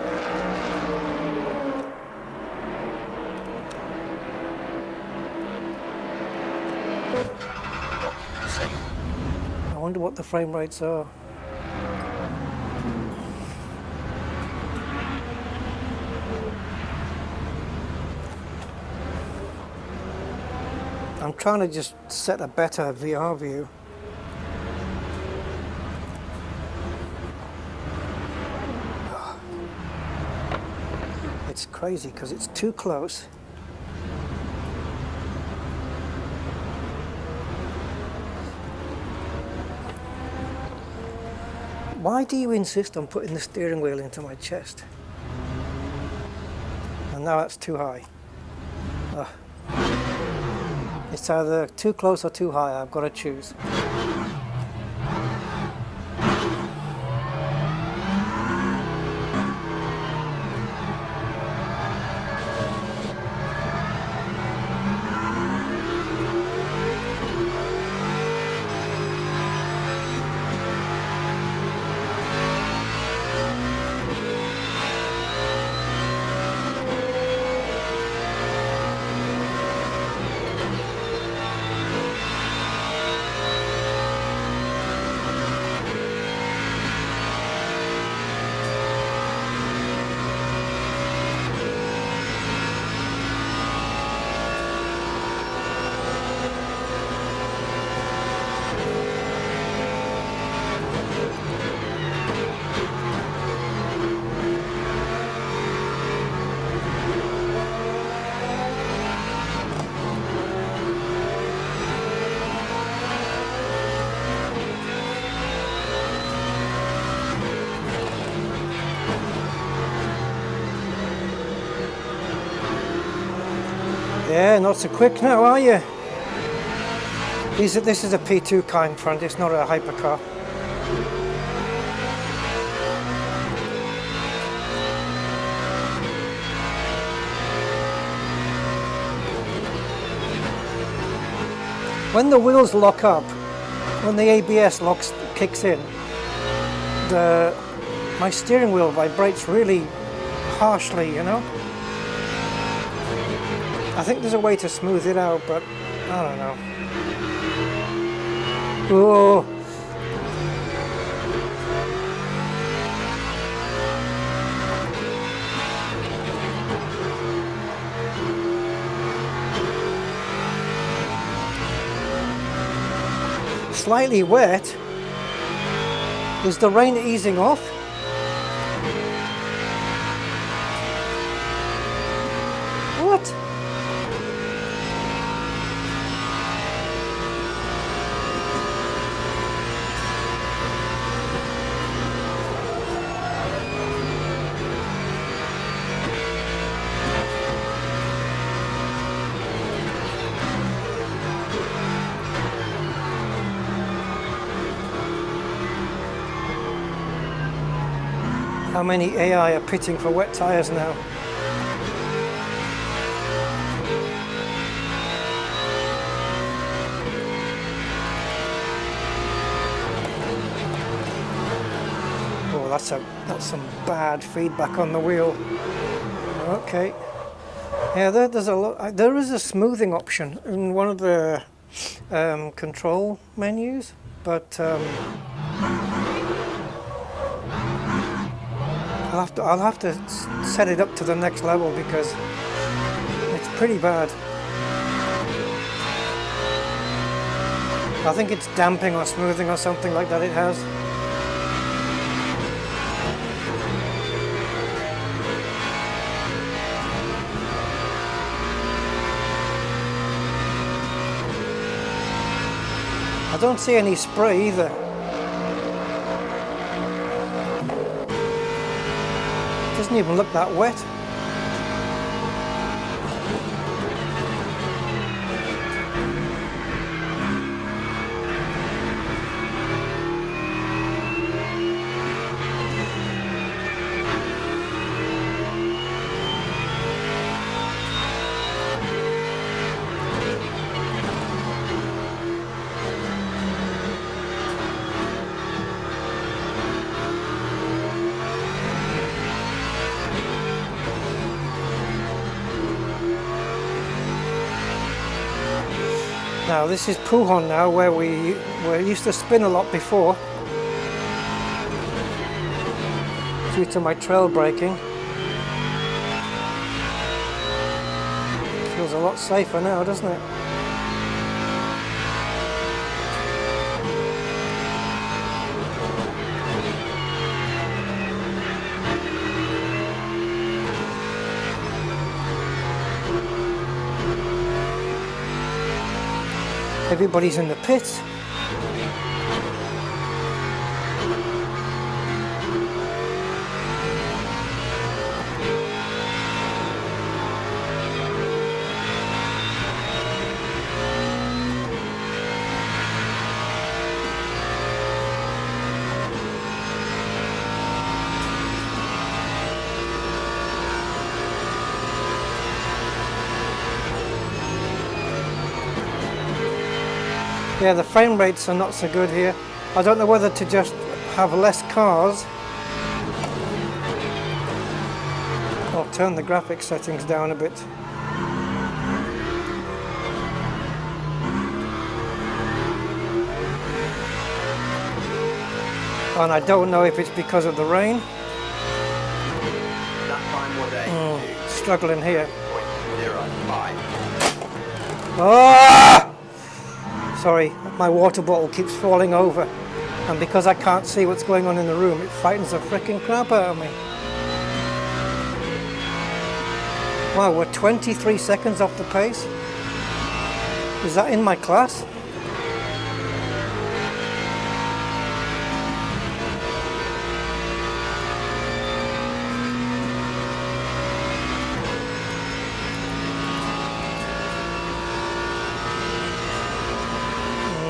[SPEAKER 1] I wonder what the frame rates are. I'm trying to just set a better VR view. It's crazy because it's too close. Why do you insist on putting the steering wheel into my chest? And now that's too high. It's either too close or too high. I've got to choose. Yeah, not so quick now, are you? This is a P2 kind front, it's not a hypercar. When the wheels lock up, when the ABS kicks in, my steering wheel vibrates really harshly, you know? I think there's a way to smooth it out, but I don't know. Oh. Slightly wet. Is the rain easing off? What? How many AI are pitting for wet tyres now? Oh, that's some bad feedback on the wheel. Okay. Yeah, there is a smoothing option in one of the control menus, but I'll have to set it up to the next level because it's pretty bad. I think it's damping or smoothing or something like that it has. I don't see any spray either. Doesn't even look that wet. Now this is Pujon now, where we used to spin a lot before due to my trail braking. Feels a lot safer now, doesn't it? Everybody's in the pits. Yeah, the frame rates are not so good here. I don't know whether to just have less cars or turn the graphics settings down a bit. And I don't know if it's because of the rain.
[SPEAKER 2] That time what day?
[SPEAKER 1] Struggling here.
[SPEAKER 2] 0.05.
[SPEAKER 1] Ah! Sorry, my water bottle keeps falling over, and because I can't see what's going on in the room, it frightens the frickin' crap out of me. Wow, we're 23 seconds off the pace. Is that in my class?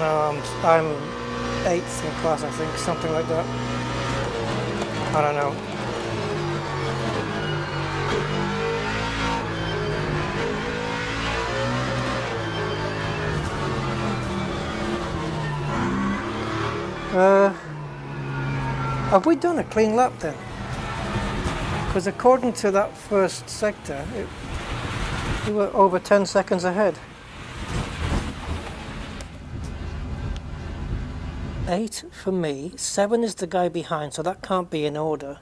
[SPEAKER 1] know, I'm 8th in class, I think, something like that. I don't know. Have we done a clean lap then? Because according to that first sector, we were over 10 seconds ahead. 8 for me, 7 is the guy behind, so that can't be in order.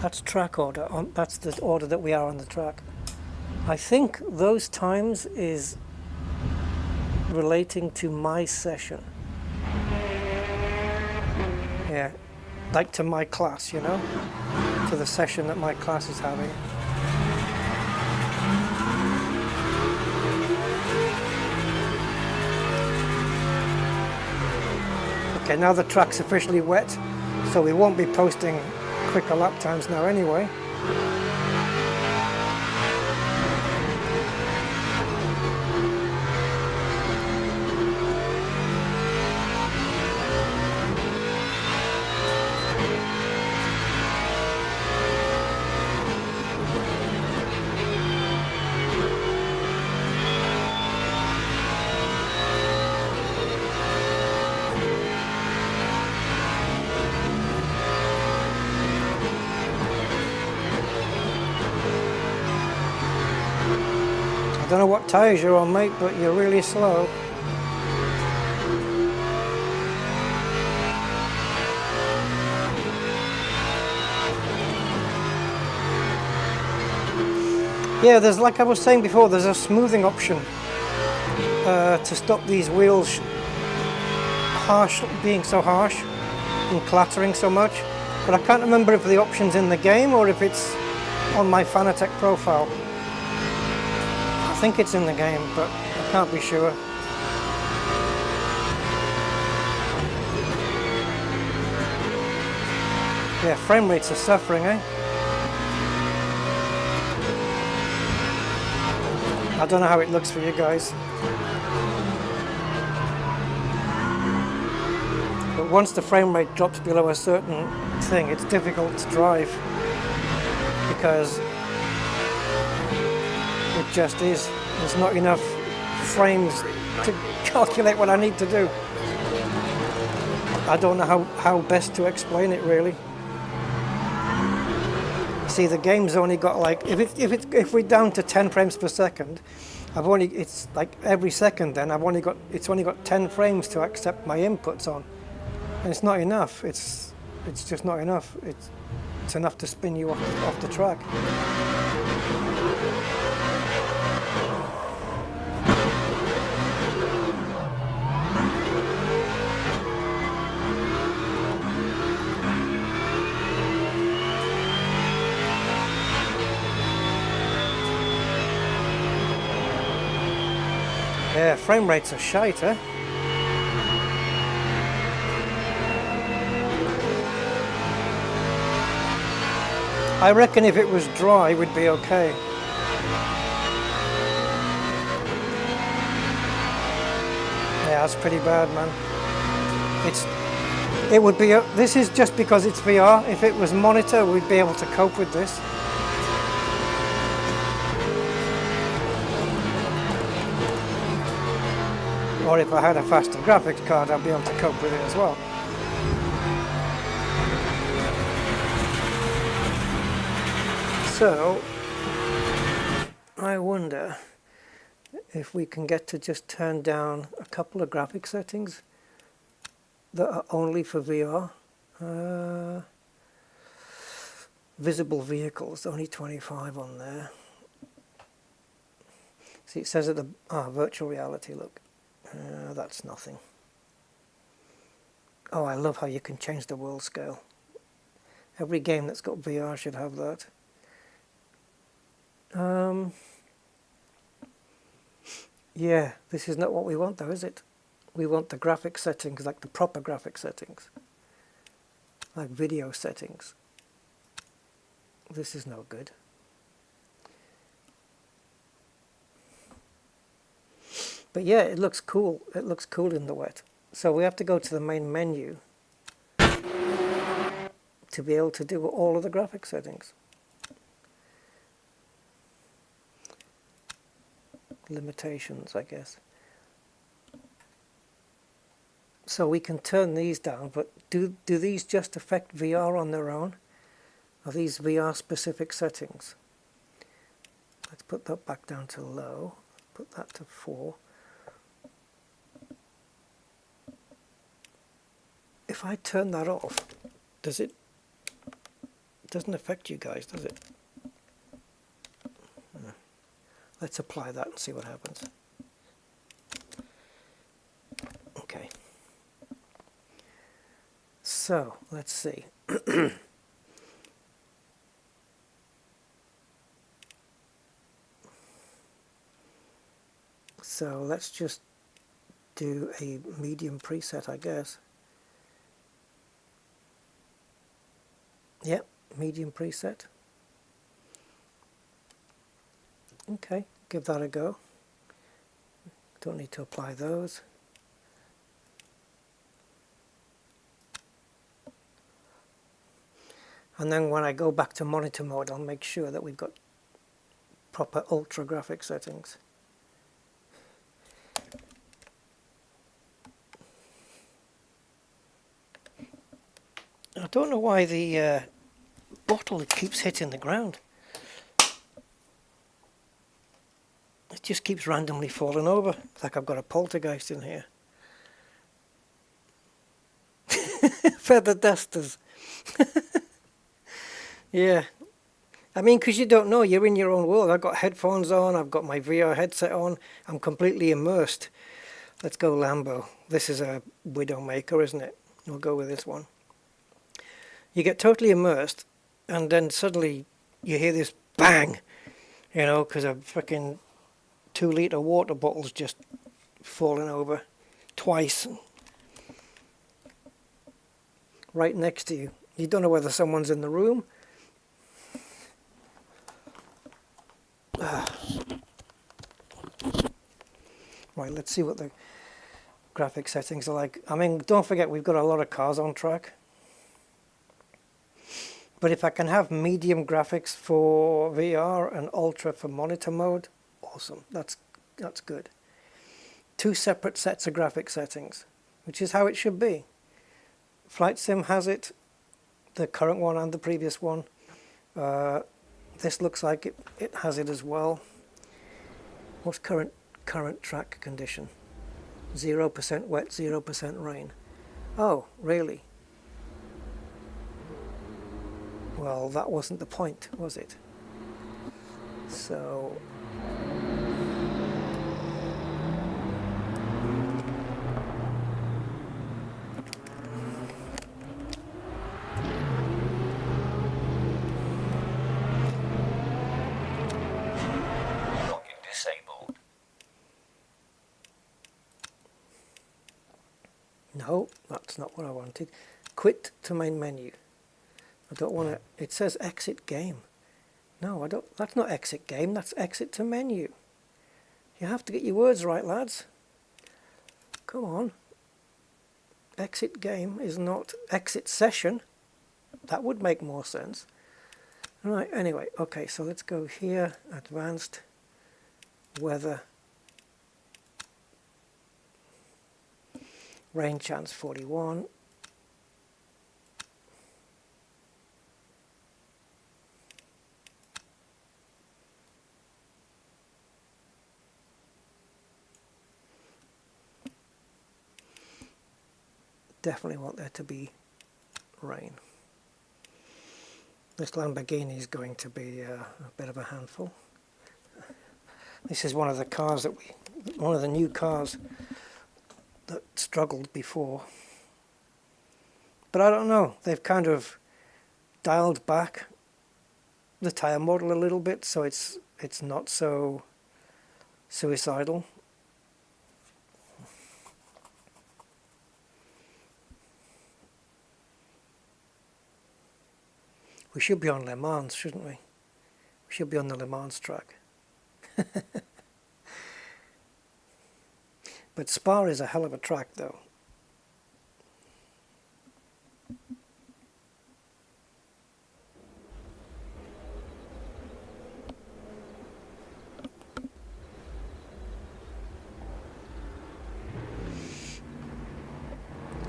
[SPEAKER 1] That's track order, that's the order that we are on the track. I think those times is relating to my session. Yeah, like to my class, you know, to the session that my class is having. Okay, now the track's officially wet, so we won't be posting quicker lap times now anyway. I don't know what tyres you're on, mate, but you're really slow. Yeah, there's, like I was saying before, there's a smoothing option to stop these wheels being so harsh and clattering so much. But I can't remember if the option's in the game or if it's on my Fanatec profile. I think it's in the game, but I can't be sure. Yeah, frame rates are suffering, eh? I don't know how it looks for you guys. But once the frame rate drops below a certain thing, it's difficult to drive because it just is. There's not enough frames to calculate what I need to do. I don't know how best to explain it really. See, the game's only got like if we're down to 10 frames per second, it's like every second. Then it's only got 10 frames to accept my inputs on, and it's not enough. It's just not enough. It's enough to spin you off the track. Yeah, frame rates are shite, eh? I reckon if it was dry, we'd be okay. Yeah, that's pretty bad, man. It would be. This is just because it's VR. If it was monitor, we'd be able to cope with this. Or if I had a faster graphics card, I'd be able to cope with it as well. So, I wonder if we can get to just turn down a couple of graphic settings that are only for VR. Visible vehicles, only 25 on there. See, it says at the virtual reality, look. That's nothing. Oh, I love how you can change the world scale. Every game that's got VR should have that. Yeah, this is not what we want though, is it? We want the graphic settings, like the proper graphic settings. Like video settings. This is no good. But yeah, it looks cool. It looks cool in the wet. So we have to go to the main menu to be able to do all of the graphic settings. Limitations, I guess. So we can turn these down, but do these just affect VR on their own? Are these VR specific settings? Let's put that back down to low, put that to 4. If I turn that off, it doesn't affect you guys, does it? No. Let's apply that and see what happens. Okay. So, let's see. So let's just do a medium preset, I guess. Yep, medium preset. Okay, give that a go. Don't need to apply those. And then when I go back to monitor mode, I'll make sure that we've got proper ultra graphic settings. I don't know why the bottle keeps hitting the ground. It just keeps randomly falling over. It's like I've got a poltergeist in here. Feather dusters. Yeah. I mean, because you don't know, you're in your own world. I've got headphones on, I've got my VR headset on, I'm completely immersed. Let's go Lambo. This is a Widowmaker, isn't it? We'll go with this one. You get totally immersed, and then suddenly you hear this bang, you know, because a freaking 2-litre water bottle's just fallen over twice, right next to you. You don't know whether someone's in the room. Right, let's see what the graphic settings are like. I mean, don't forget we've got a lot of cars on track. But if I can have medium graphics for VR and ultra for monitor mode, awesome. That's good. 2 separate sets of graphic settings, which is how it should be. Flight Sim has it, the current one and the previous one. This looks like it has it as well. What's current track condition? 0% wet, 0% rain. Oh, really? Well, that wasn't the point, was it? So...
[SPEAKER 8] disabled.
[SPEAKER 1] No, that's not what I wanted. Quit to main menu. I don't want to... It says exit game. No, I don't... That's not exit game, that's exit to menu. You have to get your words right, lads. Come on. Exit game is not exit session. That would make more sense. Right, anyway, okay, so let's go here, advanced, weather, rain chance 41. Definitely want there to be rain. This Lamborghini is going to be a bit of a handful. This is one of the cars that one of the new cars that struggled before. But I don't know, they've kind of dialed back the tyre model a little bit, so it's not so suicidal. We should be on Le Mans, shouldn't we? We should be on the Le Mans track. But Spa is a hell of a track, though.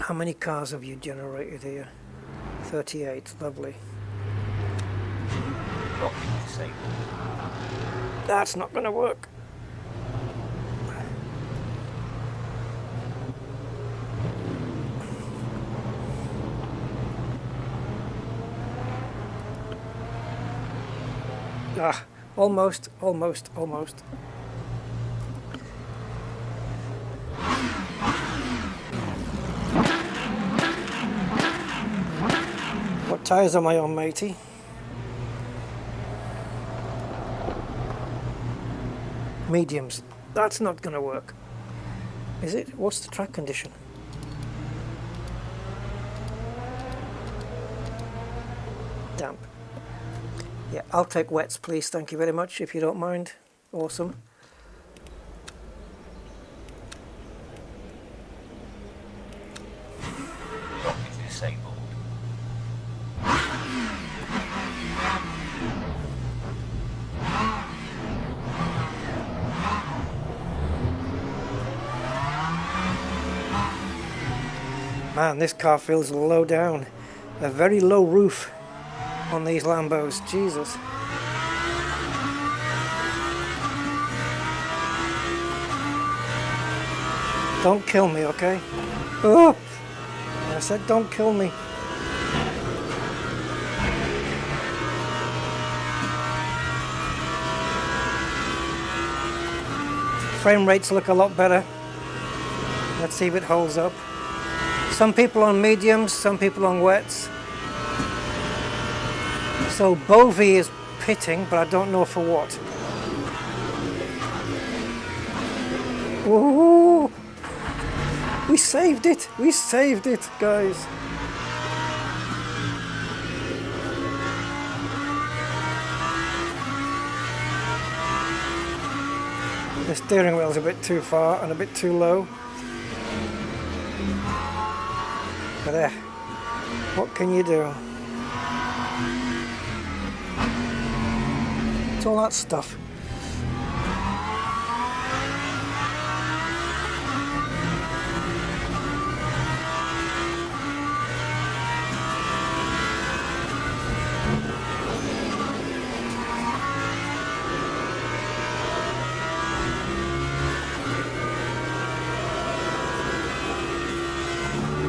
[SPEAKER 1] How many cars have you generated here? 38, lovely. That's not going to work. Ah, almost. What tyres am I on, matey? Mediums. That's not going to work. Is it? What's the track condition? Damp. Yeah, I'll take wets, please. Thank you very much, if you don't mind. Awesome.
[SPEAKER 8] Disabled.
[SPEAKER 1] Man, this car feels low down. A very low roof on these Lambos. Jesus. Don't kill me, okay? Oh! I said don't kill me. Frame rates look a lot better. Let's see if it holds up. Some people on mediums, some people on wets. So Bovie is pitting, but I don't know for what. Ooh! We saved it! We saved it, guys! The steering wheel's a bit too far and a bit too low. But what can you do? It's all that stuff.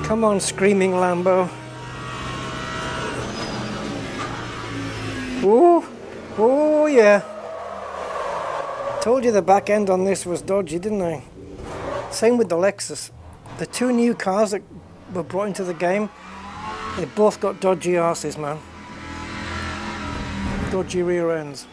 [SPEAKER 1] Come on, screaming Lambo. Ooh, oh yeah. Told you the back end on this was dodgy, didn't I? Same with the Lexus. The two new cars that were brought into the game, they both got dodgy arses, man. Dodgy rear ends.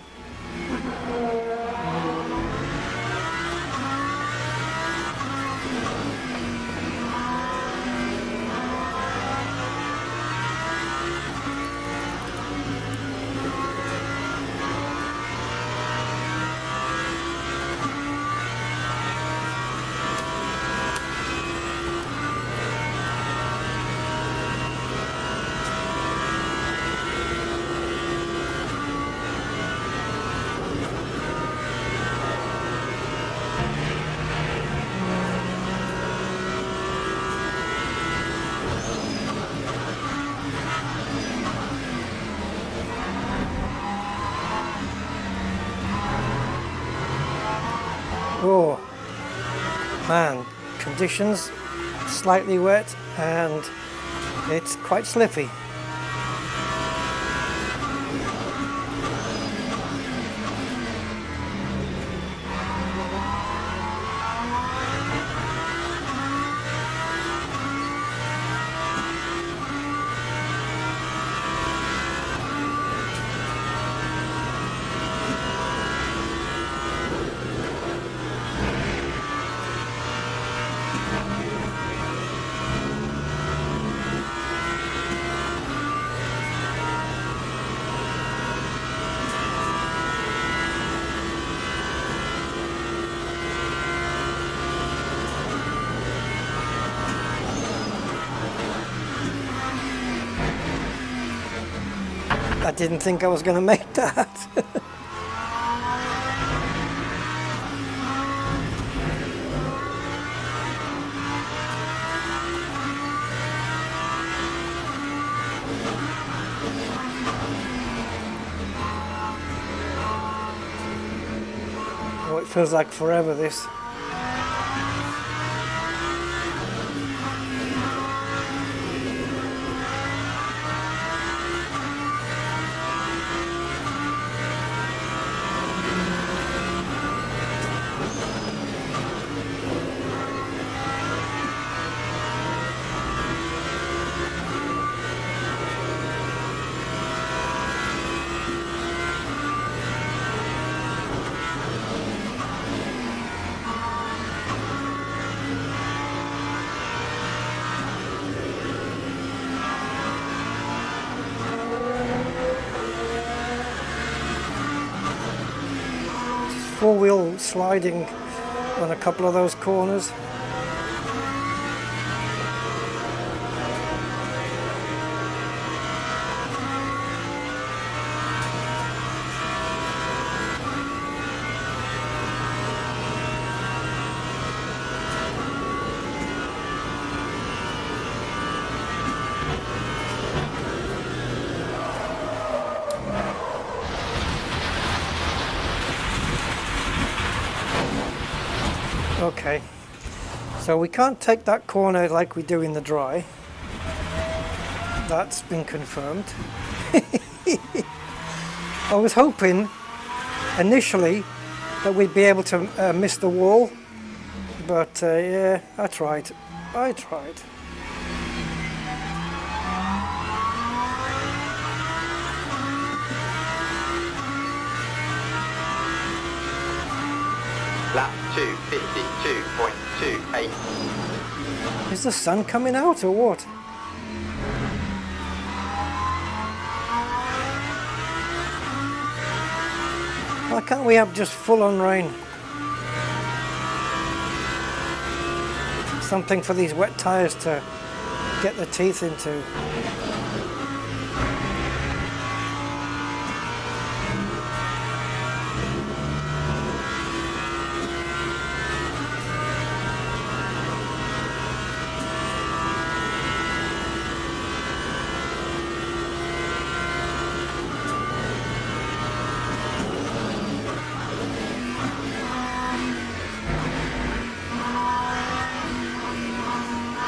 [SPEAKER 1] Oh man, conditions slightly wet and it's quite slippy. I didn't think I was going to make that. Feels like forever this. Four-wheel sliding on a couple of those corners. Okay, so we can't take that corner like we do in the dry. That's been confirmed. I was hoping initially that we'd be able to miss the wall, but yeah, I tried.
[SPEAKER 2] Lap 252.28.
[SPEAKER 1] Is the sun coming out or what? Why can't we have just full on rain? Something for these wet tires to get the teeth into.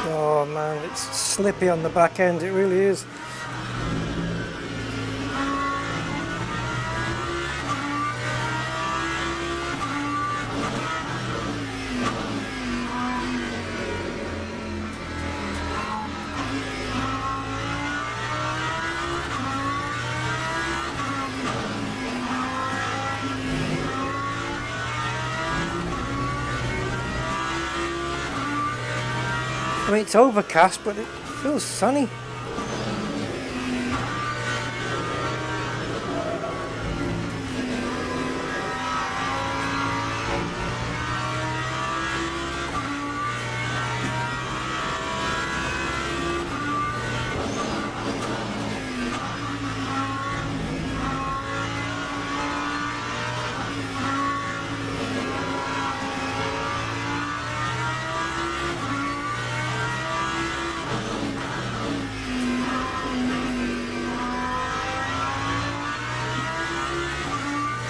[SPEAKER 1] Oh man, it's slippy on the back end, it really is. I mean, it's overcast, but it feels sunny.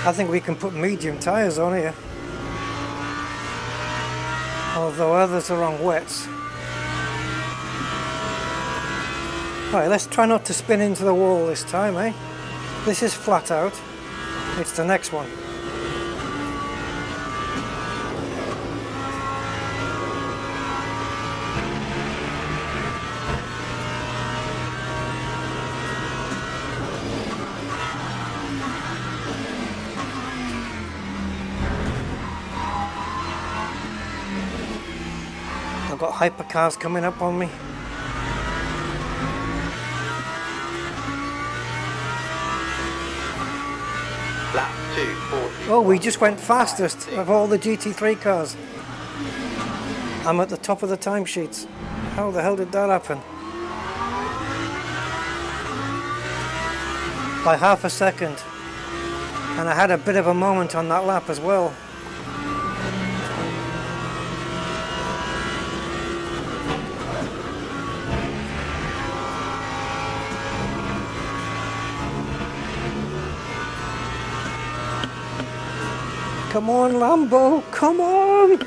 [SPEAKER 1] I think we can put medium tyres on here, although others are on wets. Right, let's try not to spin into the wall this time, eh? This is flat out. It's the next one. I've got hypercars coming up on me.
[SPEAKER 2] Lap 240.
[SPEAKER 1] Oh, we just went fastest of all the GT3 cars. I'm at the top of the timesheets. How the hell did that happen? By half a second. And I had a bit of a moment on that lap as well. Come on, Lambo, come on!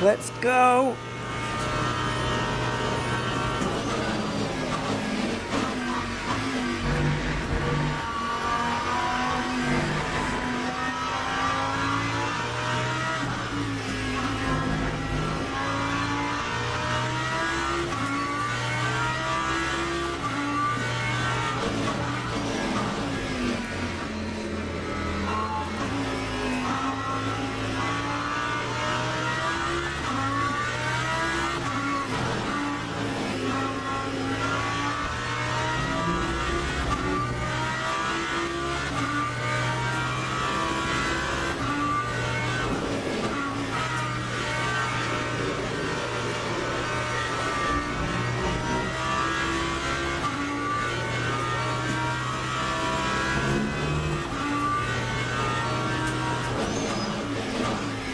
[SPEAKER 1] Let's go!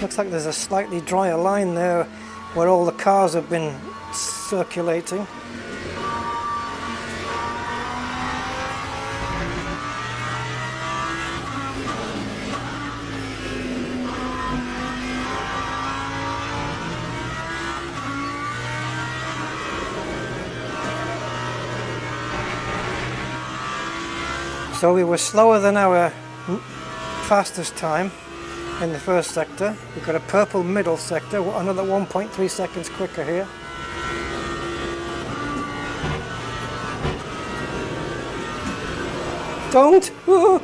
[SPEAKER 1] Looks like there's a slightly drier line there where all the cars have been circulating. So we were slower than our fastest time in the first sector. We've got a purple middle sector, another 1.3 seconds quicker here. Don't! Whoa.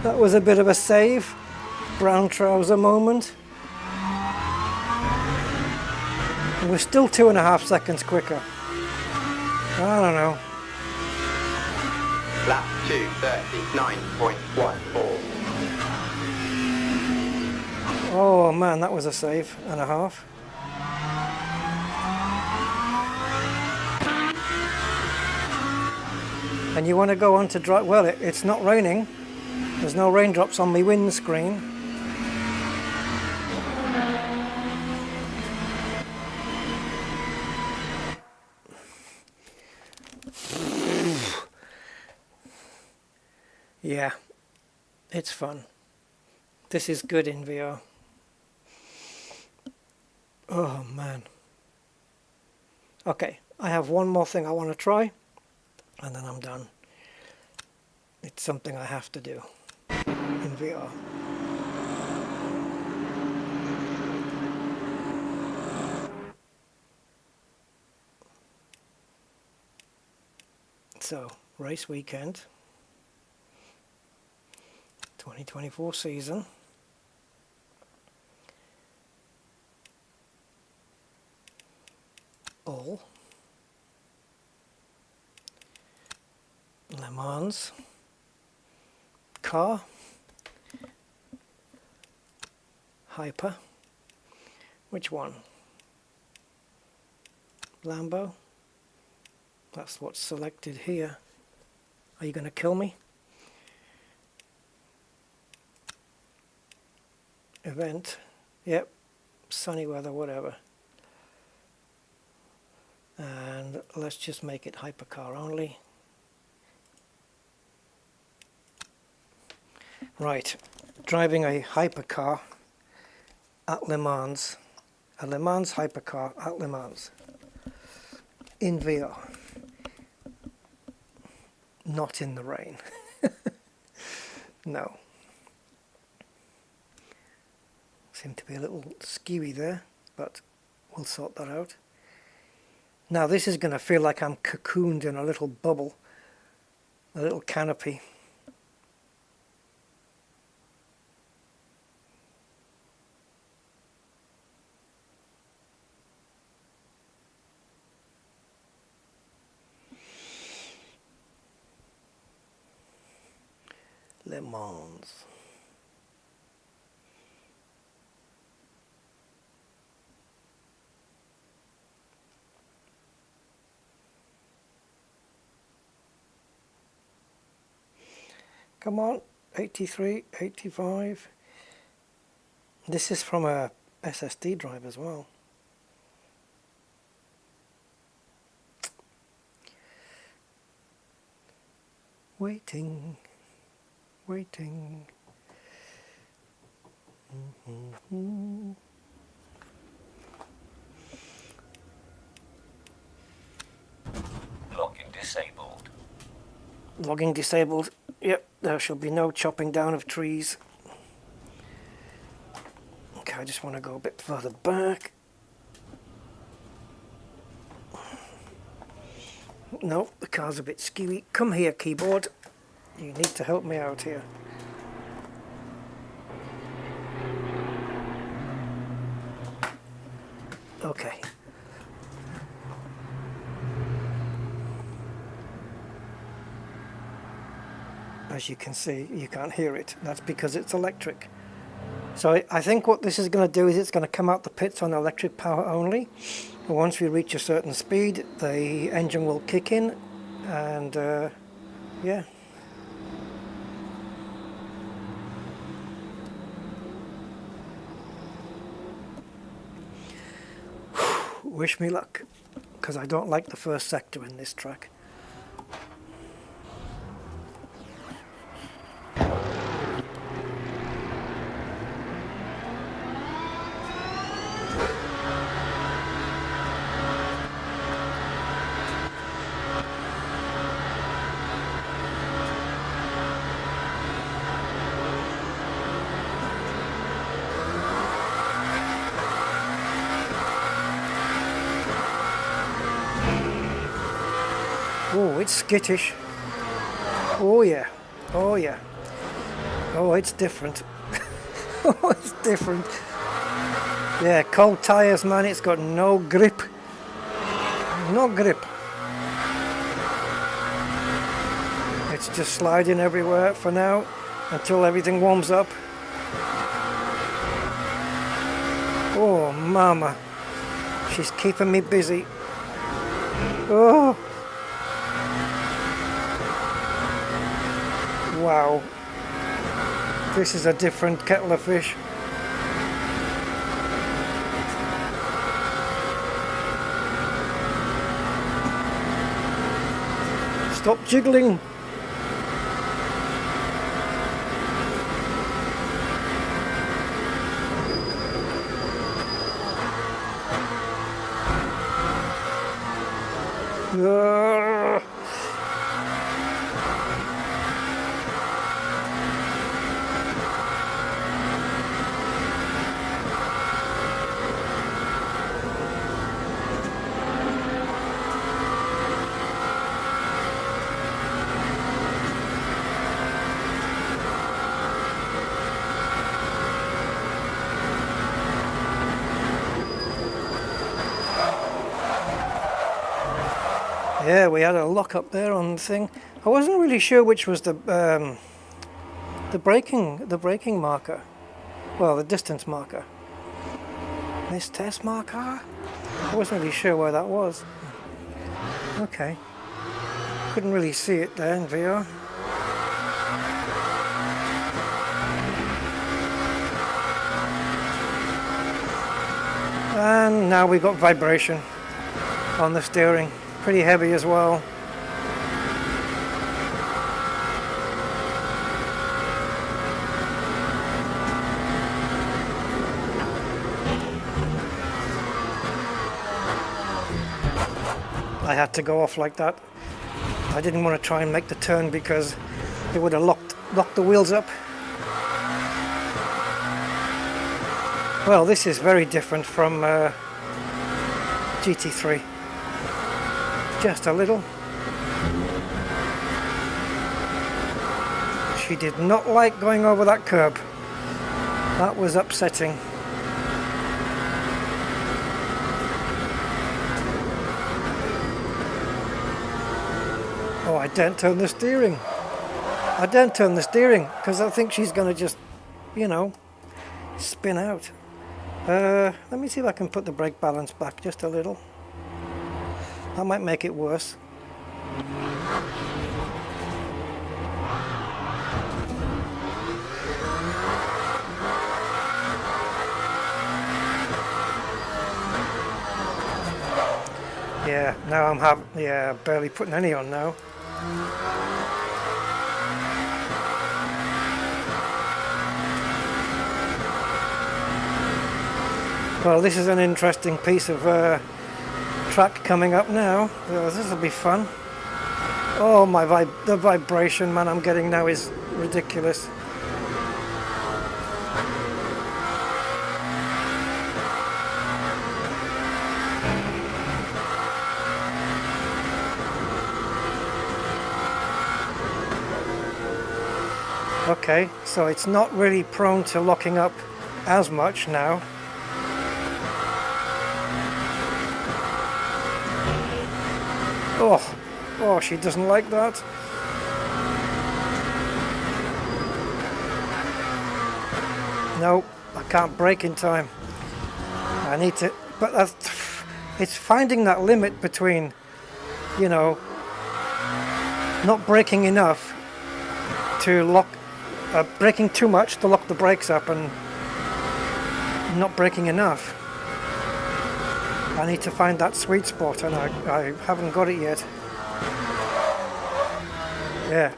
[SPEAKER 1] That was a bit of a save. Brown trouser moment. We're still 2.5 seconds quicker. I don't know.
[SPEAKER 2] Lap 2, 39.14.
[SPEAKER 1] Oh man, that was a save and a half. And you want to go on to drive. Well, it's not raining. There's no raindrops on my windscreen. Yeah, it's fun. This is good in VR. Oh man. Okay, I have one more thing I want to try, and then I'm done. It's something I have to do in VR. So, race weekend. 2024 season. All. Le Mans. Car. Hyper. Which one? Lambo. That's what's selected here. Are you going to kill me? Event, yep, sunny weather, whatever. And let's just make it hypercar only. Right, driving a hypercar at Le Mans, a Le Mans hypercar at Le Mans in VR, not in the rain. No. Seem to be a little skewy there, but we'll sort that out. Now this is going to feel like I'm cocooned in a little bubble, a little canopy. Le Mans. Come on, 83, 85. This is from a SSD drive as well. Waiting.
[SPEAKER 8] Logging disabled.
[SPEAKER 1] Logging disabled. Yep, there shall be no chopping down of trees. Okay, I just want to go a bit further back. No, the car's a bit skewy. Come here, keyboard. You need to help me out here. Okay. As you can see, you can't hear it. That's because it's electric. So I think what this is going to do is it's going to come out the pits on electric power only. Once we reach a certain speed, the engine will kick in, and yeah. Wish me luck, because I don't like the first sector in this track. Oh, it's skittish. Oh yeah. Oh yeah. Oh, it's different. Oh, it's different. Yeah, cold tires, man. It's got no grip. No grip. It's just sliding everywhere for now until everything warms up. Oh, mama. She's keeping me busy. Oh. Wow, this is a different kettle of fish. Stop jiggling. Yeah, we had a lock up there on the thing. I wasn't really sure which was the braking marker. Well, the distance marker. This test marker? I wasn't really sure where that was. Okay. Couldn't really see it there in VR. And now we've got vibration on the steering. Pretty heavy as well. I had to go off like that. I didn't want to try and make the turn because it would have locked the wheels up. Well, this is very different from GT3. Just a little. She did not like going over that curb. That was upsetting. Oh, I don't turn the steering. I don't turn the steering because I think she's going to just, you know, spin out. Let me see if I can put the brake balance back just a little. That might make it worse. Yeah, now I'm barely putting any on now. Well, this is an interesting piece of track coming up now. This will be fun. Oh, the vibration, man, I'm getting now is ridiculous. Okay, so it's not really prone to locking up as much now. Oh, she doesn't like that. No, I can't brake in time. I need to, but it's finding that limit between, you know, not braking enough to lock, braking too much to lock the brakes up and not braking enough. I need to find that sweet spot, and I haven't got it yet. Yeah,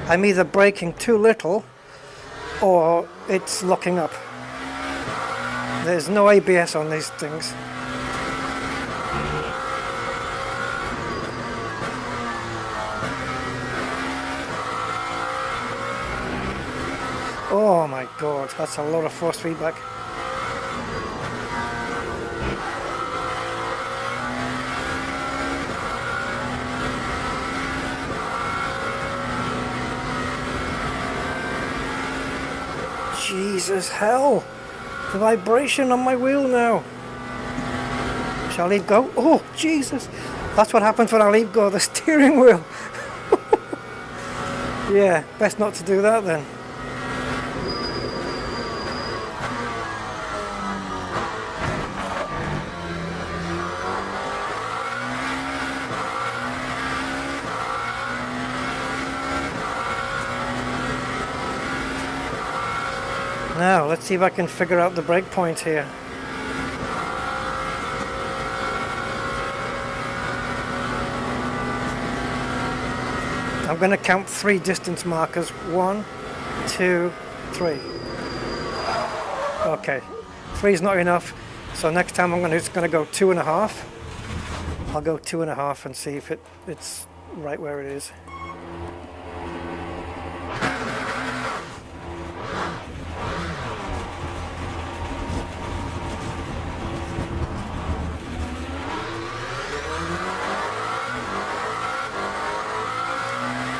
[SPEAKER 1] I'm either braking too little or it's locking up. There's no ABS on these things. Oh my god, that's a lot of force feedback. Jesus hell! The vibration on my wheel now. Shall I leave go? Oh Jesus! That's what happens when I leave go of the steering wheel. Yeah, best not to do that then. Now, let's see if I can figure out the break point here. I'm going to count 3 distance markers. 1, 2, 3. Okay, 3 is not enough, so next time I'm just going to go 2.5. I'll go 2.5 and see if it's right where it is.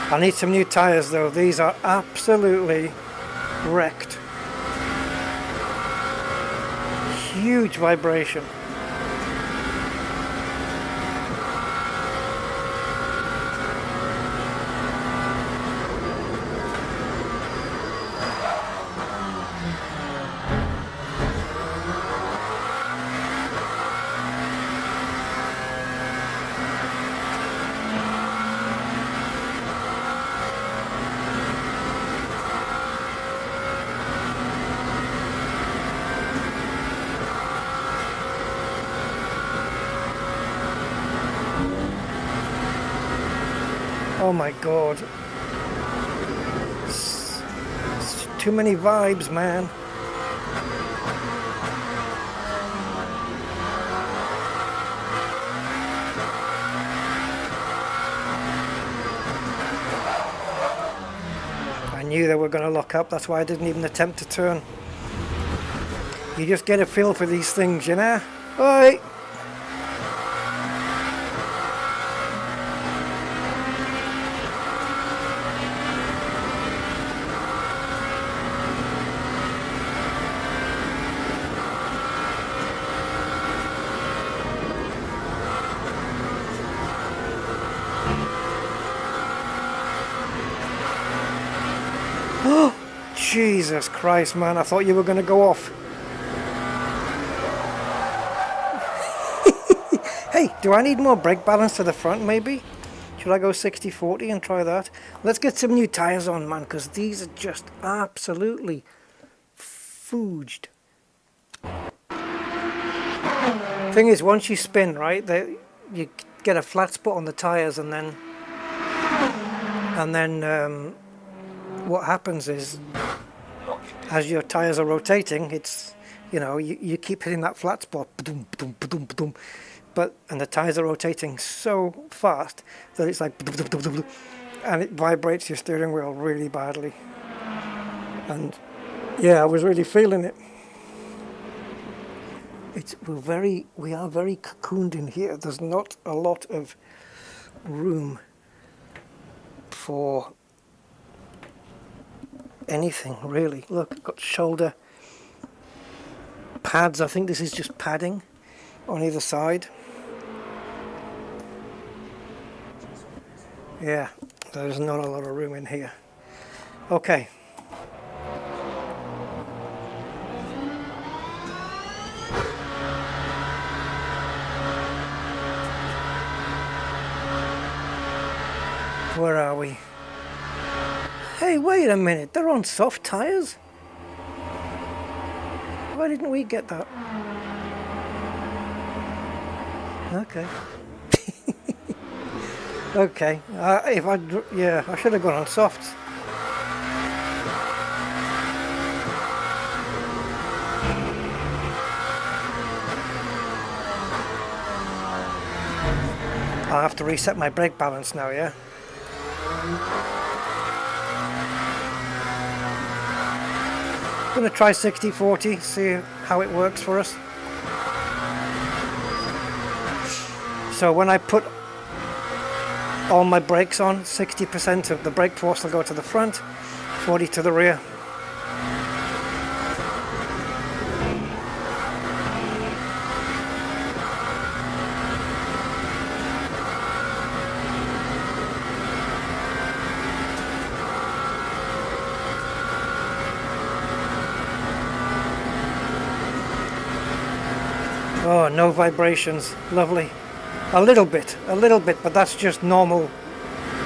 [SPEAKER 1] I need some new tyres though, these are absolutely wrecked. Huge vibration. Oh my god. It's too many vibes, man. I knew they were going to lock up, that's why I didn't even attempt to turn. You just get a feel for these things, you know? Oi! Jesus Christ, man, I thought you were going to go off. Hey, do I need more brake balance to the front, maybe? Should I go 60-40 and try that? Let's get some new tyres on, man, because these are just absolutely fooged. Thing is, once you spin, right, you get a flat spot on the tires, and then what happens is, as your tires are rotating, it's, you know, you keep hitting that flat spot, ba-dum, ba-dum, ba-dum, ba-dum, and the tires are rotating so fast that it's like, and it vibrates your steering wheel really badly. And yeah, I was really feeling it. We are very cocooned in here. There's not a lot of room for anything really. Look, I've got shoulder pads. I think this is just padding on either side. Yeah, there's not a lot of room in here. Okay. Where are we? Hey, wait a minute, they're on soft tires? Why didn't we get that? Okay. Okay, yeah, I should have gone on softs. I'll have to reset my brake balance now, yeah? I'm going to try 60-40, see how it works for us. So when I put all my brakes on, 60% of the brake force will go to the front, 40 to the rear. Oh, no vibrations, lovely. A little bit, but that's just normal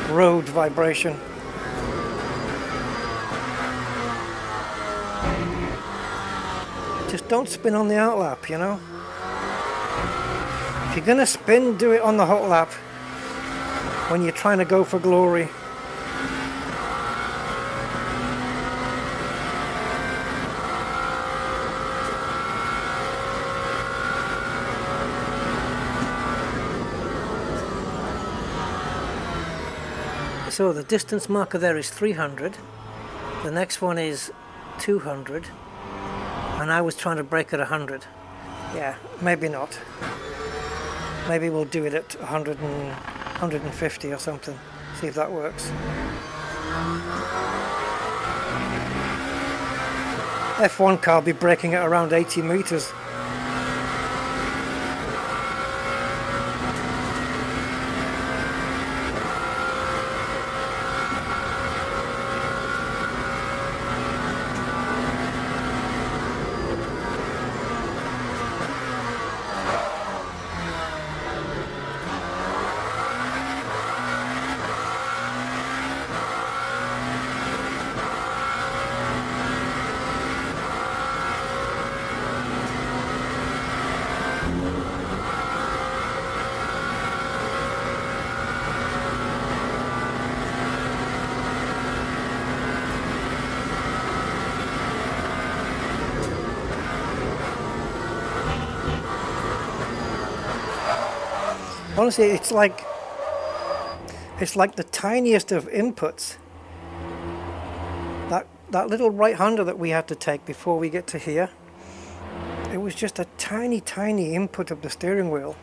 [SPEAKER 1] road vibration. Just don't spin on the out lap, you know. If you're gonna spin, do it on the hot lap when you're trying to go for glory. So the distance marker there is 300, the next one is 200, and I was trying to brake at 100. Yeah, maybe not. Maybe we'll do it at 100 and 150 or something, see if that works. F1 car will be braking at around 80 meters. Honestly, it's like the tiniest of inputs. That little right-hander that we had to take before we get to here, it was just a tiny input of the steering wheel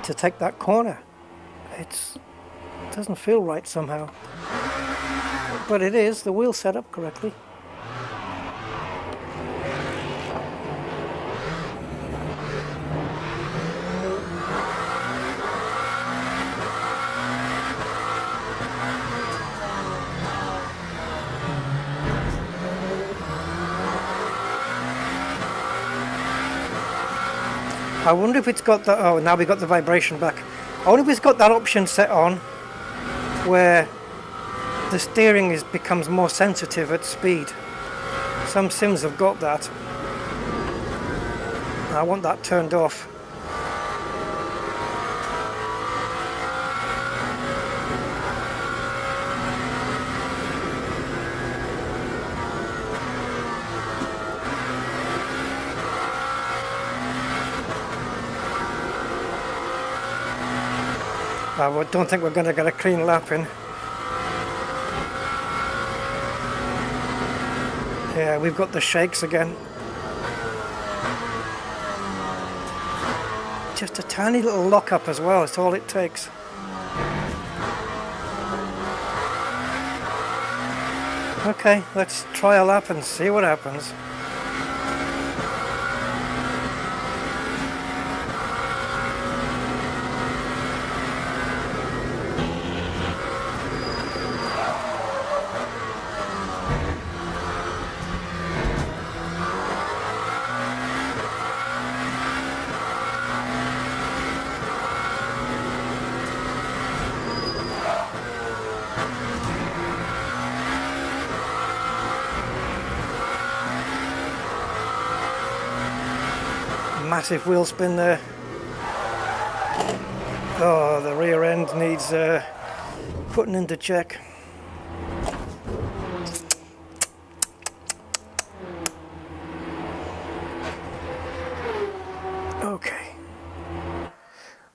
[SPEAKER 1] to take that corner. It doesn't feel right somehow. But it is, the wheel's set up correctly. I wonder if it's got that. Oh, now we got the vibration back. I wonder if it's got that option set on where the steering becomes more sensitive at speed. Some sims have got that. I want that turned off. I don't think we're going to get a clean lap in. Yeah, we've got the shakes again. Just a tiny little lock-up as well, it's all it takes. Okay, let's try a lap and see what happens. Massive wheel spin there. Oh, the rear end needs putting into check. Okay.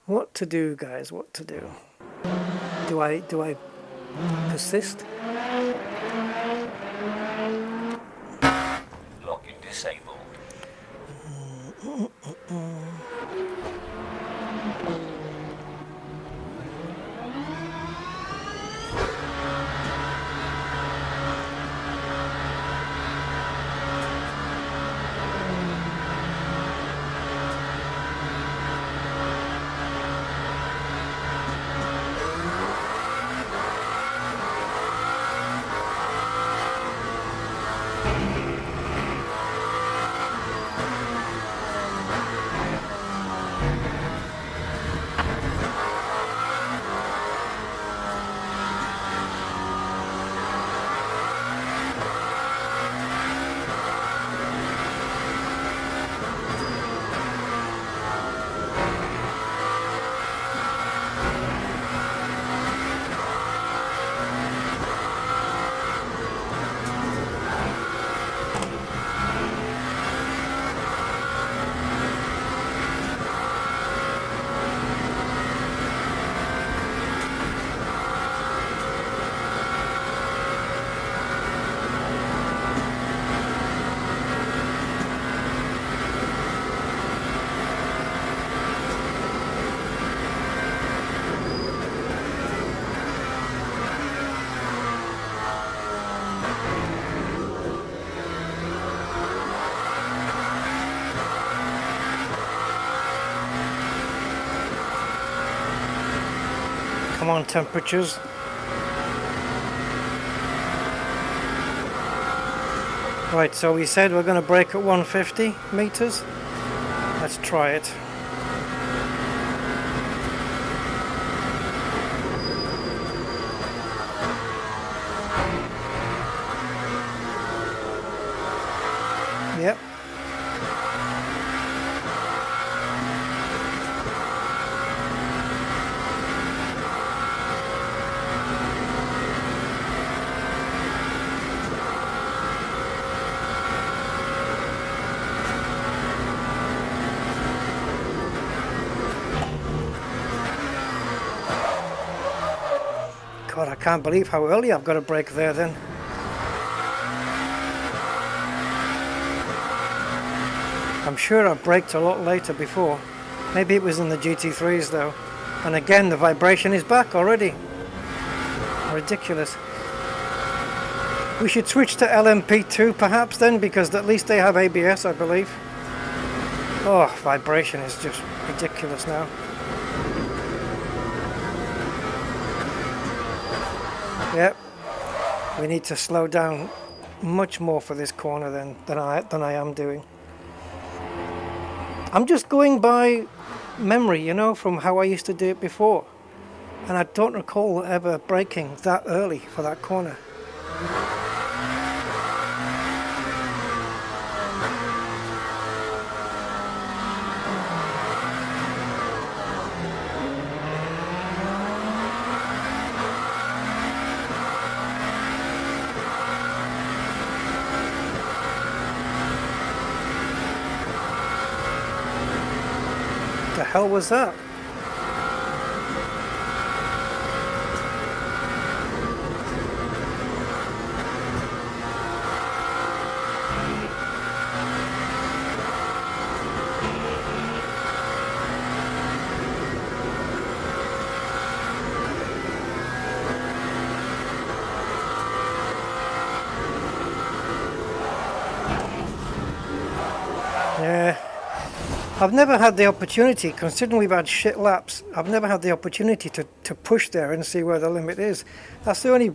[SPEAKER 1] What to do, guys? What to do? Do I persist?
[SPEAKER 8] Locking disabled.
[SPEAKER 1] Come on, temperatures. Right, so we said we're going to brake at 150 meters. Let's try it. Yep. God, I can't believe how early I've got to brake there then. I'm sure I braked a lot later before. Maybe it was in the GT3s though. And again, the vibration is back already. Ridiculous. We should switch to LMP2 perhaps then, because at least they have ABS, I believe. Oh, vibration is just ridiculous now. Yep, we need to slow down much more for this corner than I am doing. I'm just going by memory, you know, from how I used to do it before. And I don't recall ever braking that early for that corner. The hell was that? I've never had the opportunity, considering we've had shit laps, I've never had the opportunity to push there and see where the limit is. That's the only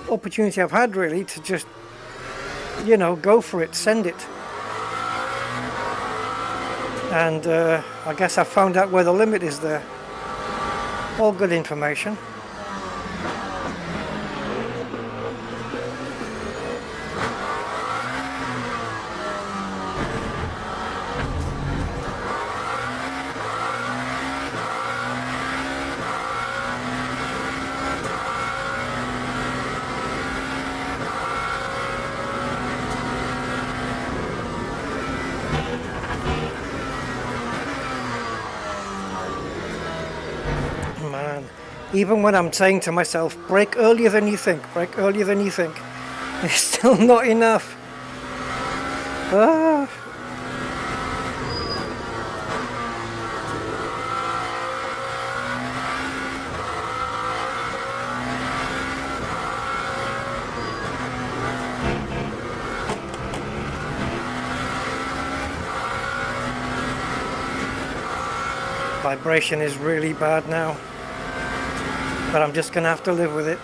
[SPEAKER 1] opportunity I've had, really, to just, you know, go for it, send it. And I guess I found out where the limit is there. All good information. Man, even when I'm saying to myself, brake earlier than you think, brake earlier than you think, it's still not enough. Ah. Vibration is really bad now, but I'm just gonna have to live with it.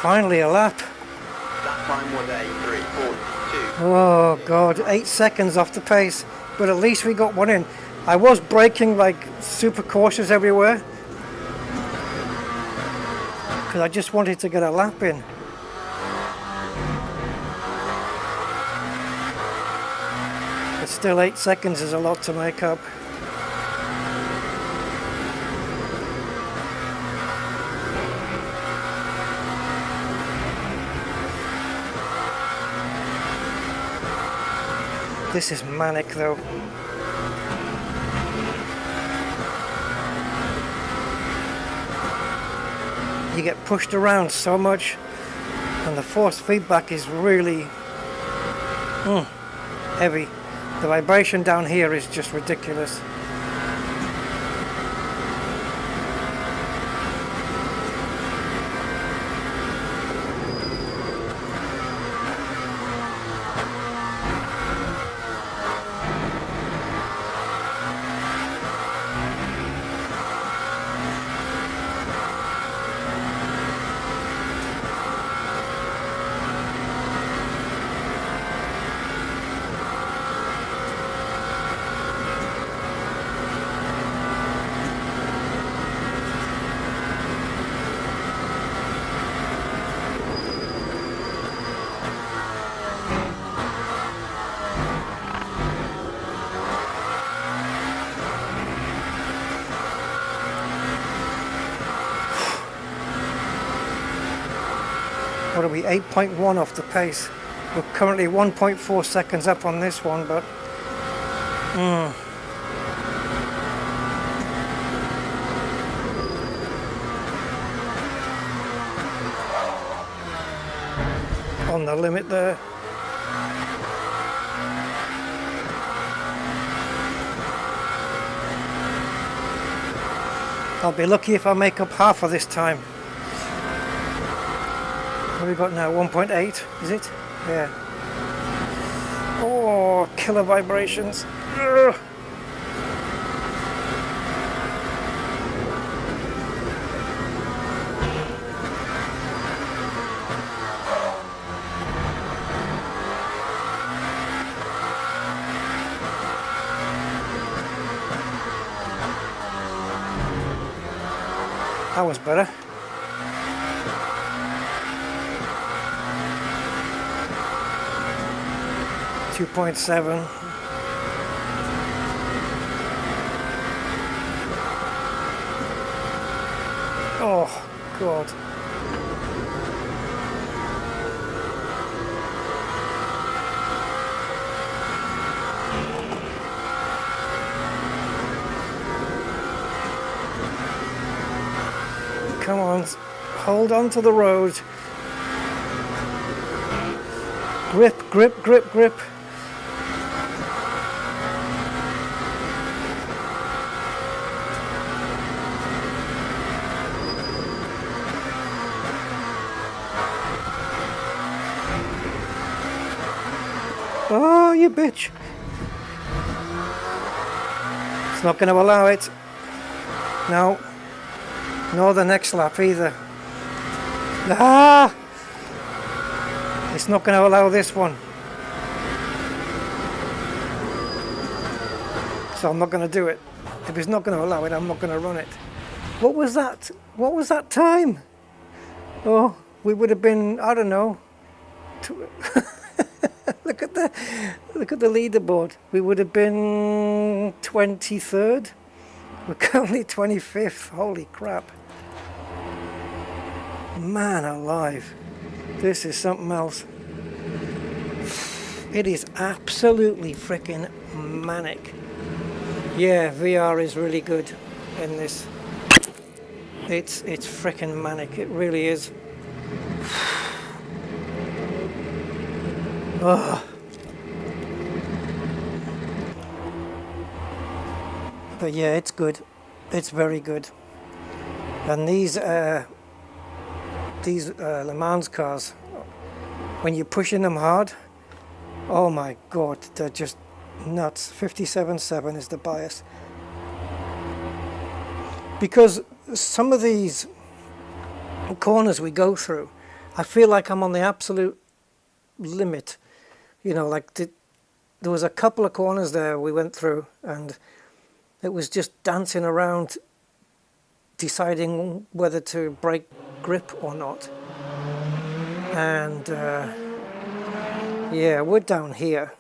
[SPEAKER 1] Finally a lap.
[SPEAKER 2] That time was a 3:42.
[SPEAKER 1] Oh god, 8 seconds off the pace, but at least we got one in. I was braking like super cautious everywhere because I just wanted to get a lap in. But still 8 seconds is a lot to make up. This is manic though. you get pushed around so much, and the force feedback is really heavy. The vibration down here is just ridiculous. What are we, 8.1 off the pace? We're currently 1.4 seconds up on this one, but on the limit there. I'll be lucky if I make up half of this time. What have we got now? 1.8, is it? Yeah. Oh, killer vibrations. Ugh. That was better. .7. Oh God. Come on, hold on to the road. Grip, grip, grip, grip. Oh, you bitch. It's not going to allow it. No. Nor the next lap either. Ah! It's not going to allow this one. So I'm not going to do it. If it's not going to allow it, I'm not going to run it. What was that? What was that time? Oh, we would have been, I don't know. Look at the leaderboard. We would have been 23rd. We're currently 25th. Holy crap. Man alive. This is something else. It is absolutely freaking manic. Yeah, VR is really good in this. It's freaking manic. It really is. Oh. But yeah, it's good. It's very good. And these Le Mans cars, when you're pushing them hard, oh my God, they're just nuts. 57.7 is the bias. Because some of these corners we go through, I feel like I'm on the absolute limit. You know, like there was a couple of corners there we went through, and it was just dancing around, deciding whether to break grip or not. And yeah, we're down here.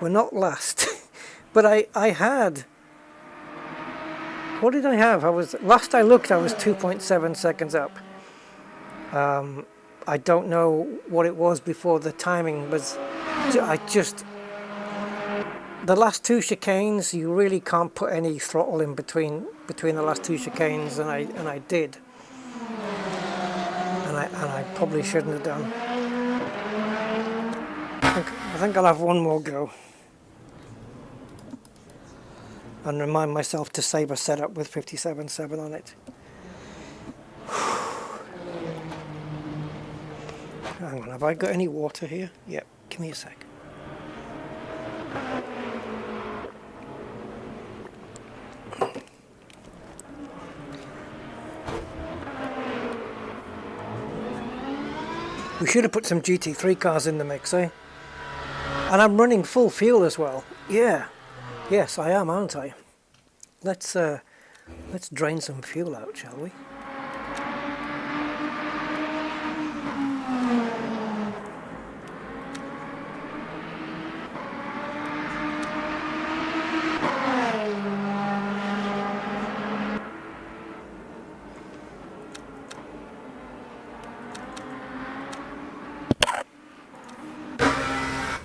[SPEAKER 1] We're not last, but I had. What did I have? Last I looked, I was 2.7 seconds up. I don't know what it was before the timing was. The last two chicanes, you really can't put any throttle in between the last two chicanes, and I did. I probably shouldn't have done. I think I'll have one more go and remind myself to save a setup with 57.7 on it. Hang on, have I got any water here? Yep, give me a sec. We should have put some GT3 cars in the mix, eh? And I'm running full fuel as well. Yeah. Yes, I am, aren't I? Let's drain some fuel out, shall we?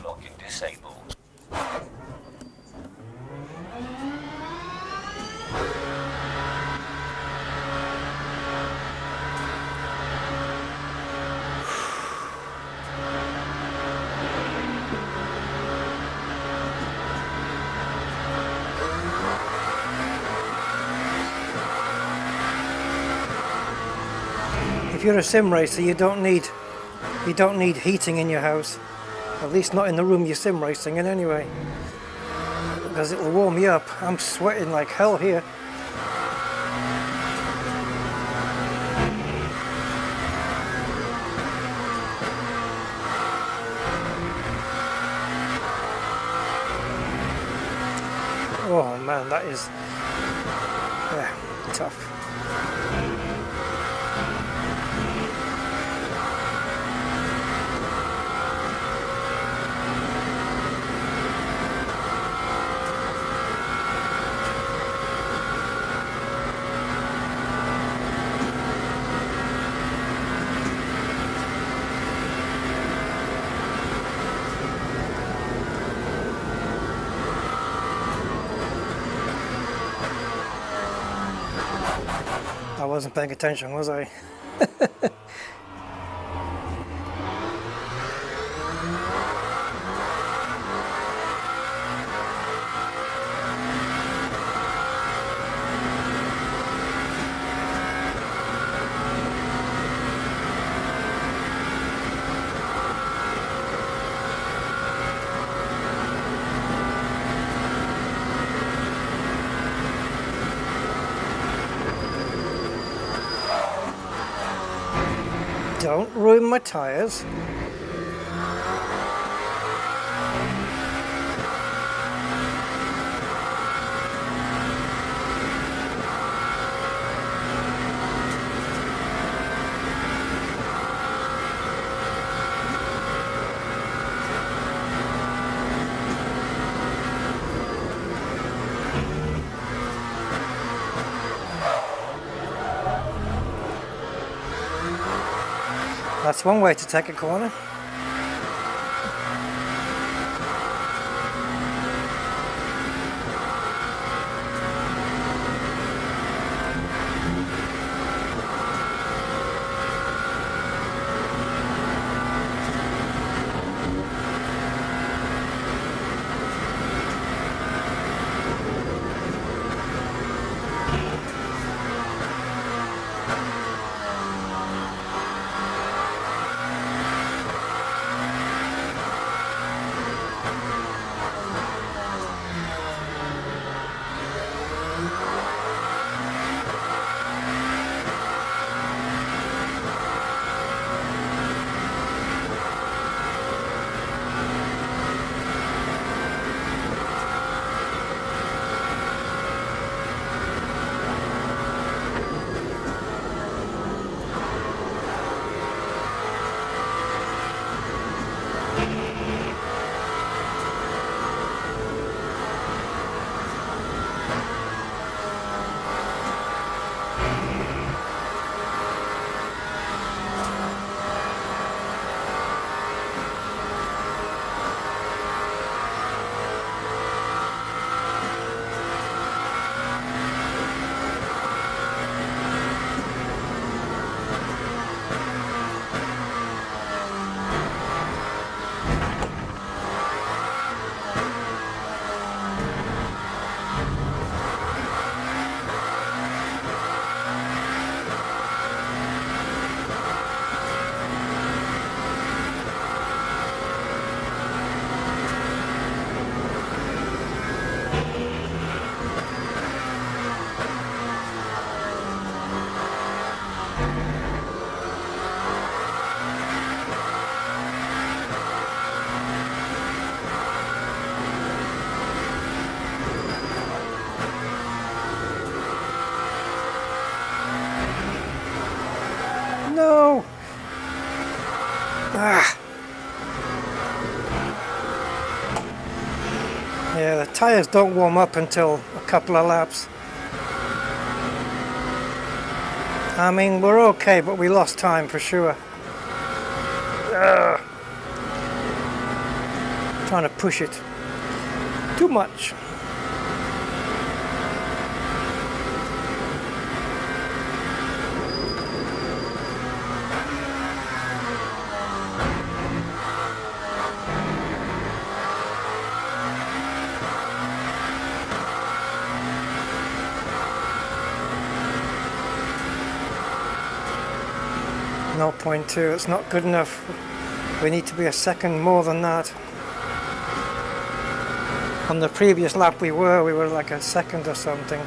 [SPEAKER 8] Locking disabled.
[SPEAKER 1] If you're a sim racer, you don't need heating in your house. At least not in the room you're sim racing in anyway. Because it'll warm you up. I'm sweating like hell here. Oh man, that is tough. I wasn't paying attention, was I? Don't ruin my tyres. That's one way to take a corner. Yeah, the tyres don't warm up until a couple of laps. I mean, we're okay, but we lost time for sure. Ugh. Trying to push it too much. No, 0.2, it's not good enough. We need to be a second more than that. On the previous lap we were like a second or something.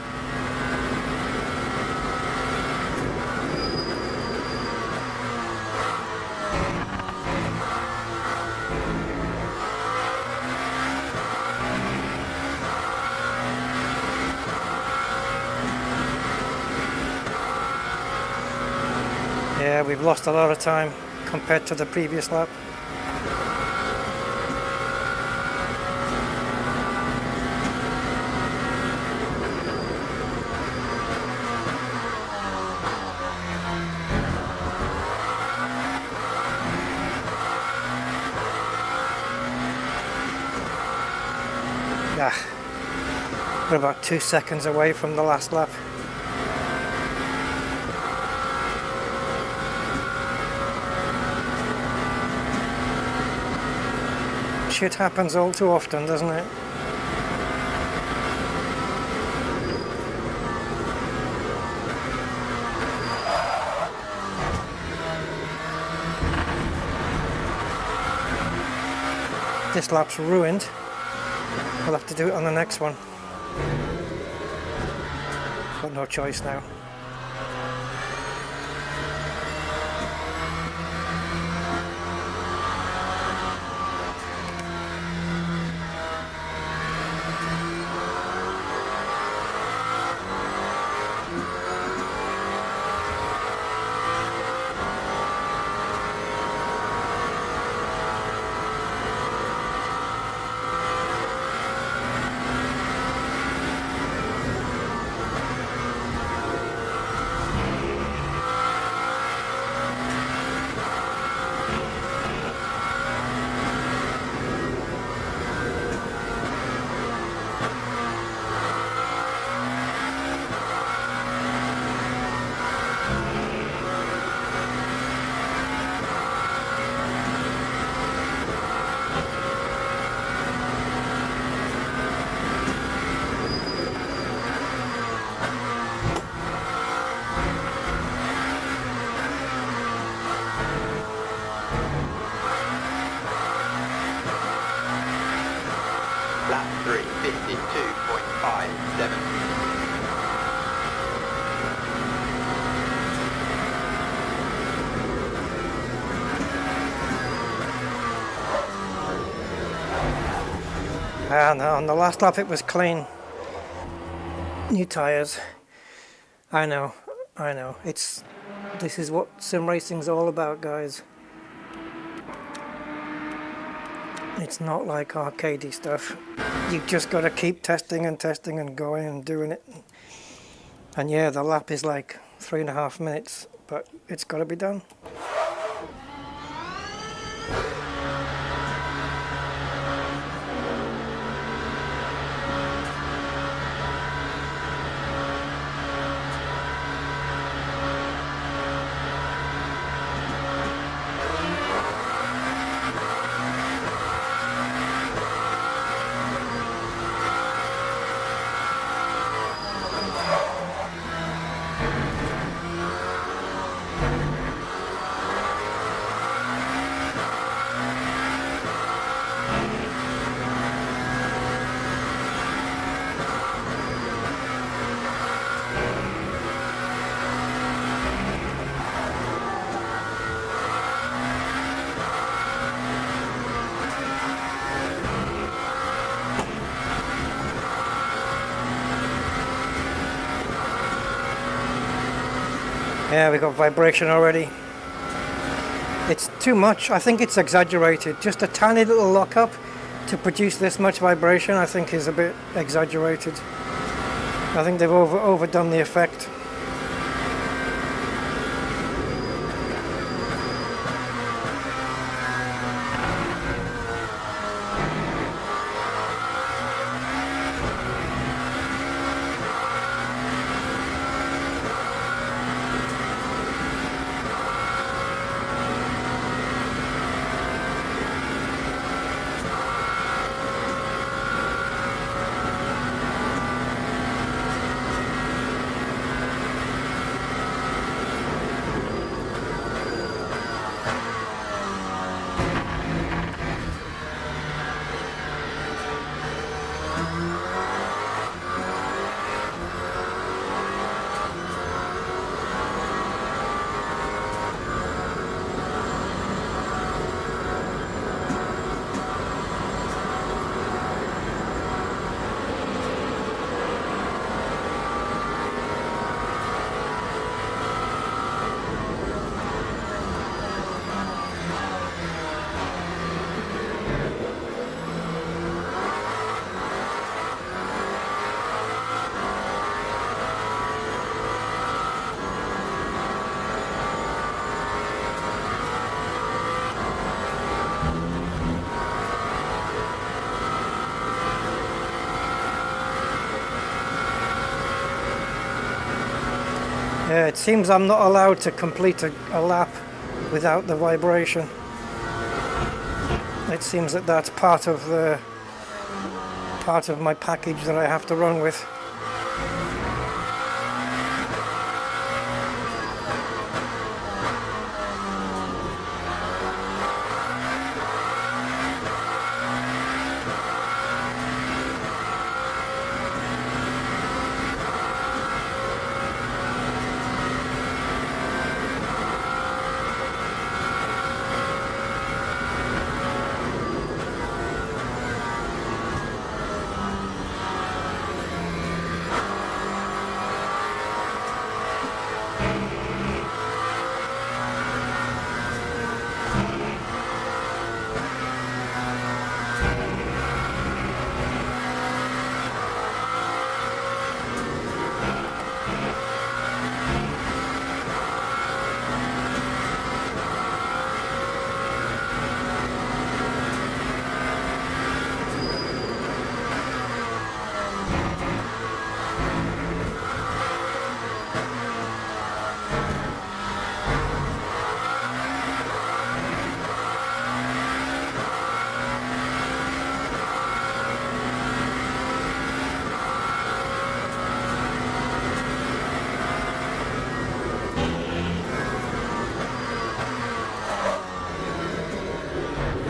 [SPEAKER 1] Yeah, we've lost a lot of time compared to the previous lap. We're about 2 seconds away from the last lap. Shit happens all too often, doesn't it? This lap's ruined. We'll have to do it on the next one. Got no choice now.
[SPEAKER 2] Lap 3, 52.57.
[SPEAKER 1] No, on the last lap it was clean. New tyres. I know. This is what sim racing's all about, guys. It's not like arcadey stuff. You've just got to keep testing and going and doing it. And yeah, the lap is like 3.5 minutes, but it's got to be done. Yeah, we got vibration already. It's too much. I think it's exaggerated. Just a tiny little lockup to produce this much vibration, I think is a bit exaggerated. I think they've overdone the effect. Yeah, it seems I'm not allowed to complete a lap without the vibration. It seems that that's part of my package that I have to run with.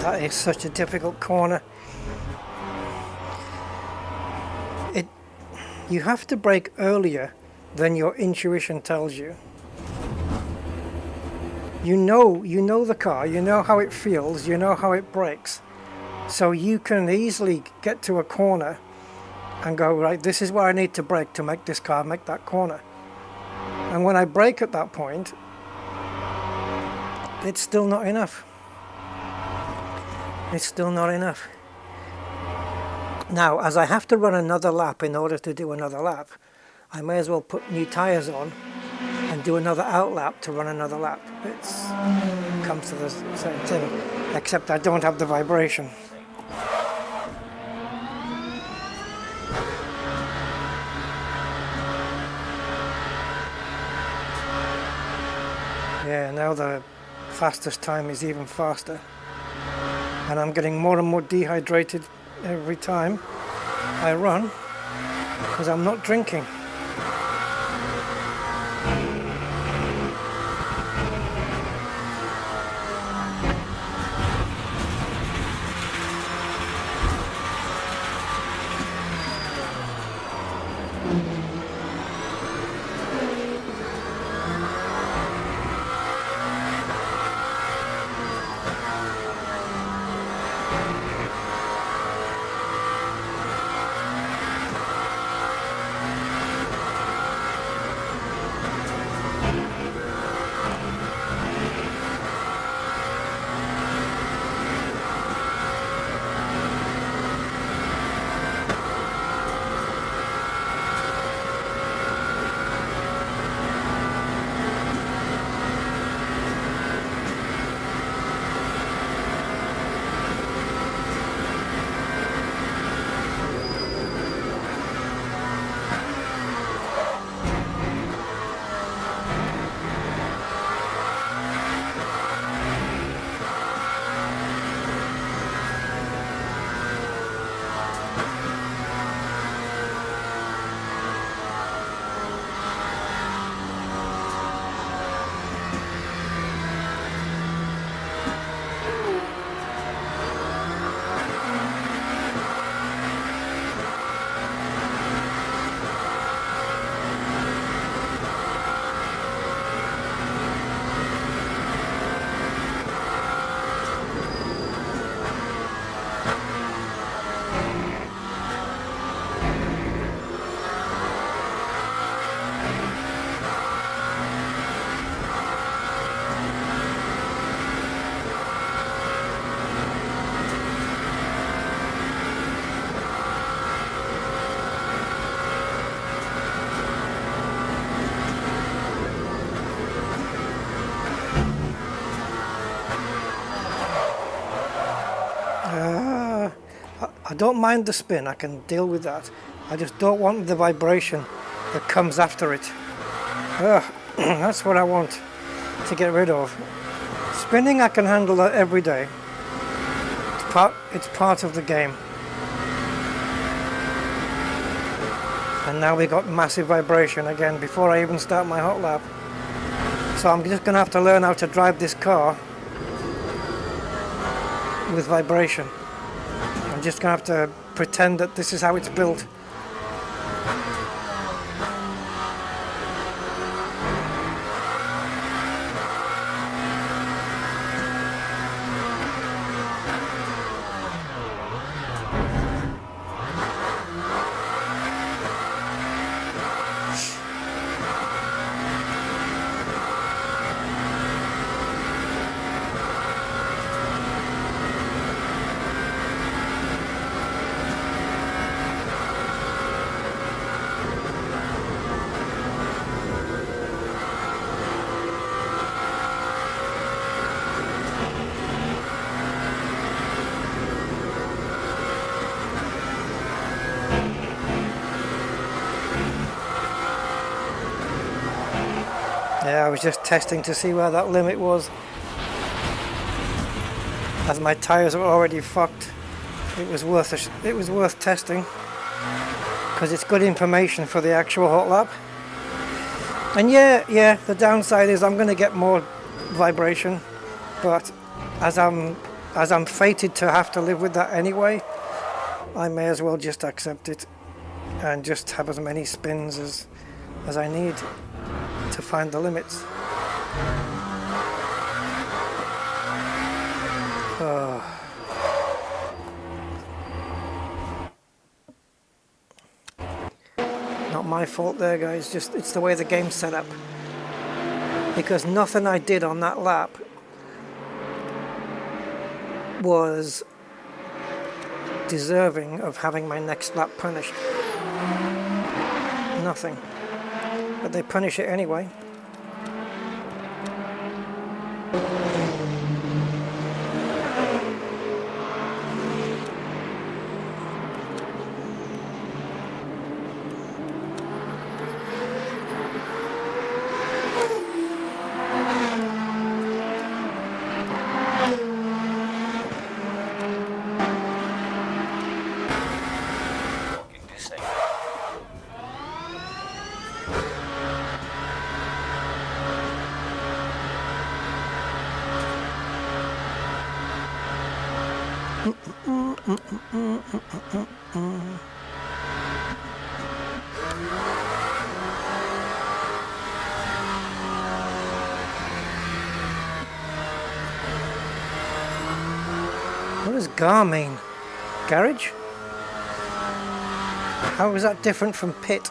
[SPEAKER 1] That is such a difficult corner. You have to brake earlier than your intuition tells you. You know the car, you know how it feels, you know how it brakes. So you can easily get to a corner and go, right, this is where I need to brake to make this car make that corner. And when I brake at that point, it's still not enough. It's still not enough. Now, as I have to run another lap in order to do another lap, I may as well put new tyres on and do another out lap to run another lap. It comes to the same thing, except I don't have the vibration. Yeah, now the fastest time is even faster. And I'm getting more and more dehydrated every time I run because I'm not drinking. don't mind the spin, I can deal with that. I just don't want the vibration that comes after it. Ugh, that's what I want to get rid of. Spinning, I can handle that every day. It's part of the game. And now we got massive vibration again before I even start my hot lap. So I'm just going to have to learn how to drive this car with vibration. I'm just going to have to pretend that this is how it's built. Yeah, I was just testing to see where that limit was. As my tyres were already fucked, it was worth testing because it's good information for the actual hot lap. And yeah, the downside is I'm going to get more vibration, but as I'm fated to have to live with that anyway, I may as well just accept it and just have as many spins as I need to find the limits. Not my fault there, guys, just it's the way the game's set up. Because nothing I did on that lap was deserving of having my next lap punished. Nothing. But they punish it anyway. What does GAR mean? Garage? How is that different from pit?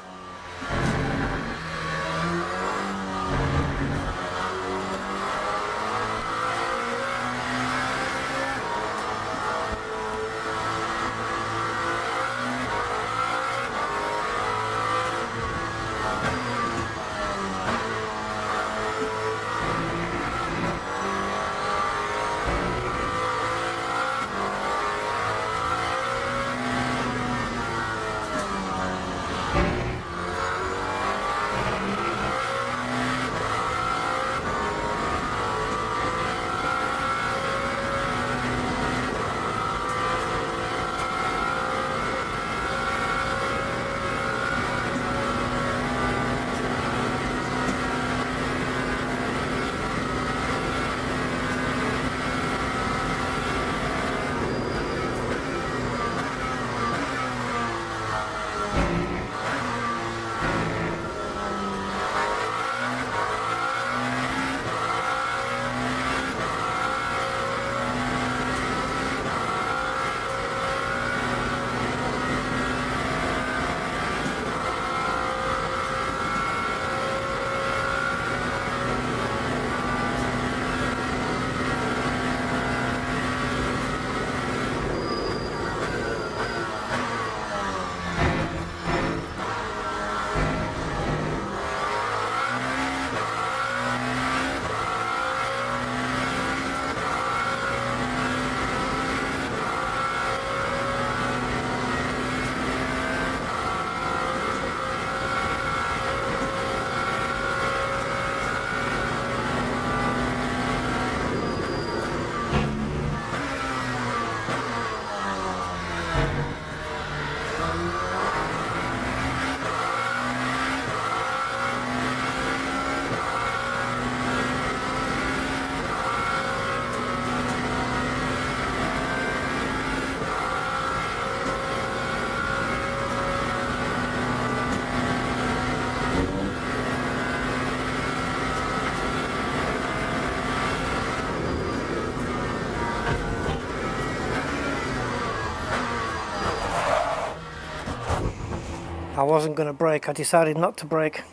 [SPEAKER 1] I wasn't going to brake. I decided not to brake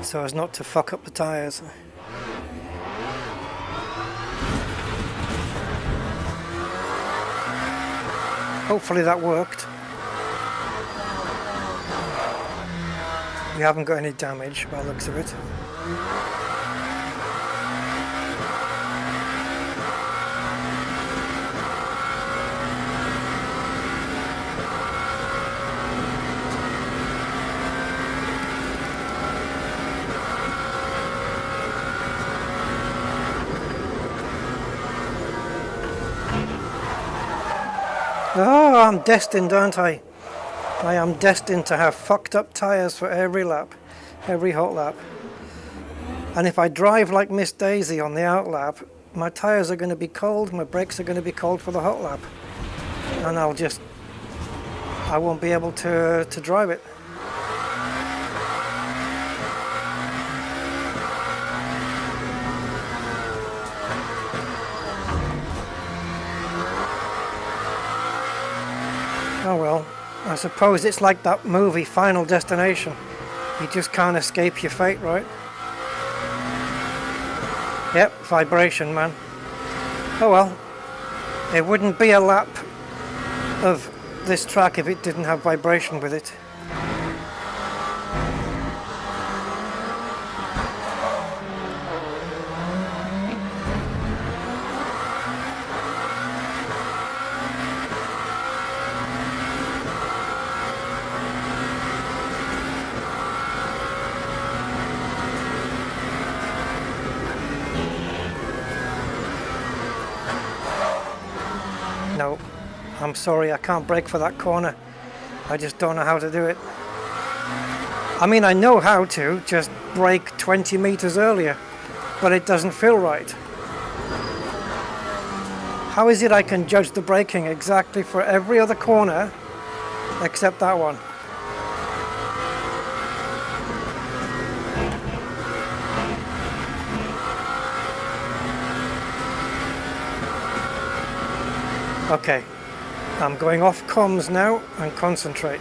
[SPEAKER 1] so as not to fuck up the tyres. Hopefully that worked. We haven't got any damage by the looks of it. Oh, I'm destined, aren't I? I am destined to have fucked up tyres for every lap, every hot lap. And if I drive like Miss Daisy on the out lap, my tyres are going to be cold, my brakes are going to be cold for the hot lap. And I won't be able to drive it. Oh well, I suppose it's like that movie Final Destination. You just can't escape your fate, right? Yep, vibration, man. Oh well, it wouldn't be a lap of this track if it didn't have vibration with it. No, I'm sorry, I can't brake for that corner. I just don't know how to do it. I mean, I know how to, just brake 20 meters earlier, but it doesn't feel right. How is it I can judge the braking exactly for every other corner except that one? Okay, I'm going off comms now and concentrate.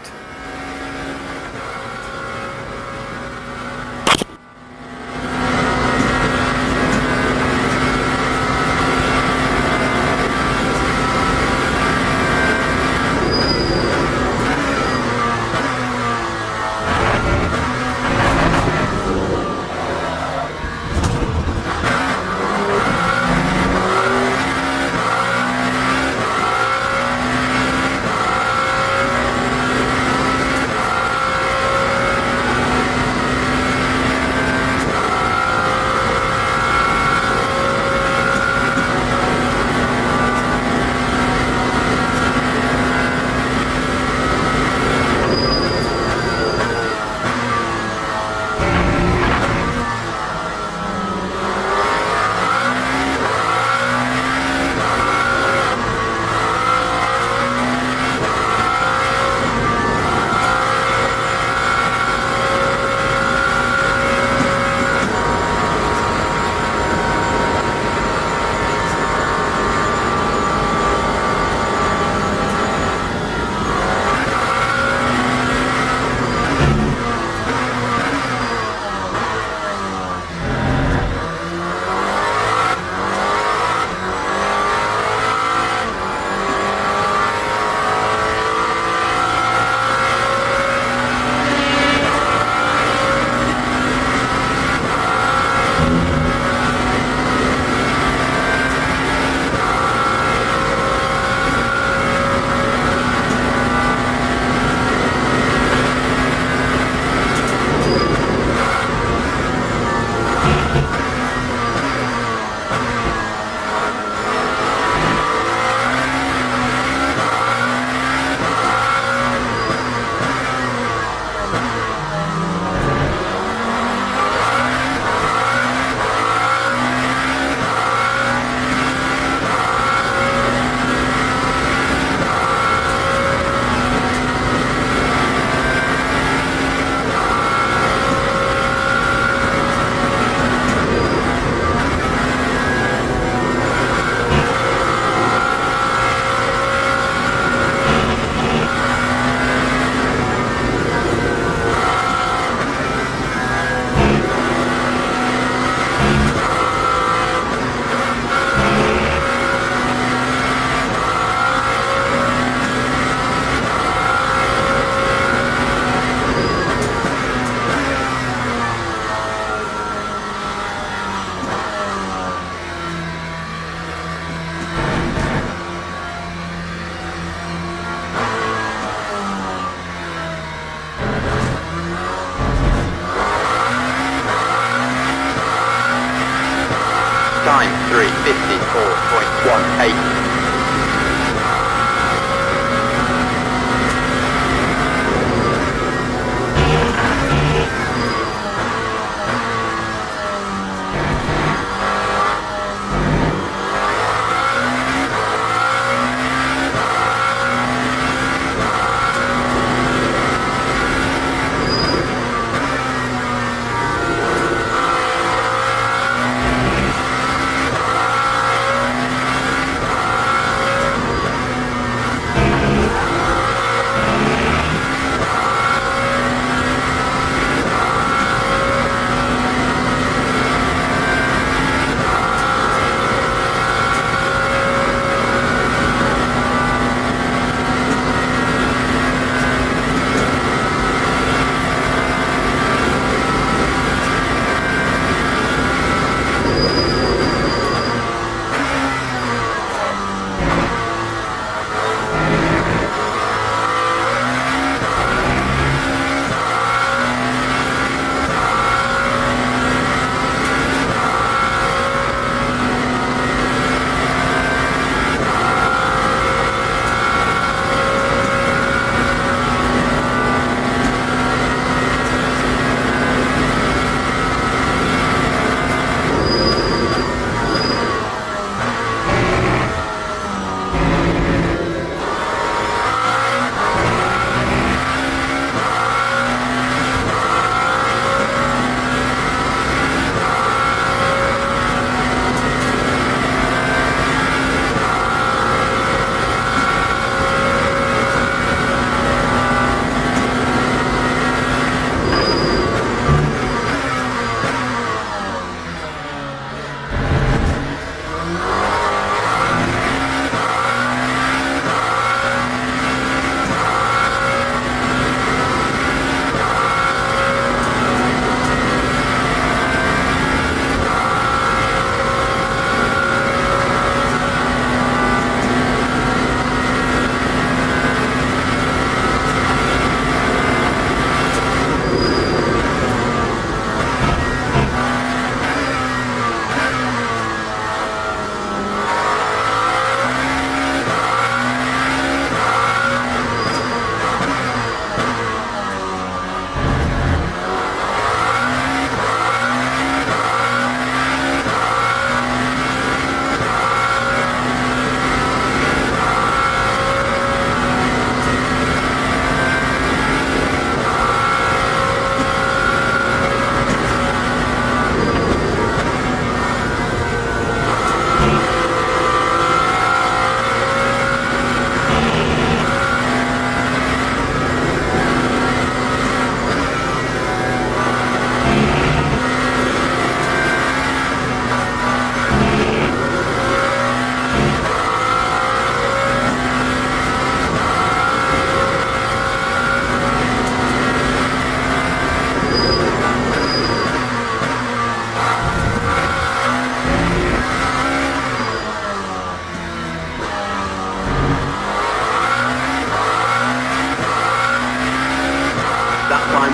[SPEAKER 2] 54.18.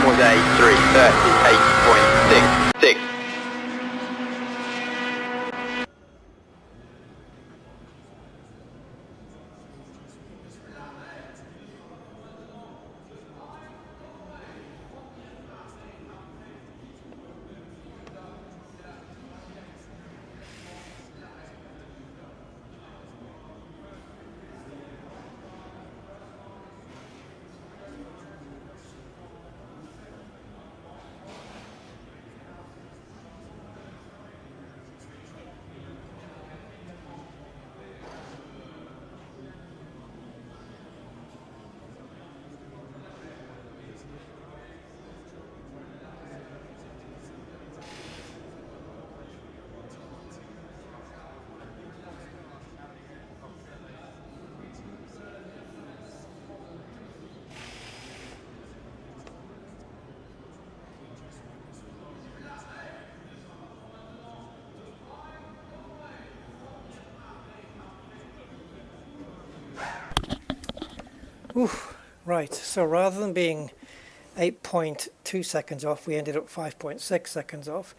[SPEAKER 2] was a 338.66.
[SPEAKER 1] Oof, right, so rather than being 8.2 seconds off, we ended up 5.6 seconds off,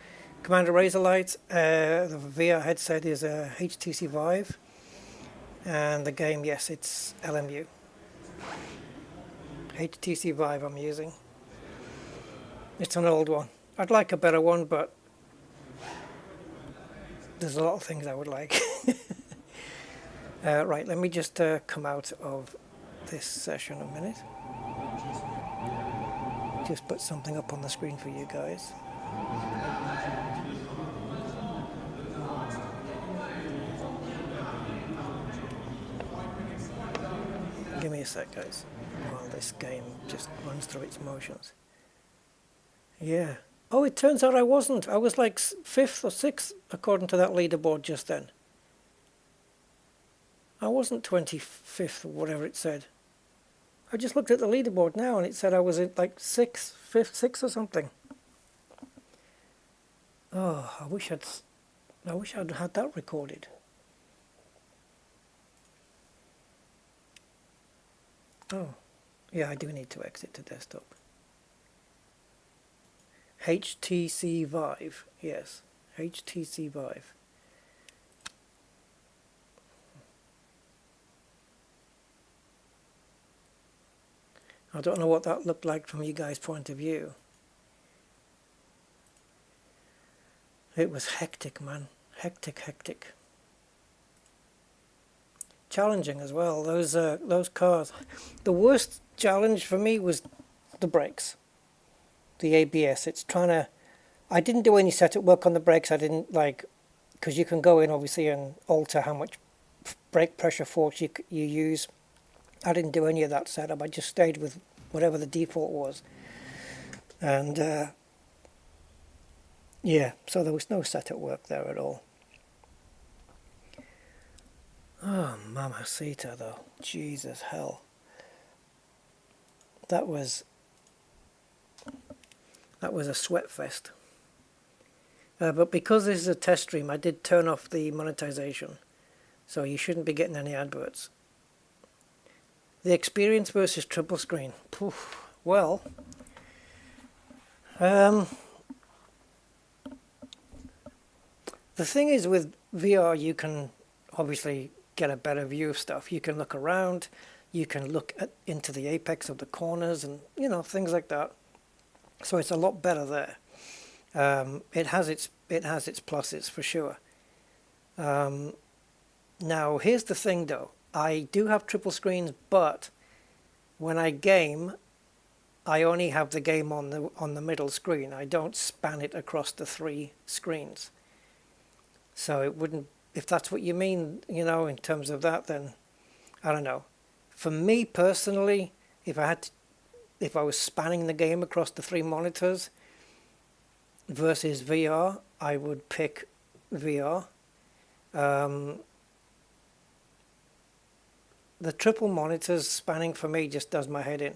[SPEAKER 1] Commander Razorlight. The VR headset is a HTC Vive, and the game, yes, it's LMU. HTC Vive I'm using. It's an old one. I'd like a better one, but there's a lot of things I would like. Right, let me just come out of this session a minute. Just put something up on the screen for you guys. Give me a sec, guys, while this game just runs through its motions. Yeah. Oh, it turns out I wasn't. I was like 5th or 6th according to that leaderboard just then. I wasn't 25th or whatever it said. I just looked at the leaderboard now and it said I was in like 6th, 5th, 6th or something. Oh, I wish I'd had that recorded. Oh, yeah, I do need to exit to desktop. HTC Vive, yes, HTC Vive. I don't know what that looked like from you guys' point of view. It was hectic, man. Hectic. Challenging as well. Those cars. The worst challenge for me was the brakes. The ABS. It's trying to. I didn't do any setup work on the brakes. I didn't because you can go in obviously and alter how much brake pressure force you use. I didn't do any of that setup. I just stayed with whatever the default was. And yeah, so there was no setup work there at all. Oh, mamacita though. Jesus hell. That was a sweat fest. But because this is a test stream, I did turn off the monetization. So you shouldn't be getting any adverts. The experience versus triple screen. Poof. Well, the thing is with VR, you can obviously get a better view of stuff. You can look around, you can look into the apex of the corners and, things like that. So it's a lot better there. It has its pluses for sure. Now, here's the thing though. I do have triple screens, but when I game, I only have the game on the middle screen. I don't span it across the 3 screens. So it wouldn't, if that's what you mean, in terms of that, then I don't know. For me personally, if I was spanning the game across the 3 monitors versus VR, I would pick VR. The triple monitors spanning for me just does my head in.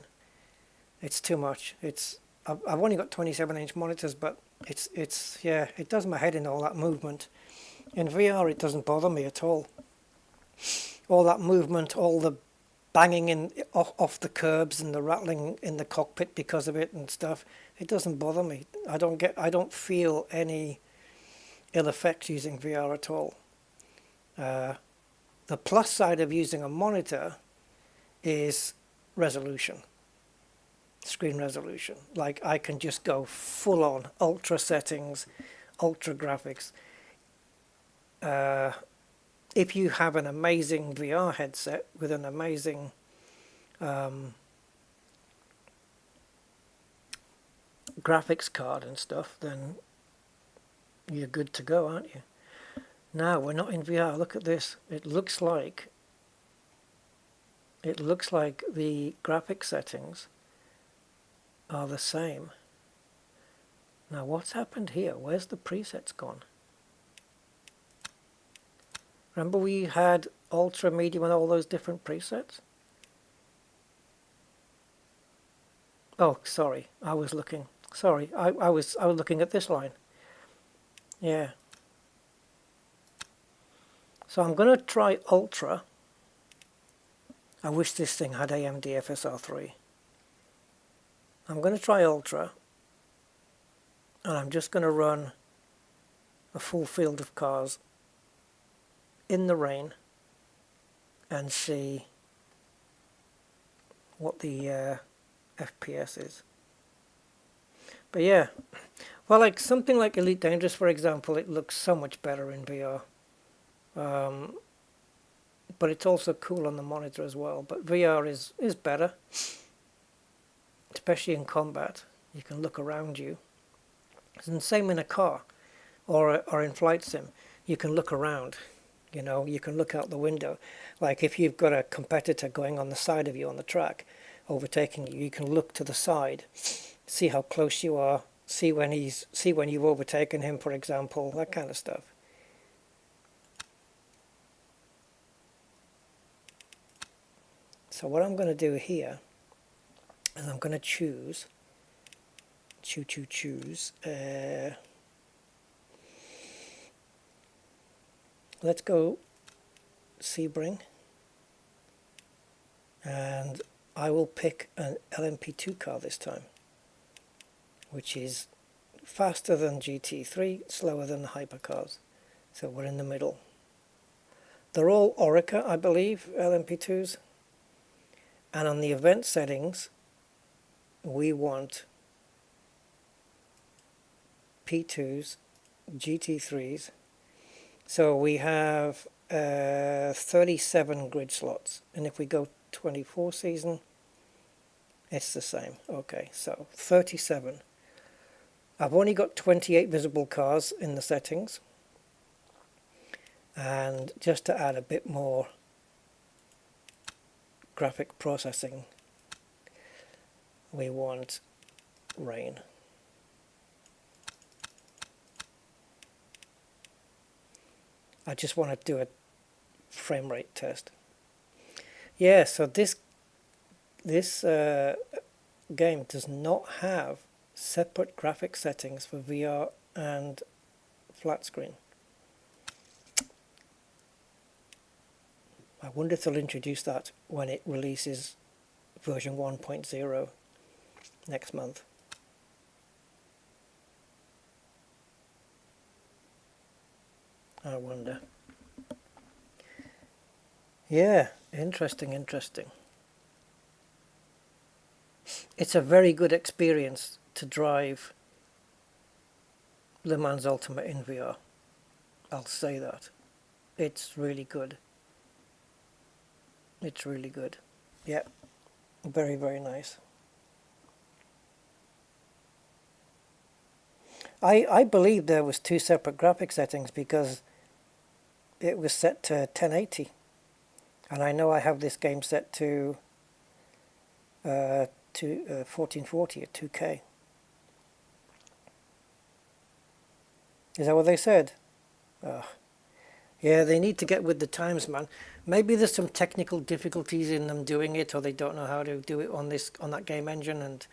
[SPEAKER 1] It's too much. I've only got 27-inch monitors, but it does my head in, all that movement. In VR, it doesn't bother me at all. All that movement, all the banging off the curbs and the rattling in the cockpit because of it and stuff, it doesn't bother me. I don't feel any ill effects using VR at all. The plus side of using a monitor is resolution, screen resolution. Like I can just go full on ultra settings, ultra graphics. If you have an amazing VR headset with an amazing graphics card and stuff, then you're good to go, aren't you? Now we're not in VR. Look at this. It looks like the graphic settings are the same. Now what's happened here? Where's the presets gone? Remember we had ultra, medium and all those different presets? Oh, sorry. I was looking at this line. Yeah. So I'm going to try Ultra. I wish this thing had AMD FSR3. I'm going to try Ultra. And I'm just going to run a full field of cars in the rain and see what the FPS is. But yeah, well, like something like Elite Dangerous, for example, it looks so much better in VR. But it's also cool on the monitor as well. But VR is better, especially in combat. You can look around you. And same in a car or in flight sim. You can look around. You know, you can look out the window. Like if you've got a competitor going on the side of you on the track, overtaking you, you can look to the side, see how close you are, see when you've overtaken him, for example, that kind of stuff. So what I'm going to do here is I'm going to choose. Let's go Sebring, and I will pick an LMP2 car this time, which is faster than GT3, slower than the hypercars. So we're in the middle. They're all Orica, I believe, LMP2s. And on the event settings, we want P2s, GT3s. So we have 37 grid slots. And if we go 24 season, it's the same. Okay, so 37. I've only got 28 visible cars in the settings. And just to add a bit more graphic processing, we want rain. I just want to do a frame rate test. Yeah, so this game does not have separate graphic settings for VR and flat screen. I wonder if they'll introduce that when it releases version 1.0 next month. I wonder. Yeah, interesting. It's a very good experience to drive Le Mans Ultimate in VR. I'll say that. It's really good. It's really good. Yeah, very, very nice. I believe there was two separate graphic settings because it was set to 1080, and I know I have this game set to 1440 at 2K. Is that what they said? Yeah, they need to get with the times, man. Maybe there's some technical difficulties in them doing it, or they don't know how to do it on that game engine, and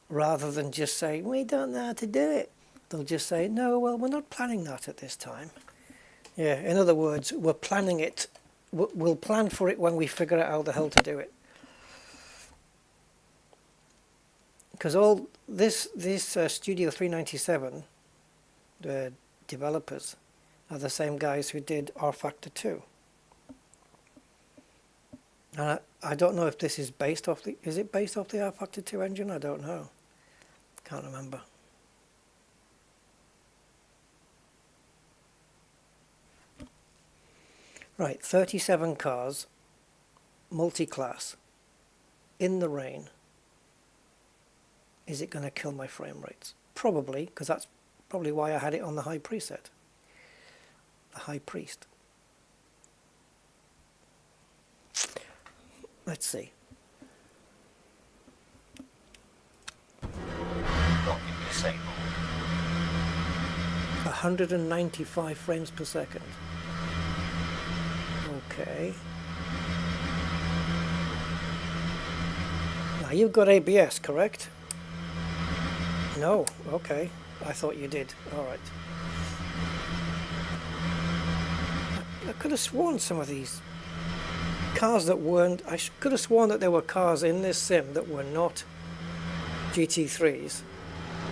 [SPEAKER 1] rather than just say, we don't know how to do it, they'll just say, no, well, we're not planning that at this time. Yeah, in other words, we're planning it. We'll plan for it when we figure out how the hell to do it. Because all this Studio 397, the developers, are the same guys who did R Factor 2. And I don't know if this is based off the... Is it based off the R Factor 2 engine? I don't know. Can't remember. Right, 37 cars, multi-class, in the rain. Is it going to kill my frame rates? Probably, because that's probably why I had it on the high preset. The High Priest. Let's see.
[SPEAKER 8] Locking disabled.
[SPEAKER 1] 195 frames per second. Okay. Now you've got ABS, correct? No, okay. I thought you did. All right. I could have sworn some of these cars that weren't... I could have sworn that there were cars in this sim that were not GT3s.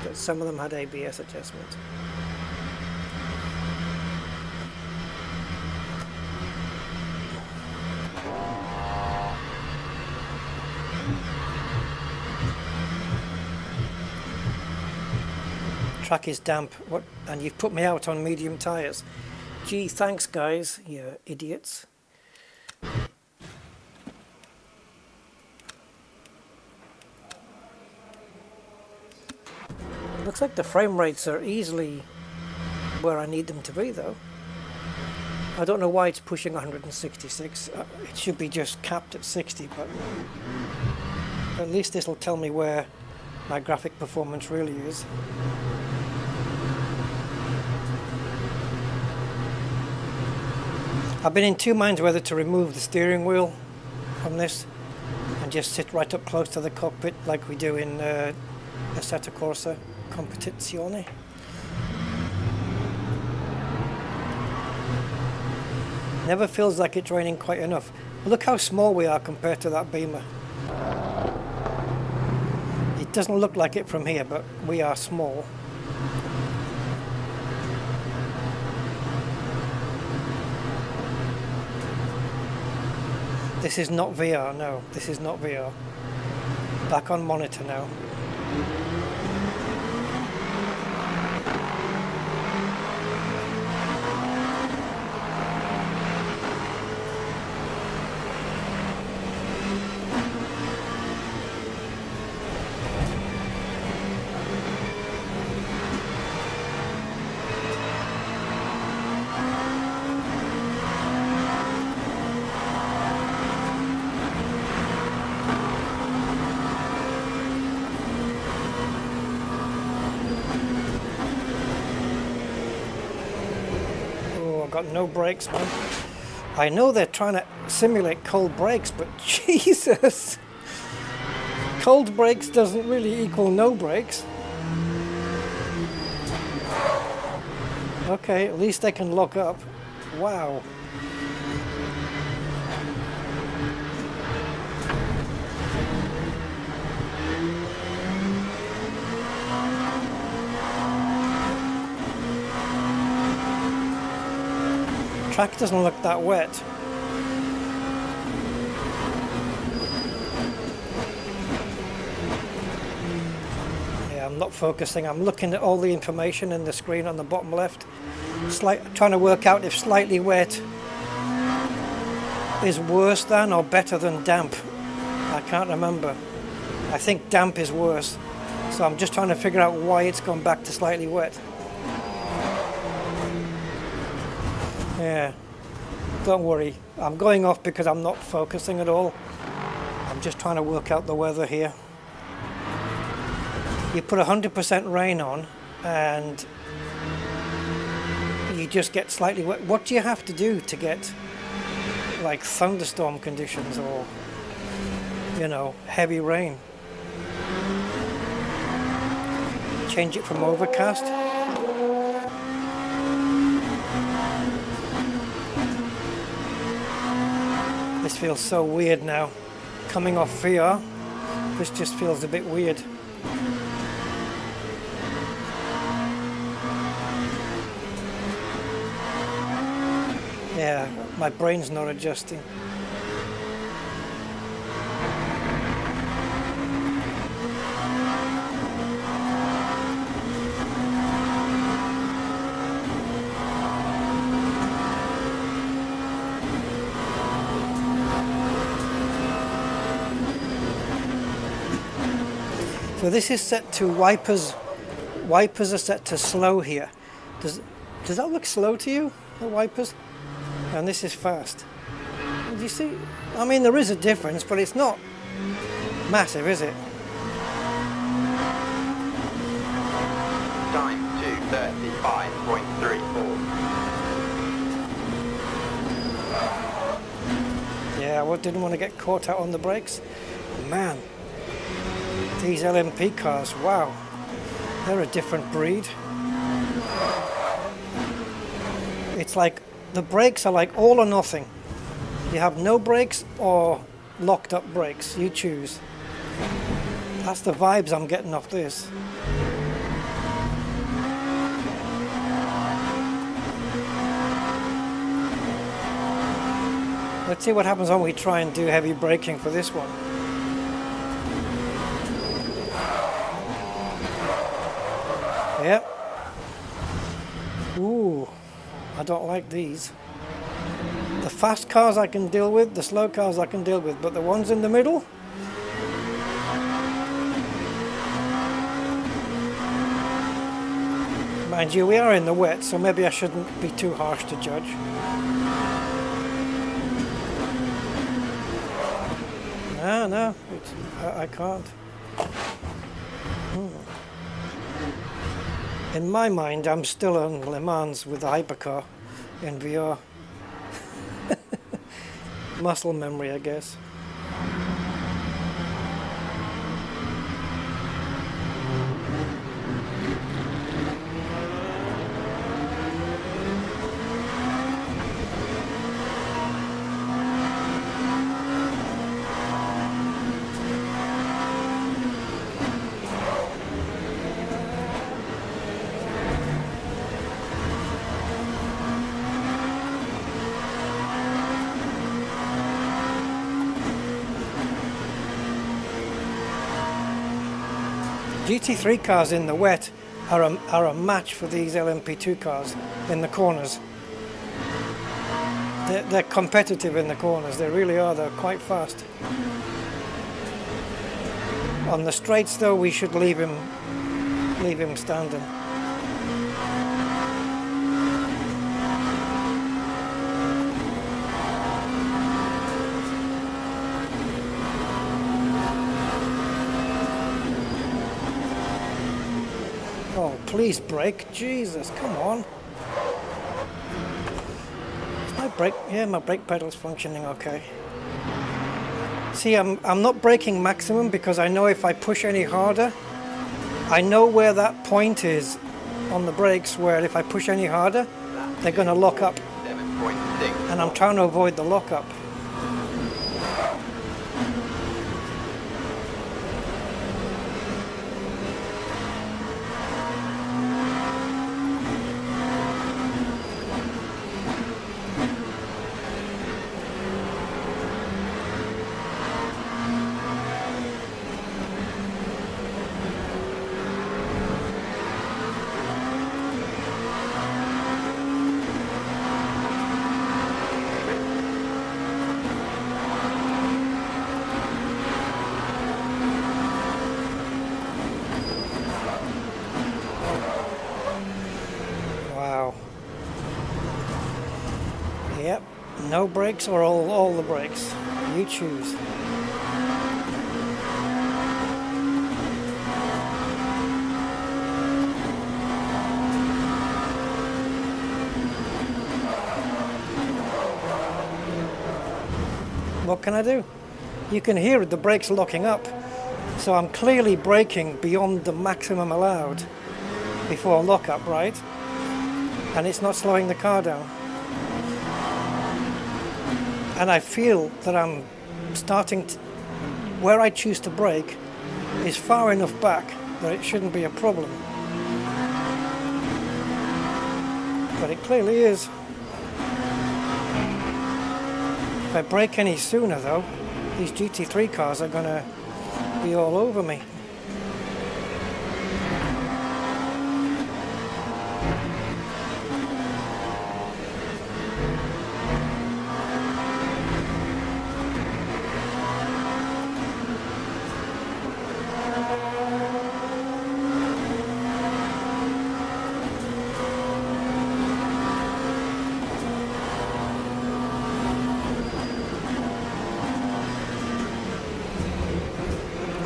[SPEAKER 1] But some of them had ABS adjustment. track is damp. What? And you've put me out on medium tyres. Gee, thanks guys, you idiots. Looks like the frame rates are easily where I need them to be though. I don't know why it's pushing 166. It should be just capped at 60, but at least this will tell me where my graphic performance really is. I've been in two minds whether to remove the steering wheel from this and just sit right up close to the cockpit like we do in Assetto Corsa Competizione. Never feels like it's raining quite enough. Look how small we are compared to that Beamer. It doesn't look like it from here, but we are small. This is not VR, no, this is not VR. Back on monitor now. Got no brakes, man. I know they're trying to simulate cold brakes, but Jesus, cold brakes doesn't really equal no brakes. Okay, at least they can lock up. Wow. Track doesn't look that wet. Yeah, I'm not focusing. I'm looking at all the information in the screen on the bottom left. Trying to work out if slightly wet is worse than or better than damp. I can't remember. I think damp is worse. So I'm just trying to figure out why it's gone back to slightly wet. Yeah, don't worry. I'm going off because I'm not focusing at all. I'm just trying to work out the weather here. You put 100% rain on and you just get slightly wet. What do you have to do to get like thunderstorm conditions or, you know, heavy rain? Change it from overcast. This feels so weird now. Coming off VR, this just feels a bit weird. Yeah, my brain's not adjusting. So this is set to wipers. Wipers are set to slow here. Does that look slow to you, the wipers? And this is fast. Do you see? I mean, there is a difference, but it's not massive, is it?
[SPEAKER 2] Time 2:35.34.
[SPEAKER 1] Yeah, I didn't want to get caught out on the brakes. Man, these LMP cars, wow, they're a different breed. It's like the brakes are like all or nothing. You have no brakes or locked up brakes, you choose. That's the vibes I'm getting off this. Let's see what happens when we try and do heavy braking for this one. Yep, Ooh, I don't like these. The fast cars I can deal with, the slow cars I can deal with, but the ones in the middle? Mind you, we are in the wet, so maybe I shouldn't be too harsh to judge. No, I can't. In my mind, I'm still on Le Mans with the hypercar in VR. Muscle memory, I guess. GT3 cars in the wet are a match for these LMP2 cars in the corners. They're competitive in the corners, they really are, they're quite fast. On the straights though, we should leave him standing. Oh, please brake. Jesus, come on. Is my brake? Yeah, my brake pedal's functioning okay. See, I'm not braking maximum because I know if I push any harder, I know where that point is on the brakes where if I push any harder, they're going to lock up.
[SPEAKER 2] 7.6.
[SPEAKER 1] And I'm trying to avoid the lockup. Wow. Yep, no brakes or all the brakes. You choose. What can I do? You can hear the brakes locking up, so I'm clearly braking beyond the maximum allowed before lockup, right? And it's not slowing the car down. And I feel that I'm starting to, where I choose to brake is far enough back that it shouldn't be a problem. But it clearly is. If I brake any sooner though, these GT3 cars are gonna be all over me.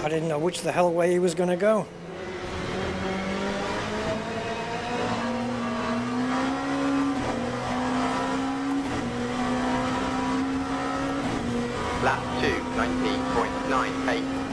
[SPEAKER 1] I didn't know which the hell way he was going to go.
[SPEAKER 2] Lap 2, 19.98.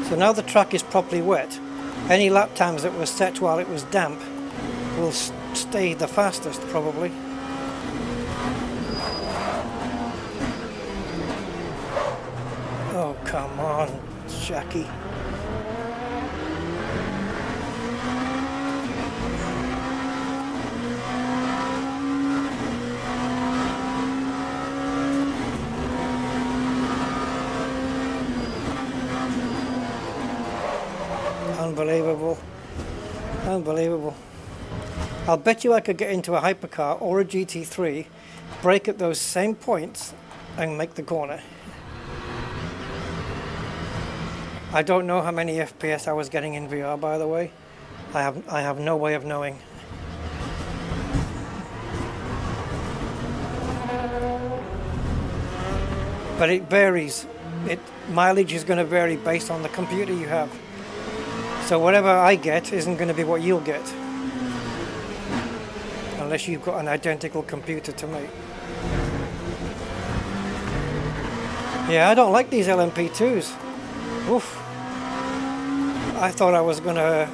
[SPEAKER 1] So now the track is properly wet. Any lap times that were set while it was damp will stay the fastest probably. come on, Shaki. Unbelievable. Unbelievable. I'll bet you I could get into a hypercar or a GT3, brake at those same points, and make the corner. I don't know how many FPS I was getting in VR, by the way. I have no way of knowing. But it varies. Mileage is going to vary based on the computer you have. So whatever I get isn't going to be what you'll get. Unless you've got an identical computer to me. Yeah, I don't like these LMP2s. Oof. I thought I was going to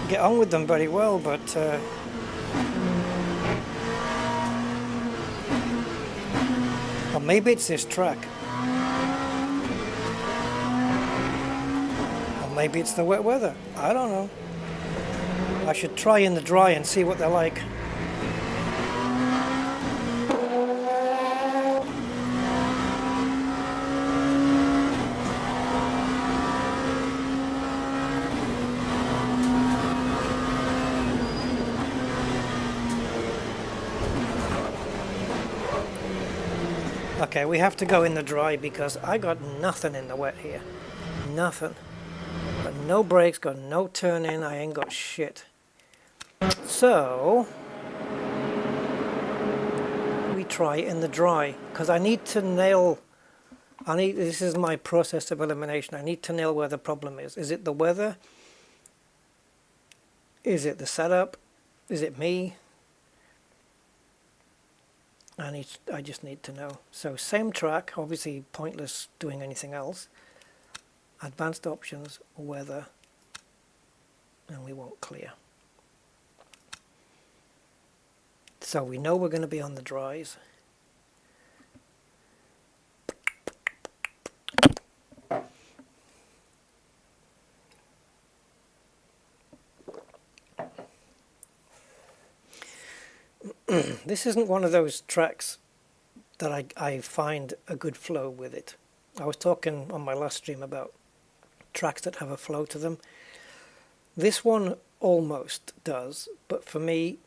[SPEAKER 1] get on with them very well, but well, maybe it's this track. Or maybe it's the wet weather. I don't know. I should try in the dry and see what they're like. Okay, we have to go in the dry because I got nothing in the wet here. Nothing. Got no brakes, got no turn in, I ain't got shit. So, we try in the dry because I need to nail, this is my process of elimination, I need to nail where the problem is. Is it the weather? Is it the setup? Is it me? I just need to know. So same track, obviously pointless doing anything else. Advanced options, weather, and we won't clear. So we know we're going to be on the dries. This isn't one of those tracks that I find a good flow with it. I was talking on my last stream about tracks that have a flow to them. This one almost does, but for me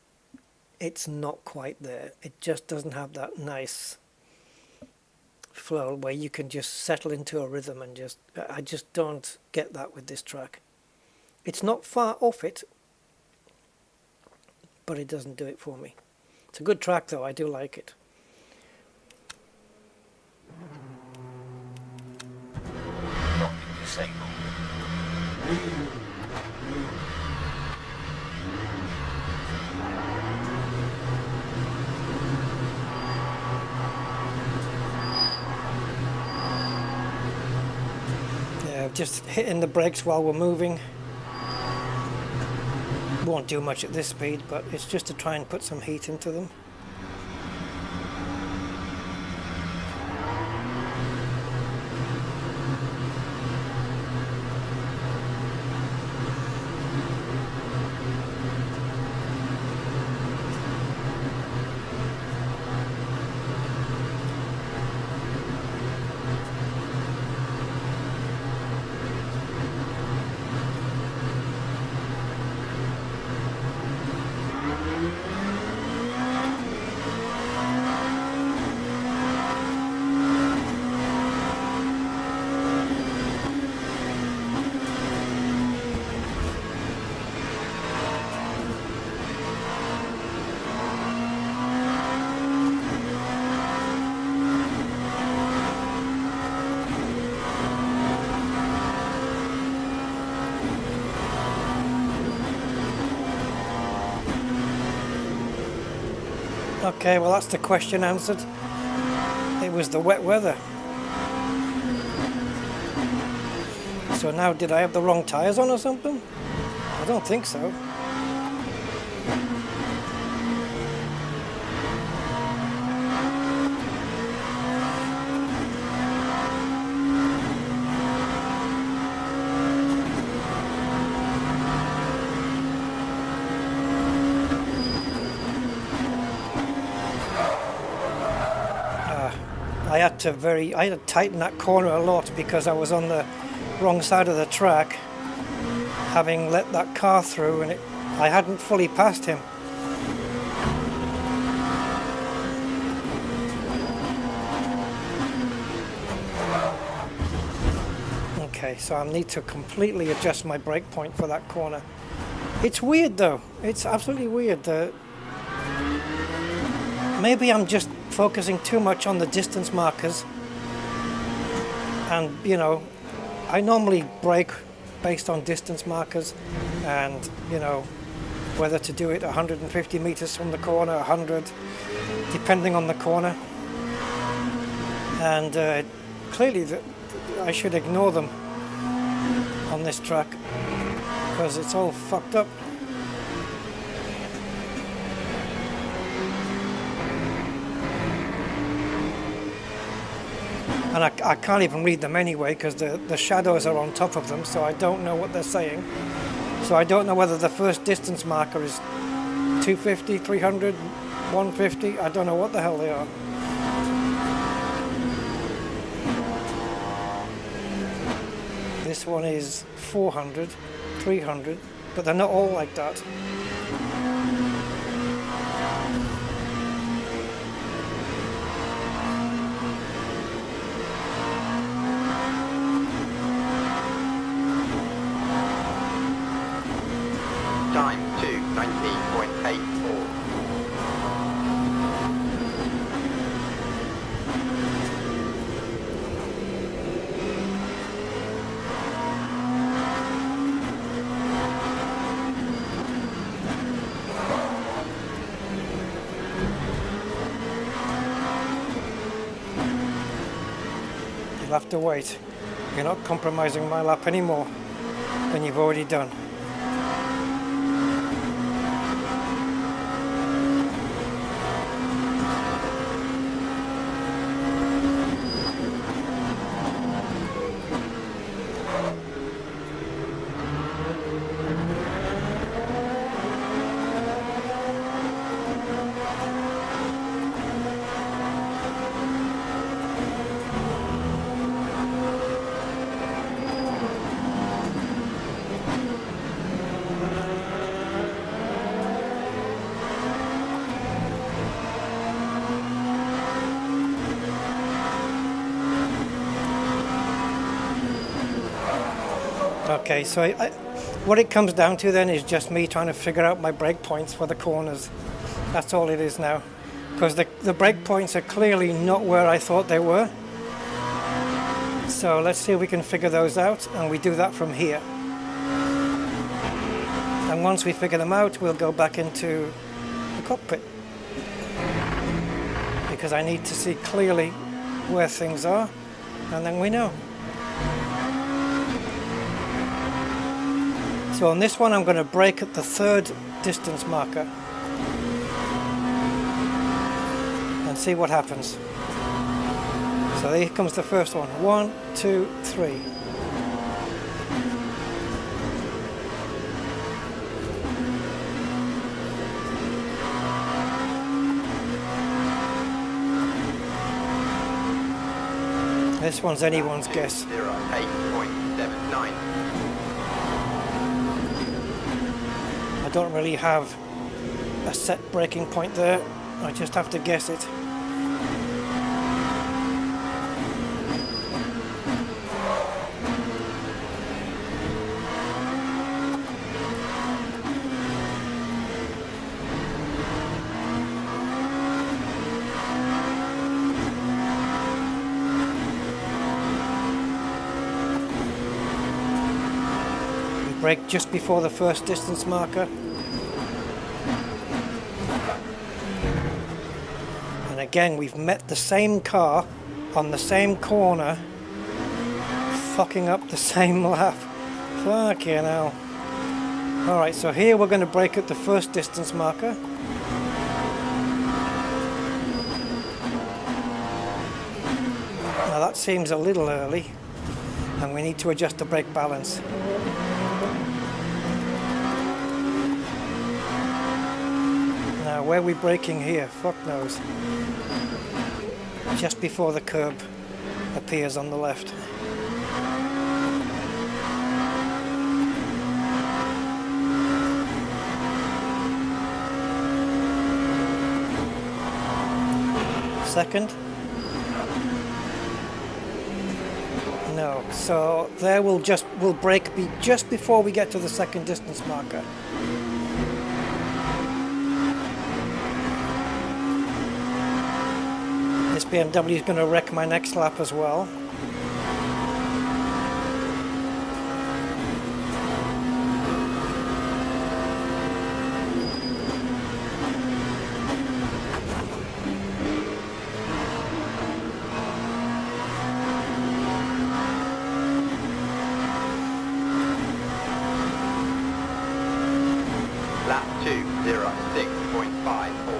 [SPEAKER 1] it's not quite there. It just doesn't have that nice flow where you can just settle into a rhythm and I just don't get that with this track. It's not far off it, but it doesn't do it for me. It's a good track though, I do like it.
[SPEAKER 8] Disabled.
[SPEAKER 1] Yeah, just hitting the brakes while we're moving. Won't do much at this speed, but it's just to try and put some heat into them. Okay, well that's the question answered. It was the wet weather. So now, did I have the wrong tyres on or something? I don't think so. I had to tighten that corner a lot because I was on the wrong side of the track, having let that car through, and I hadn't fully passed him. Okay, so I need to completely adjust my brake point for that corner. It's weird though, it's absolutely weird. Maybe I'm just focusing too much on the distance markers, and you know, I normally brake based on distance markers, and you know, whether to do it 150 meters from the corner, 100, depending on the corner, and clearly I should ignore them on this track because it's all fucked up. And I can't even read them anyway because the shadows are on top of them, so I don't know what they're saying. So I don't know whether the first distance marker is 250, 300, 150. I don't know what the hell they are. This one is 400, 300, but they're not all like that.
[SPEAKER 2] Time 2:19.84.
[SPEAKER 1] You'll have to wait. You're not compromising my lap anymore than you've already done. Okay, so what it comes down to then is just me trying to figure out my brake points for the corners. That's all it is now. Because the brake points are clearly not where I thought they were. So let's see if we can figure those out, and we do that from here. And once we figure them out, we'll go back into the cockpit. Because I need to see clearly where things are, and then we know. So on this one, I'm going to brake at the third distance marker and see what happens. So here comes the first one. 1, 2, 3. This one's anyone's guess.
[SPEAKER 2] 8.79.
[SPEAKER 1] I don't really have a set braking point there. I just have to guess it. Brake just before the first distance marker. And again, we've met the same car on the same corner, fucking up the same lap. Fucking hell. Alright, so here we're going to brake at the first distance marker. Now that seems a little early, and we need to adjust the brake balance. Now, where are we braking here? Fuck knows. just before the curb appears on the left. Second. No, so there will brake be just before we get to the second distance marker. This BMW is going to wreck my next lap as well.
[SPEAKER 2] Lap 2:06.54.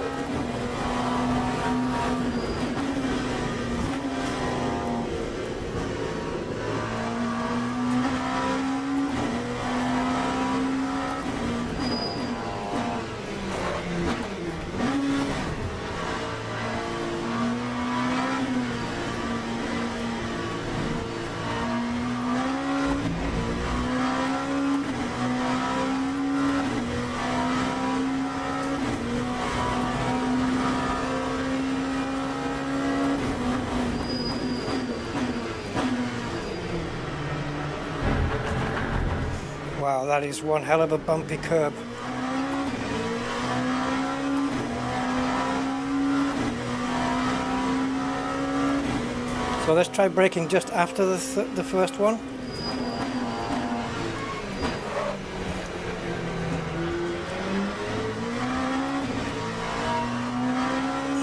[SPEAKER 1] Wow, that is one hell of a bumpy curb. So let's try braking just after the first one.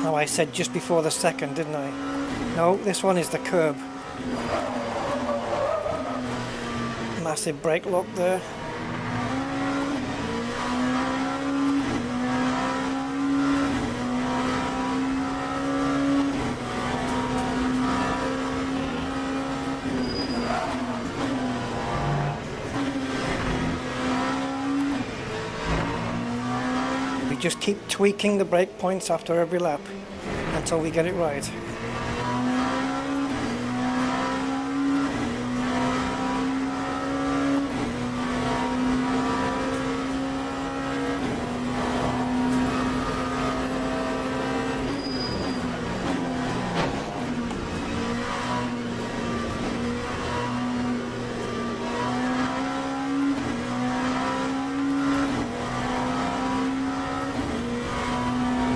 [SPEAKER 1] Oh, I said just before the second, didn't I? No, this one is the curb. Massive brake lock there. We just keep tweaking the brake points after every lap until we get it right.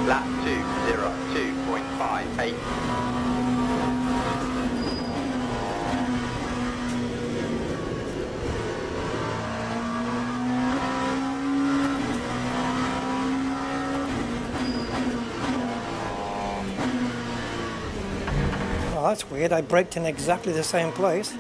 [SPEAKER 2] Lap 2:02.58.
[SPEAKER 1] Oh, that's weird. I braked in exactly the same place.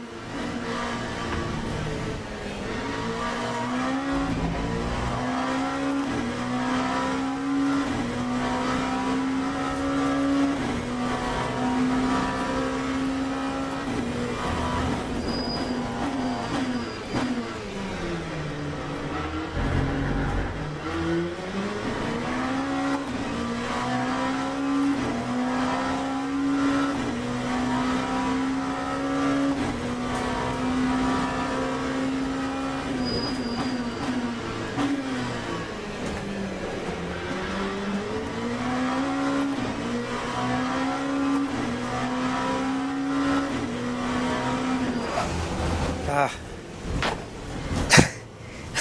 [SPEAKER 1] Ah.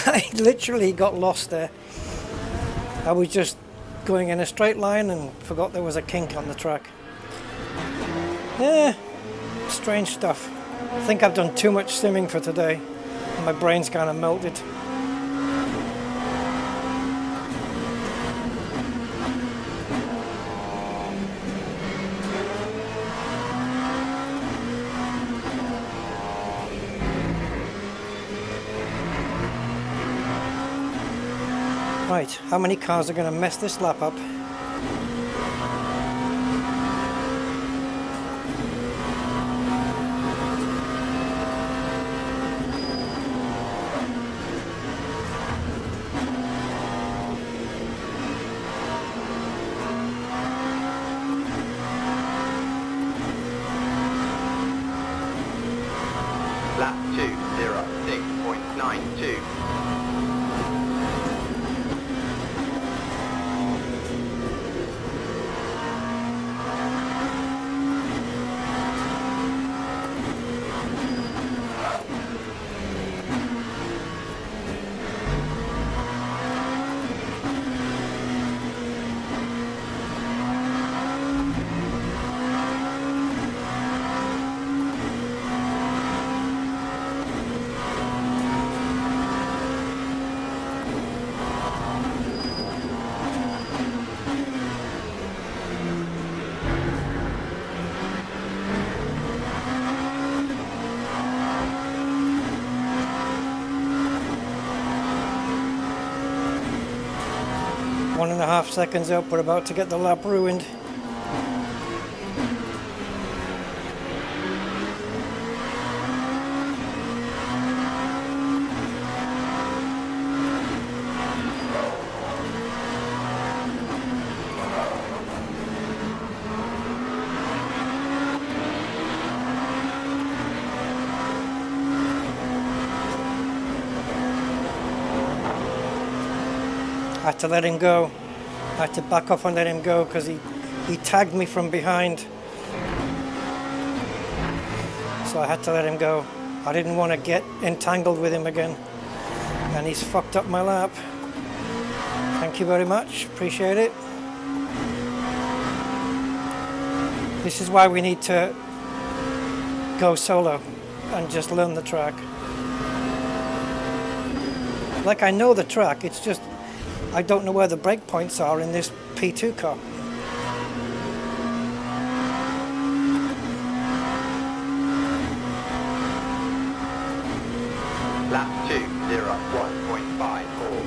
[SPEAKER 1] I literally got lost there. I was just going in a straight line and forgot there was a kink on the track. Yeah, strange stuff. I think I've done too much simming for today. My brain's kind of melted. Right, how many cars are going to mess this lap up? 1.5 seconds up, we're about to get the lap ruined. I had to let him go. I had to back off and let him go because he tagged me from behind. So I had to let him go. I didn't want to get entangled with him again. And he's fucked up my lap. Thank you very much. Appreciate it. This is why we need to go solo and just learn the track. Like, I know the track, it's just I don't know where the brake points are in this P2 car.
[SPEAKER 2] Lap 2, 1.54.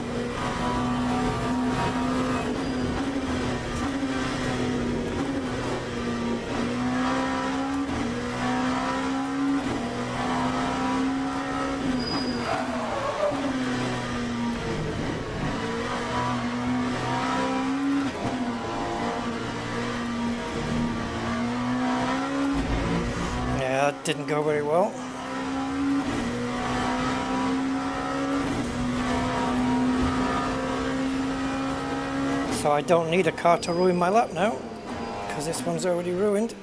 [SPEAKER 1] That didn't go very well. So I don't need a car to ruin my lap now, because this one's already ruined.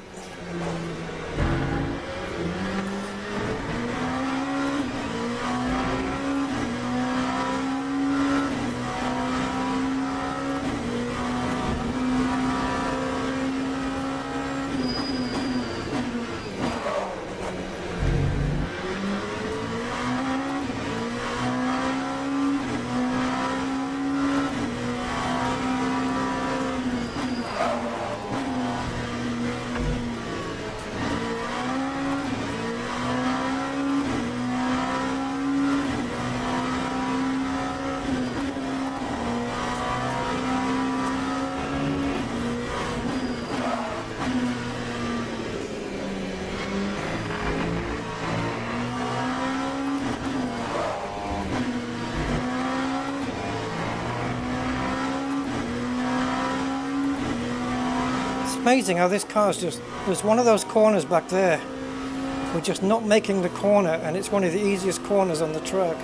[SPEAKER 1] Amazing how this car's just, there's one of those corners back there, we're just not making the corner, and it's one of the easiest corners on the track.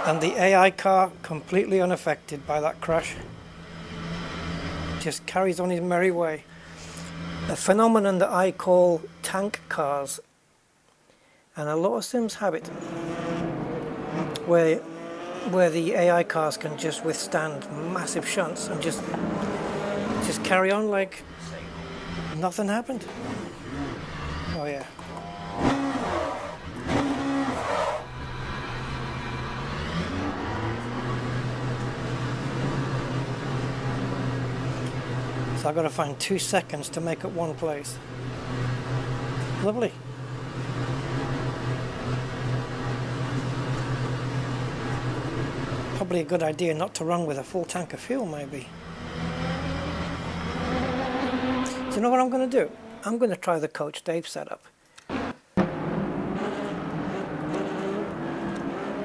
[SPEAKER 1] And the AI car completely unaffected by that crash, just carries on his merry way. A phenomenon that I call tank cars, and a lot of sims have it, where the AI cars can just withstand massive shunts and just carry on like nothing happened. Oh yeah. So I've got to find 2 seconds to make it one place. Lovely. Probably a good idea not to run with a full tank of fuel, maybe. So you know what I'm going to do? I'm going to try the Coach Dave setup.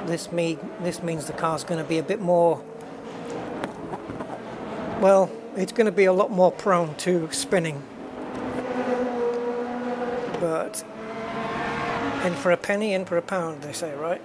[SPEAKER 1] This means the car's going to be a bit more, well, it's going to be a lot more prone to spinning. But in for a penny, in for a pound, they say, right?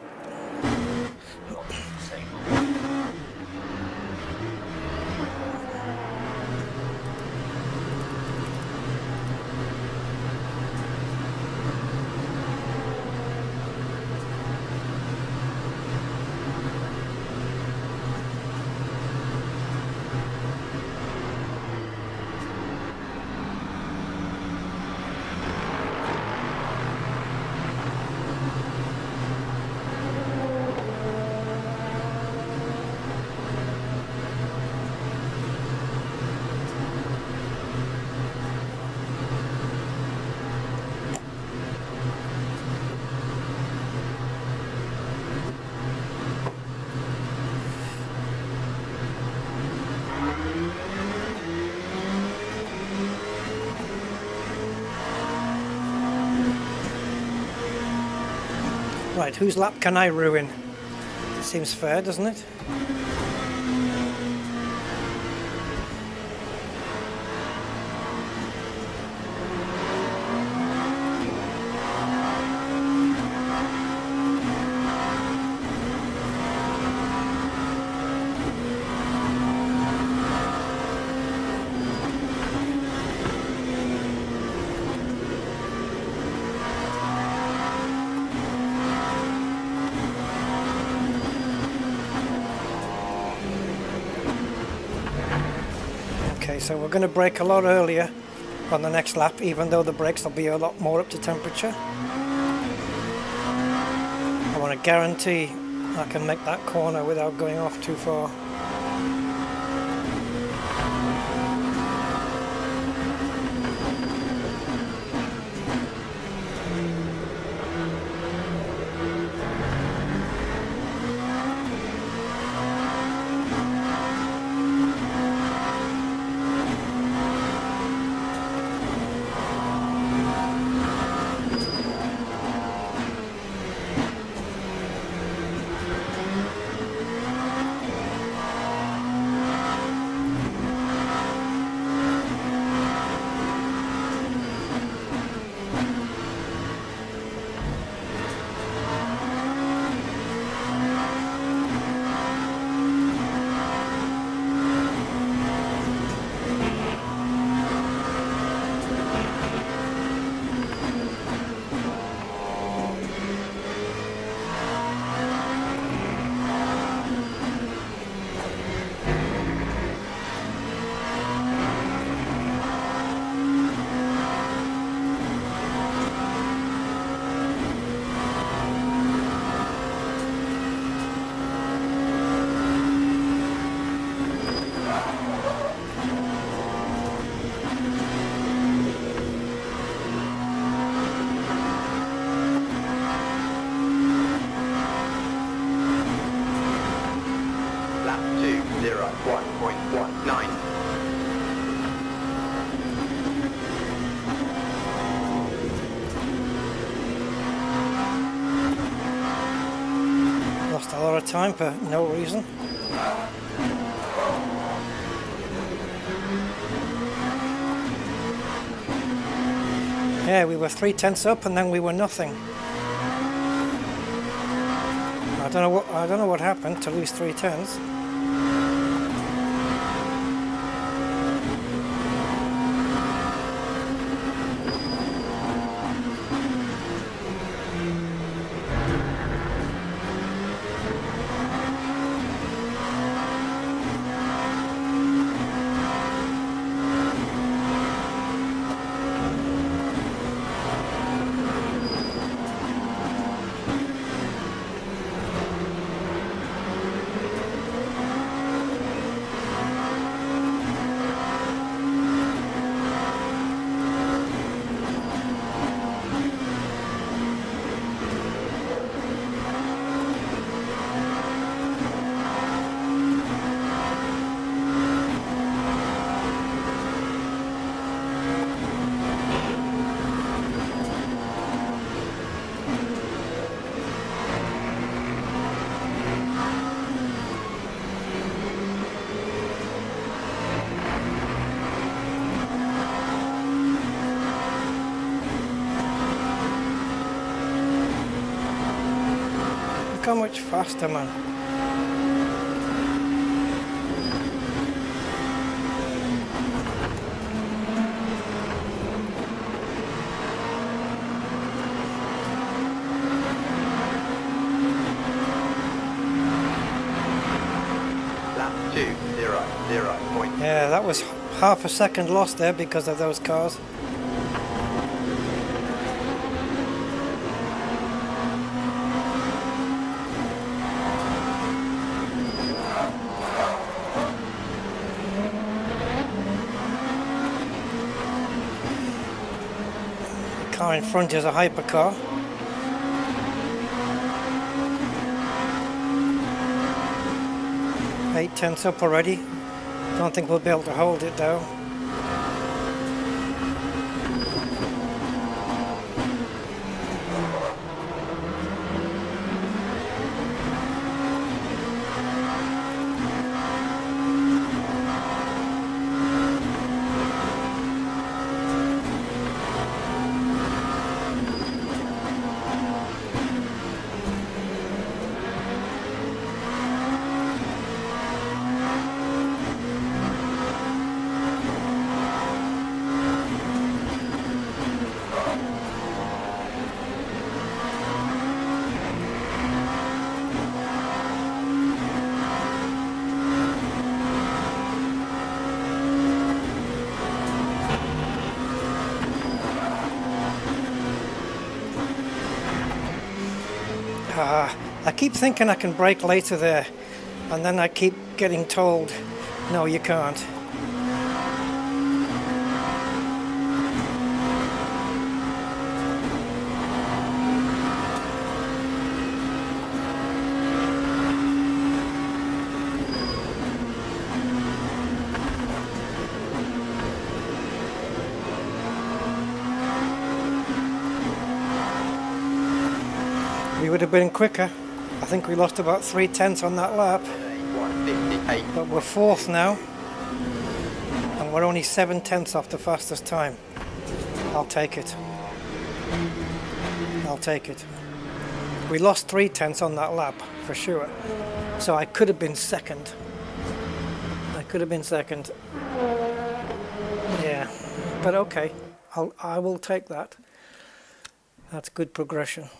[SPEAKER 1] Right, whose lap can I ruin? Seems fair, doesn't it? Okay, so we're going to brake a lot earlier on the next lap, even though the brakes will be a lot more up to temperature. I want to guarantee I can make that corner without going off too far.
[SPEAKER 2] Lap 2:01.19.
[SPEAKER 1] Lost a lot of time for no reason. Yeah, we were 3/10 up and then we were nothing. I don't know what happened to lose 3/10. Look how much faster, man.
[SPEAKER 2] Lap 2:00.
[SPEAKER 1] Yeah, that was half a second lost there because of those cars. The car in front is a hypercar. Eight tenths up already. Don't think we'll be able to hold it though. I keep thinking I can brake later there, and then I keep getting told, no, you can't. We would have been quicker. I think we lost about 3/10 on that lap.
[SPEAKER 2] 158.
[SPEAKER 1] But we're fourth now, and we're only 7/10 off the fastest time. I'll take it. I'll take it. We lost 3/10 on that lap, for sure. So I could have been second. I could have been second. Yeah, but okay. I will take that. That's good progression.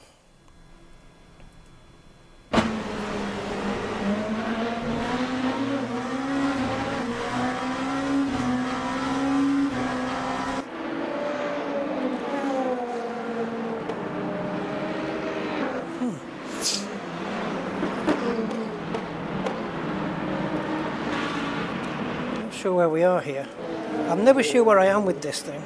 [SPEAKER 1] Sure where we are here. I'm never sure where I am with this thing.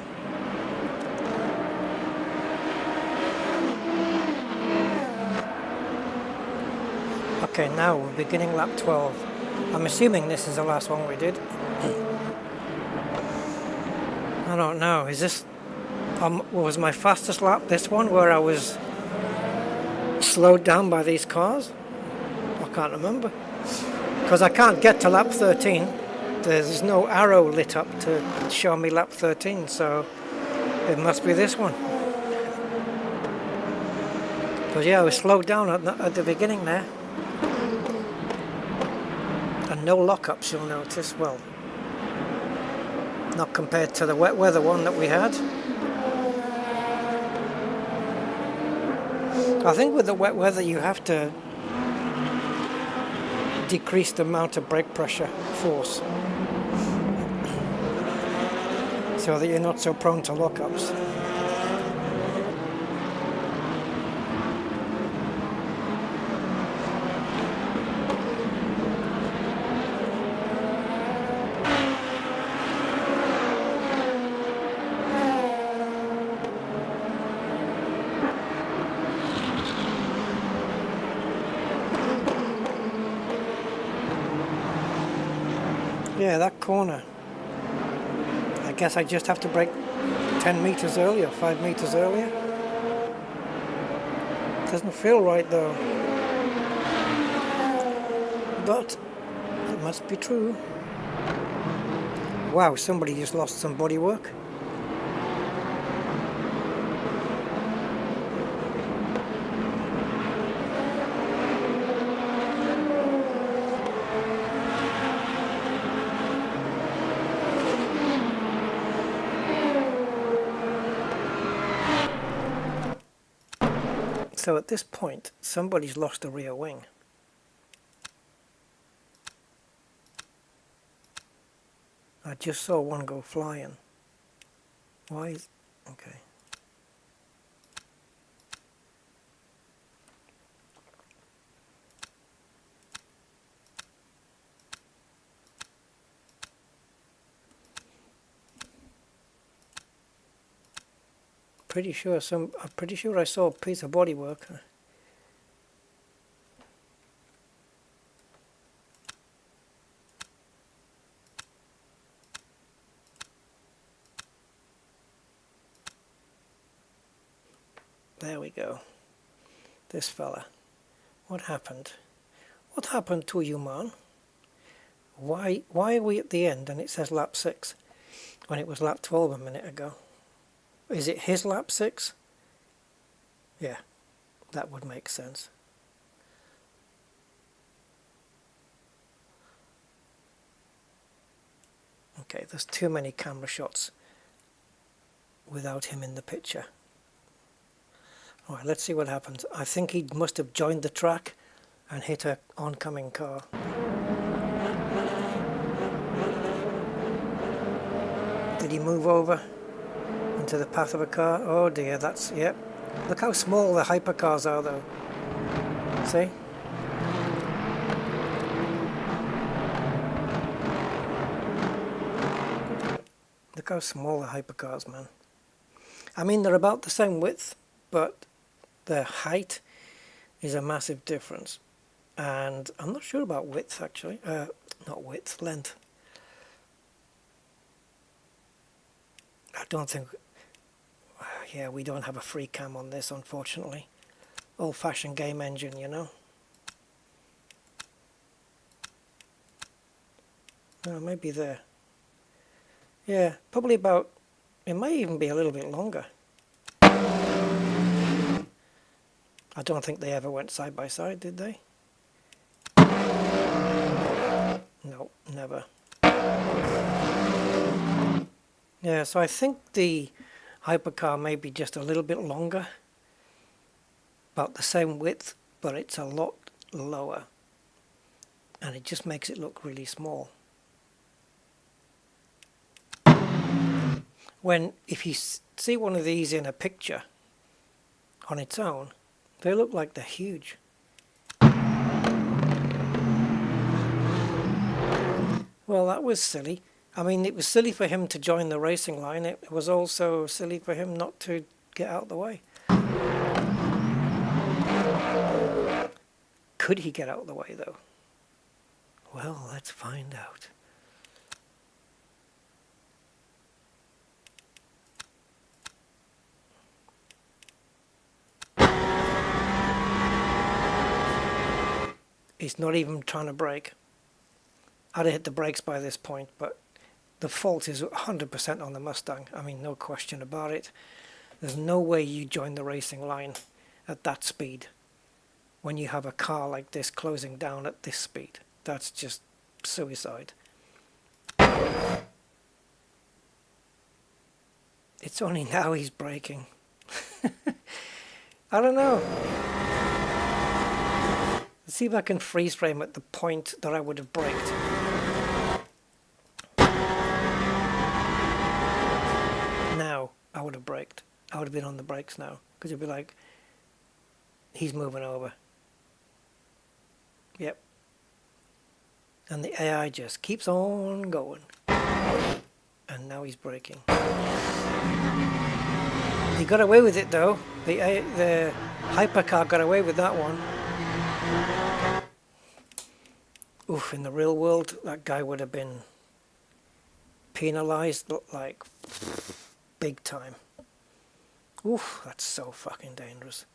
[SPEAKER 1] Okay, now we're beginning lap 12. I'm assuming this is the last one we did. I don't know. Is this was my fastest lap this one where I was slowed down by these cars? I can't remember. Because I can't get to lap 13. There's no arrow lit up to show me lap 13, so it must be this one. Because yeah, I was slowed down at the beginning there. And no lockups, you'll notice. Well, not compared to the wet weather one that we had. I think with the wet weather you have to decrease the amount of brake pressure force so that you're not so prone to lockups. Yeah, that corner. I guess I just have to brake 10 meters earlier, 5 meters earlier. Doesn't feel right though. But it must be true. Wow, somebody just lost some bodywork. So at this point, somebody's lost a rear wing. I just saw one go flying. Why is... okay. I'm pretty sure I saw a piece of bodywork. There we go. This fella. What happened? What happened to you, man? Why are we at the end and it says lap 6 when it was lap 12 a minute ago? Is it his lap 6? Yeah, that would make sense. Okay, there's too many camera shots without him in the picture. Alright, let's see what happens. I think he must have joined the track and hit an oncoming car. Did he move over into the path of a car? Oh dear, that's, yep. Look how small the hypercars are though. See? Look how small the hypercars, man. I mean, they're about the same width, but their height is a massive difference. And I'm not sure about width, actually. Not width, length. I don't think... Yeah, we don't have a free cam on this, unfortunately. Old-fashioned game engine, you know. Oh, maybe there. Yeah, probably about... It may even be a little bit longer. I don't think they ever went side by side, did they? No, never. Yeah, so I think the hypercar may be just a little bit longer. About the same width, but it's a lot lower. And it just makes it look really small. If you see one of these in a picture on its own, they look like they're huge. Well, that was silly. I mean, it was silly for him to join the racing line. It was also silly for him not to get out of the way. Could he get out of the way, though? Well, let's find out. He's not even trying to brake. I'd have hit the brakes by this point, but the fault is 100% on the Mustang. I mean, no question about it. There's no way you join the racing line at that speed when you have a car like this closing down at this speed. That's just suicide. It's only now he's braking. I don't know. Let's see if I can freeze frame at the point that I would have braked. Now I would have braked. I would have been on the brakes now, because it'd be like, he's moving over. Yep. And the AI just keeps on going. And now he's braking. He got away with it though. The hypercar got away with that one. Oof, in the real world, that guy would have been penalized like big time. Oof, that's so fucking dangerous.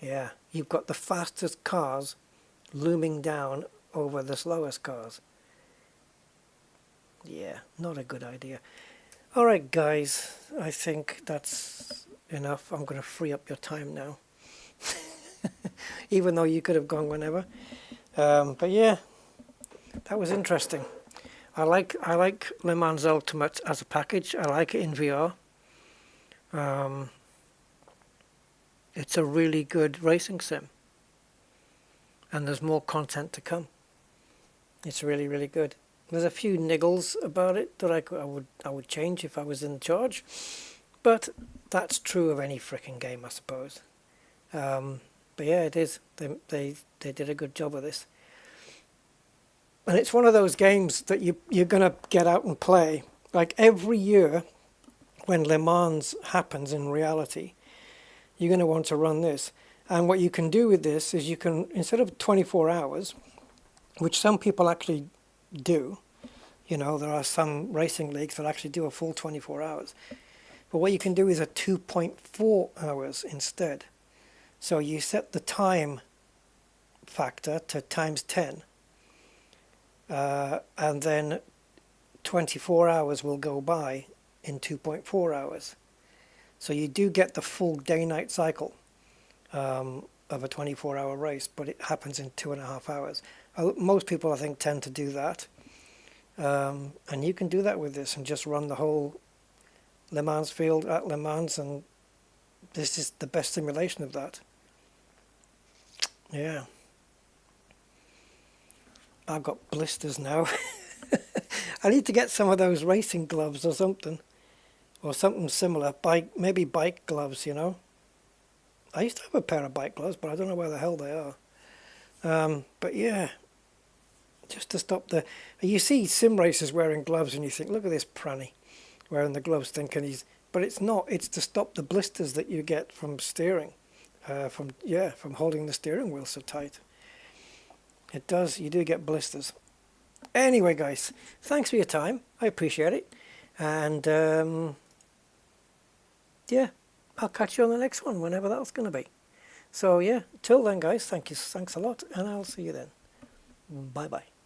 [SPEAKER 1] Yeah, you've got the fastest cars looming down over the slowest cars. Yeah, not a good idea. Alright guys, I think that's enough. I'm going to free up your time now. Even though you could have gone whenever. But yeah, that was interesting. I like Le Mans Ultimate as a package. I like it in VR. It's a really good racing sim. And there's more content to come. It's really, really good. There's a few niggles about it that I would change if I was in charge. But that's true of any frickin' game, I suppose. But yeah, it is. They did a good job of this. And it's one of those games that you're going to get out and play. Like every year when Le Mans happens in reality, you're going to want to run this. And what you can do with this is you can, instead of 24 hours, which some people actually do, you know, there are some racing leagues that actually do a full 24 hours. But what you can do is a 2.4 hours instead. So you set the time factor to times 10, and then 24 hours will go by in 2.4 hours. So you do get the full day-night cycle of a 24-hour race, but it happens in 2.5 hours. Most people, I think, tend to do that. And you can do that with this and just run the whole Le Mans field at Le Mans, and this is the best simulation of that. Yeah. I've got blisters now. I need to get some of those racing gloves or something. Or something similar. Maybe bike gloves, you know. I used to have a pair of bike gloves, but I don't know where the hell they are. But yeah, just to stop the... You see sim racers wearing gloves and you think, look at this pranny wearing the gloves thinking he's... But it's not. It's to stop the blisters that you get from steering, from holding the steering wheel so tight. It does. You do get blisters. Anyway, guys, thanks for your time. I appreciate it. And yeah, I'll catch you on the next one, whenever that's going to be. So yeah, till then, guys, thanks a lot, and I'll see you then. Bye bye.